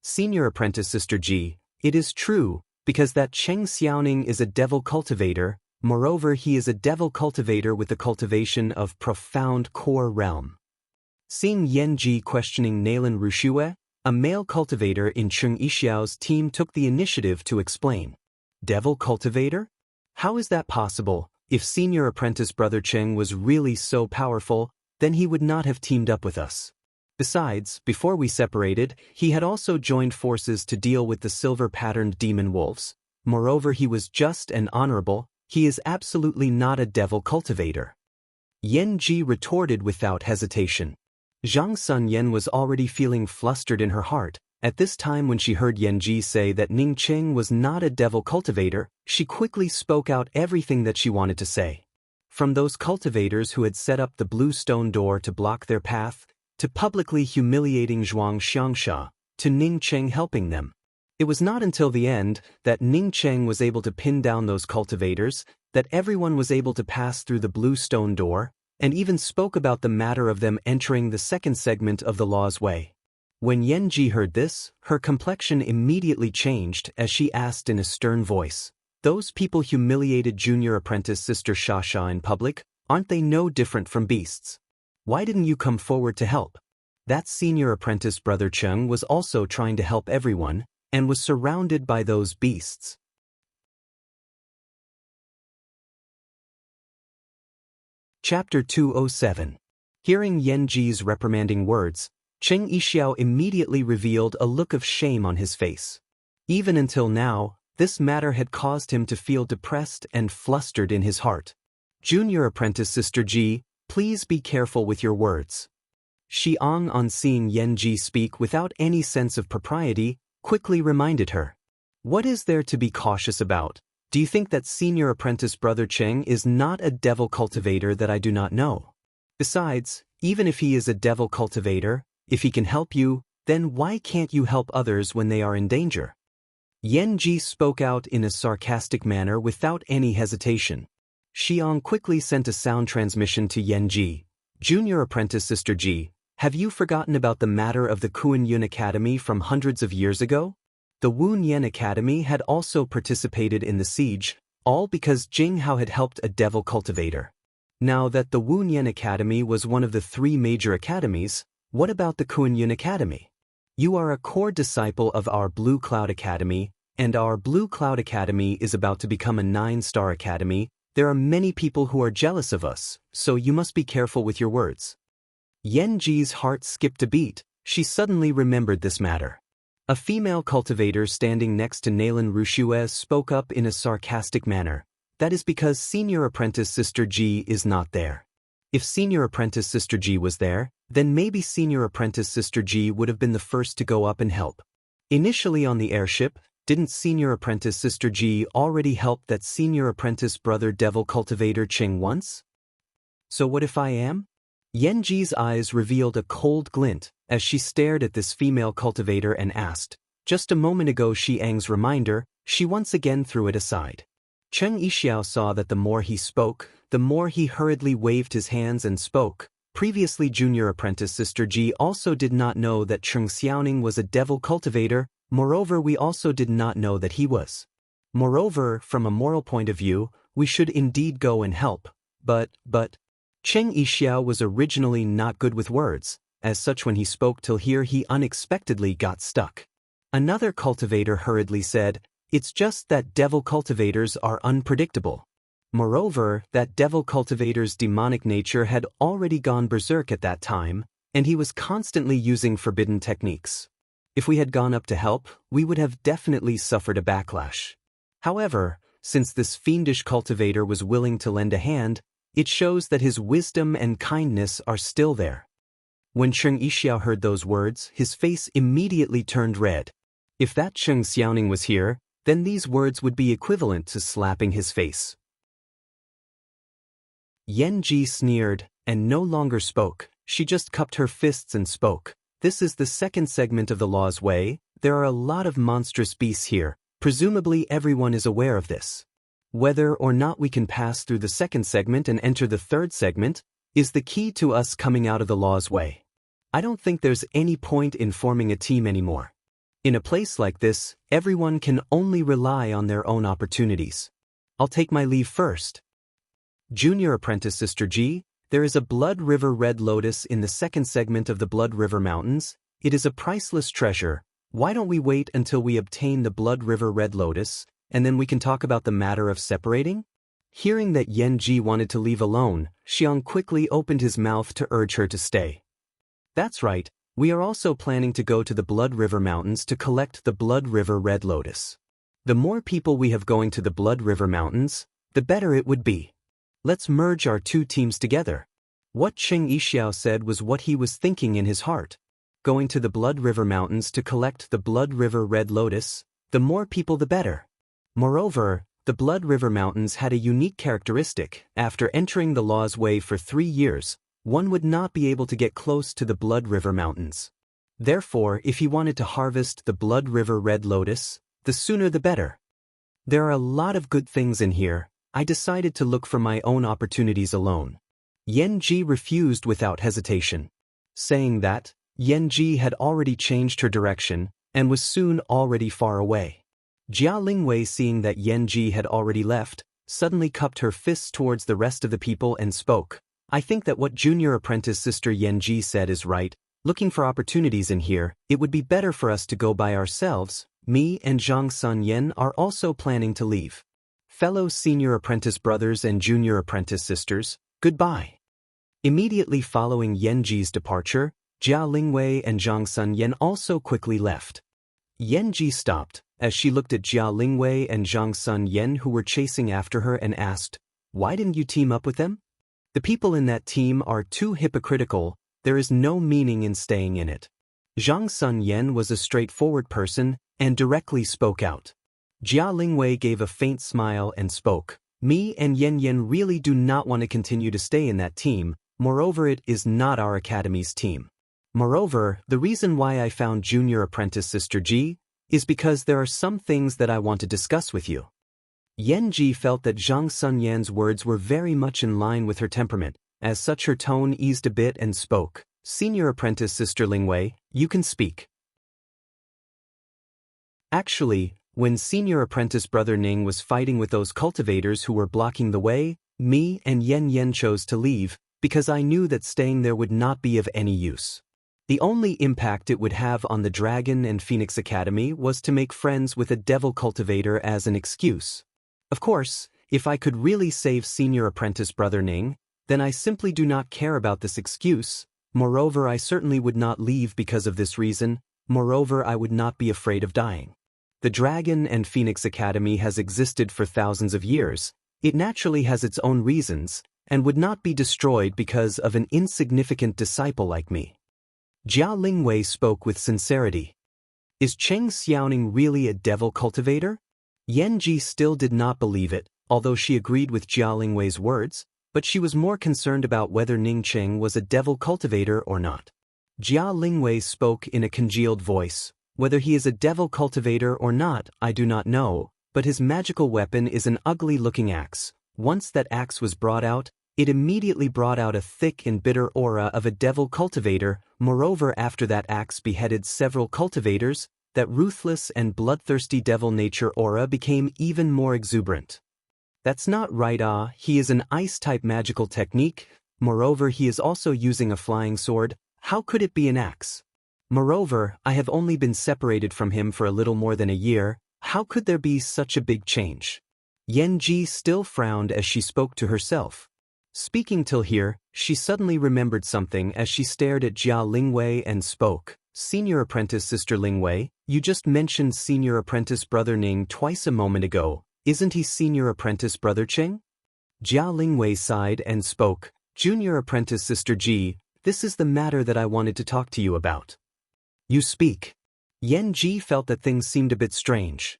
Senior Apprentice Sister Ji, it is true, because that Cheng Xiaoning is a devil cultivator. Moreover, he is a devil cultivator with the cultivation of profound core realm. Seeing Yen Ji questioning Nailan Rushue, a male cultivator in Cheng Yixiao's team took the initiative to explain. Devil cultivator? How is that possible? If Senior Apprentice Brother Cheng was really so powerful, then he would not have teamed up with us. Besides, before we separated, he had also joined forces to deal with the silver-patterned demon wolves. Moreover, he was just and honorable. He is absolutely not a devil cultivator. Yen Ji retorted without hesitation. Zhang Sun Yen was already feeling flustered in her heart. At this time, when she heard Yen Ji say that Ning Cheng was not a devil cultivator, she quickly spoke out everything that she wanted to say. From those cultivators who had set up the blue stone door to block their path, to publicly humiliating Zhuang Xiangsha, to Ning Cheng helping them. It was not until the end that Ning Cheng was able to pin down those cultivators, that everyone was able to pass through the blue stone door, and even spoke about the matter of them entering the second segment of the Law's Way. When Yenji heard this, her complexion immediately changed as she asked in a stern voice, "Those people humiliated junior apprentice Sister Shasha in public, aren't they no different from beasts? Why didn't you come forward to help?" That senior apprentice Brother Cheng was also trying to help everyone, and was surrounded by those beasts. Chapter 207. Hearing Yenji's reprimanding words, Cheng Yixiao immediately revealed a look of shame on his face. Even until now, this matter had caused him to feel depressed and flustered in his heart. "Junior apprentice Sister Ji, please be careful with your words." Xiang, on seeing Yenji speak without any sense of propriety, quickly reminded her. "What is there to be cautious about? Do you think that senior apprentice Brother Cheng is not a devil cultivator that I do not know? Besides, even if he is a devil cultivator, if he can help you, then why can't you help others when they are in danger?" Yenji spoke out in a sarcastic manner without any hesitation. Xiang quickly sent a sound transmission to Yenji. "Junior apprentice Sister Ji, have you forgotten about the matter of the Kuan Yun Academy from hundreds of years ago? The Wu Nian Academy had also participated in the siege, all because Jing Hao had helped a devil cultivator. Now that the Wu Nian Academy was one of the 3 major academies, what about the Kuan Yun Academy? You are a core disciple of our Blue Cloud Academy, and our Blue Cloud Academy is about to become a 9-star academy. There are many people who are jealous of us, so you must be careful with your words." Yenji's heart skipped a beat. She suddenly remembered this matter. A female cultivator standing next to Nalan Rushue spoke up in a sarcastic manner. "That is because senior apprentice Sister Ji is not there. If senior apprentice Sister Ji was there, then maybe senior apprentice Sister Ji would have been the first to go up and help. Initially on the airship, didn't senior apprentice Sister Ji already help that senior apprentice brother devil cultivator Cheng once? So what if I am?" Yenji's eyes revealed a cold glint as she stared at this female cultivator and asked. Just a moment ago Xiang's reminder, she once again threw it aside. Cheng Yixiao saw that the more he spoke, the more he hurriedly waved his hands and spoke. Previously junior apprentice Sister Ji also did not know that Cheng Xiaoning was a devil cultivator. Moreover, we also did not know that he was. Moreover, from a moral point of view, we should indeed go and help. But, Cheng Yixiao was originally not good with words, as such when he spoke till here he unexpectedly got stuck. Another cultivator hurriedly said, "It's just that devil cultivators are unpredictable." Moreover, that devil cultivator's demonic nature had already gone berserk at that time, and he was constantly using forbidden techniques. If we had gone up to help, we would have definitely suffered a backlash. However, since this fiendish cultivator was willing to lend a hand, it shows that his wisdom and kindness are still there. When Cheng Yixiao heard those words, his face immediately turned red. If that Cheng Xiaoning was here, then these words would be equivalent to slapping his face. Yenji sneered, and no longer spoke. She just cupped her fists and spoke. "This is the second segment of the Law's Way. There are a lot of monstrous beasts here. Presumably everyone is aware of this. Whether or not we can pass through the second segment and enter the third segment is the key to us coming out of the Law's Way. I don't think there's any point in forming a team anymore. In a place like this, everyone can only rely on their own opportunities. I'll take my leave first." Junior apprentice Sister Ji, there is a Blood River Red Lotus in the second segment of the Blood River Mountains. It is a priceless treasure. Why don't we wait until we obtain the Blood River Red Lotus, and then we can talk about the matter of separating? Hearing that Yenji wanted to leave alone, Xiang quickly opened his mouth to urge her to stay. "That's right, we are also planning to go to the Blood River Mountains to collect the Blood River Red Lotus. The more people we have going to the Blood River Mountains, the better it would be. Let's merge our 2 teams together." What Cheng Yixiao said was what he was thinking in his heart. Going to the Blood River Mountains to collect the Blood River Red Lotus, the more people the better. Moreover, the Blood River Mountains had a unique characteristic. After entering the Law's Way for 3 years, one would not be able to get close to the Blood River Mountains. Therefore, if he wanted to harvest the Blood River Red Lotus, the sooner the better. There are a lot of good things in here. I decided to look for my own opportunities alone. Yan Ji refused without hesitation, saying that Yan Ji had already changed her direction and was soon already far away. Jia Lingwei, seeing that Yan Ji had already left, suddenly cupped her fists towards the rest of the people and spoke. I think that what junior apprentice sister Yan Ji said is right. Looking for opportunities in here, it would be better for us to go by ourselves. Me and Zhang Sun Yen are also planning to leave. Fellow senior apprentice brothers and junior apprentice sisters, goodbye. Immediately following Yan Ji's departure, Jia Lingwei and Zhang Sun Yen also quickly left. Yan Ji stopped as she looked at Jia Lingwei and Zhang Sun Yen, who were chasing after her, and asked, "Why didn't you team up with them? The people in that team are too hypocritical. There is no meaning in staying in it." Zhang Sun Yen was a straightforward person and directly spoke out. Jia Lingwei gave a faint smile and spoke. Me and Yan Yan really do not want to continue to stay in that team. Moreover, it is not our academy's team. Moreover, the reason why I found junior apprentice sister Ji is because there are some things that I want to discuss with you. Yan Ji felt that Zhang Sun Yan's words were very much in line with her temperament. As such, her tone eased a bit and spoke. Senior apprentice sister Lingwei, you can speak. Actually, when senior apprentice brother Ning was fighting with those cultivators who were blocking the way, me and Yan Yan chose to leave, because I knew that staying there would not be of any use. The only impact it would have on the Dragon and Phoenix Academy was to make friends with a devil cultivator as an excuse. Of course, if I could really save senior apprentice brother Ning, then I simply do not care about this excuse. Moreover, I certainly would not leave because of this reason. Moreover, I would not be afraid of dying. The Dragon and Phoenix Academy has existed for thousands of years. It naturally has its own reasons, and would not be destroyed because of an insignificant disciple like me. Jia Lingwei spoke with sincerity. Is Cheng Xiaoning really a devil cultivator? Yan Ji still did not believe it, although she agreed with Jia Lingwei's words, but she was more concerned about whether Ning Cheng was a devil cultivator or not. Jia Lingwei spoke in a congealed voice. Whether he is a devil cultivator or not, I do not know, but his magical weapon is an ugly-looking axe. Once that axe was brought out, it immediately brought out a thick and bitter aura of a devil cultivator. Moreover, after that axe beheaded several cultivators, that ruthless and bloodthirsty devil nature aura became even more exuberant. That's not right. He is an ice-type magical technique. Moreover, he is also using a flying sword. How could it be an axe? Moreover, I have only been separated from him for a little more than a year. How could there be such a big change? Yan Ji still frowned as she spoke to herself. Speaking till here, she suddenly remembered something as she stared at Jia Lingwei and spoke. Senior apprentice sister Lingwei, you just mentioned senior apprentice brother Ning twice a moment ago. Isn't he senior apprentice brother Cheng? Jia Lingwei sighed and spoke. Junior apprentice sister Ji, this is the matter that I wanted to talk to you about. You speak. Yan Ji felt that things seemed a bit strange.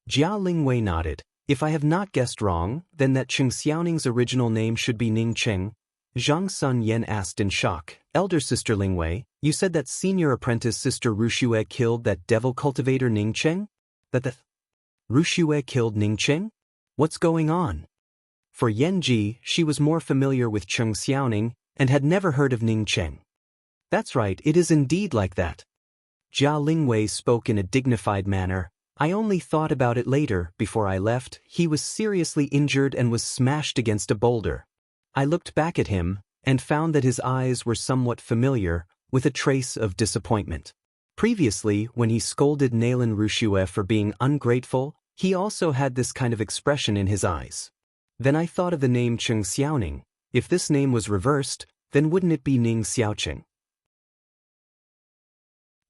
Jia Lingwei nodded. If I have not guessed wrong, then that Cheng Xiaoning's original name should be Ning Cheng. Zhang Sun Yen asked in shock. Elder sister Lingwei, you said that senior apprentice sister Ruxue killed that devil cultivator Ning Cheng? That the Ruxue killed Ning Cheng? What's going on? For Yan Ji, she was more familiar with Cheng Xiaoning and had never heard of Ning Cheng. That's right, it is indeed like that. Jia Lingwei spoke in a dignified manner. I only thought about it later. Before I left, he was seriously injured and was smashed against a boulder. I looked back at him and found that his eyes were somewhat familiar, with a trace of disappointment. Previously, when he scolded Nailan Ruxue for being ungrateful, he also had this kind of expression in his eyes. Then I thought of the name Cheng Xiaoning. If this name was reversed, then wouldn't it be Ning Xiaocheng?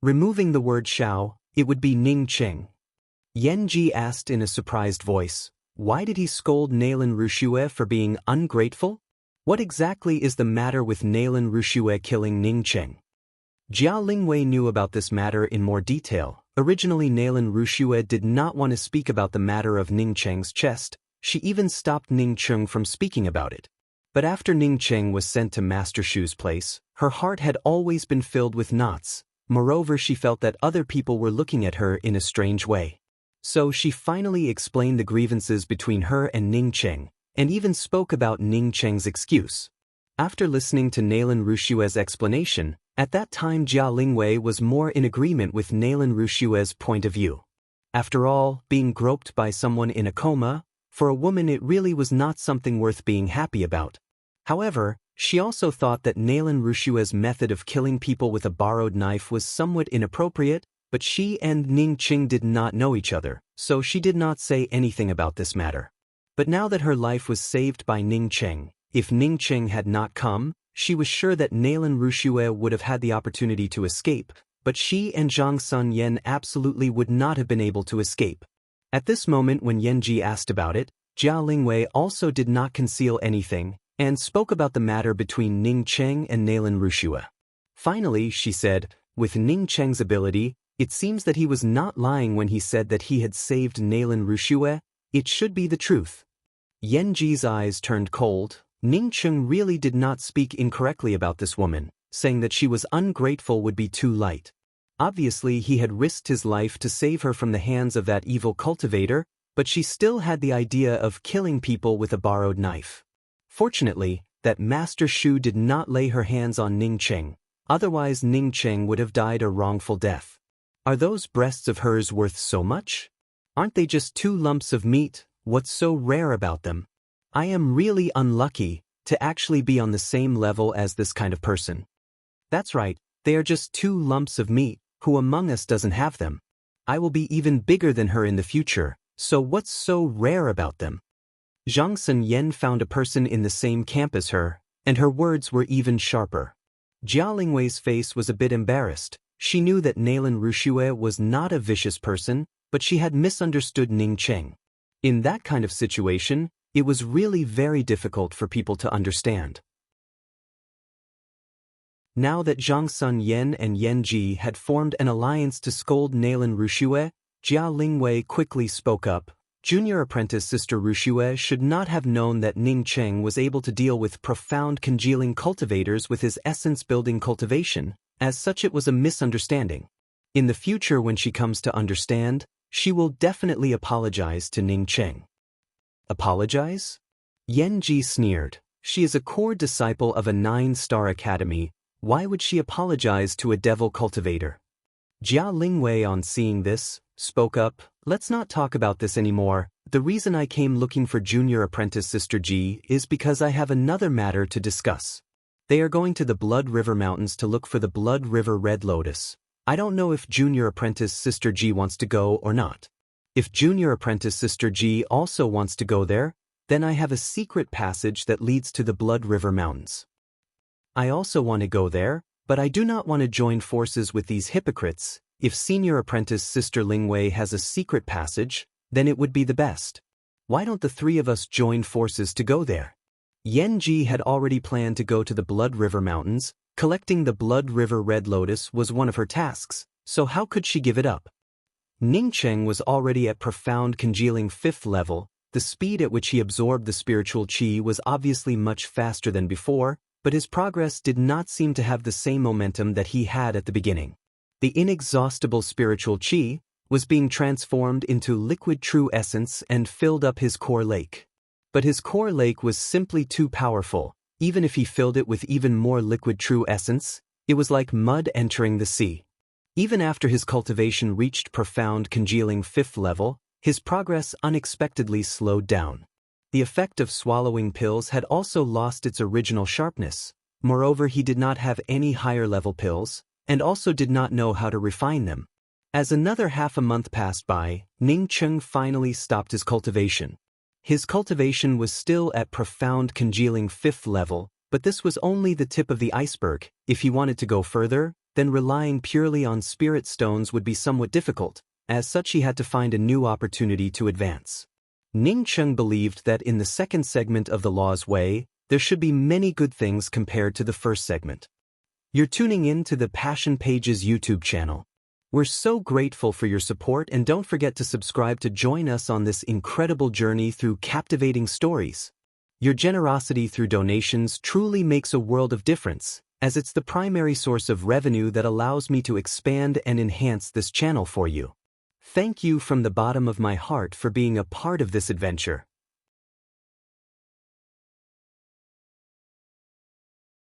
Removing the word Xiao, it would be Ning Cheng. Yan Ji asked in a surprised voice. Why did he scold Nailan Ruxue for being ungrateful? What exactly is the matter with Nailan Ruxue killing Ning Cheng? Jia Lingwei knew about this matter in more detail. Originally, Nailan Ruxue did not want to speak about the matter of Ning Cheng's chest. She even stopped Ning Cheng from speaking about it. But after Ning Cheng was sent to Master Shu's place, her heart had always been filled with knots. Moreover, she felt that other people were looking at her in a strange way. So she finally explained the grievances between her and Ning Cheng, and even spoke about Ning Cheng's excuse. After listening to Nalan Rushue's explanation, at that time Jia Lingwei was more in agreement with Nalan Rushue's point of view. After all, being groped by someone in a coma, for a woman it really was not something worth being happy about. However, she also thought that Nalan Rushue's method of killing people with a borrowed knife was somewhat inappropriate, but she and Ning Qing did not know each other, so she did not say anything about this matter. But now that her life was saved by Ning Qing, if Ning Qing had not come, she was sure that Nalan Rushue would have had the opportunity to escape, but she and Zhang Sun Yan absolutely would not have been able to escape. At this moment when Yanji asked about it, Jia Lingwei also did not conceal anything, and spoke about the matter between Ning Qing and Nalan Rushue. Finally, she said, with Ning Qing's ability, it seems that he was not lying when he said that he had saved Nalan Rushue. It should be the truth. Yanji's eyes turned cold. Ning Qing really did not speak incorrectly about this woman, saying that she was ungrateful would be too light. Obviously, he had risked his life to save her from the hands of that evil cultivator, but she still had the idea of killing people with a borrowed knife. Fortunately, that Master Shu did not lay her hands on Ning Qing, otherwise Ning Qing would have died a wrongful death. Are those breasts of hers worth so much? Aren't they just 2 lumps of meat? What's so rare about them? I am really unlucky to actually be on the same level as this kind of person. That's right, they are just 2 lumps of meat. Who among us doesn't have them? I will be even bigger than her in the future, so what's so rare about them? Zhang Sun Yan found a person in the same camp as her, and her words were even sharper. Jia Lingwei's face was a bit embarrassed. She knew that Nalan Rushue was not a vicious person, but she had misunderstood Ning Qing. In that kind of situation, it was really very difficult for people to understand. Now that Zhang Sun Yan and Yan Ji had formed an alliance to scold Nalan Rushue, Jia Lingwei quickly spoke up. Junior apprentice Sister Rushue should not have known that Ning Qing was able to deal with profound congealing cultivators with his essence-building cultivation. As such, it was a misunderstanding. In the future, when she comes to understand, she will definitely apologize to Ning Qing. Apologize? Yan Ji sneered. She is a core disciple of a 9-star academy. Why would she apologize to a devil cultivator? Jia Lingwei, on seeing this, spoke up. Let's not talk about this anymore. The reason I came looking for Junior Apprentice Sister Ji is because I have another matter to discuss. They are going to the Blood River Mountains to look for the Blood River Red Lotus. I don't know if Junior Apprentice Sister Ji wants to go or not. If Junior Apprentice Sister Ji also wants to go there, then I have a secret passage that leads to the Blood River Mountains. I also want to go there, but I do not want to join forces with these hypocrites. If Senior Apprentice Sister Lingwei has a secret passage, then it would be the best. Why don't the 3 of us join forces to go there? Yan Ji had already planned to go to the Blood River Mountains. Collecting the Blood River Red Lotus was one of her tasks, so how could she give it up? Ning Qing was already at profound congealing 5th level. The speed at which he absorbed the spiritual qi was obviously much faster than before, but his progress did not seem to have the same momentum that he had at the beginning. The inexhaustible spiritual qi was being transformed into liquid true essence and filled up his core lake. But his core lake was simply too powerful. Even if he filled it with even more liquid true essence, it was like mud entering the sea. Even after his cultivation reached profound congealing 5th level, his progress unexpectedly slowed down. The effect of swallowing pills had also lost its original sharpness. Moreover, he did not have any higher-level pills, and also did not know how to refine them. As another half a month passed by, Ning Qing finally stopped his cultivation. His cultivation was still at profound congealing 5th level, but this was only the tip of the iceberg. If he wanted to go further, then relying purely on spirit stones would be somewhat difficult. As such, he had to find a new opportunity to advance. Ning Qing believed that in the second segment of the Law's Way, there should be many good things compared to the first segment. You're tuning in to the Passion Pages YouTube channel. We're so grateful for your support, and don't forget to subscribe to join us on this incredible journey through captivating stories. Your generosity through donations truly makes a world of difference, as it's the primary source of revenue that allows me to expand and enhance this channel for you. Thank you from the bottom of my heart for being a part of this adventure.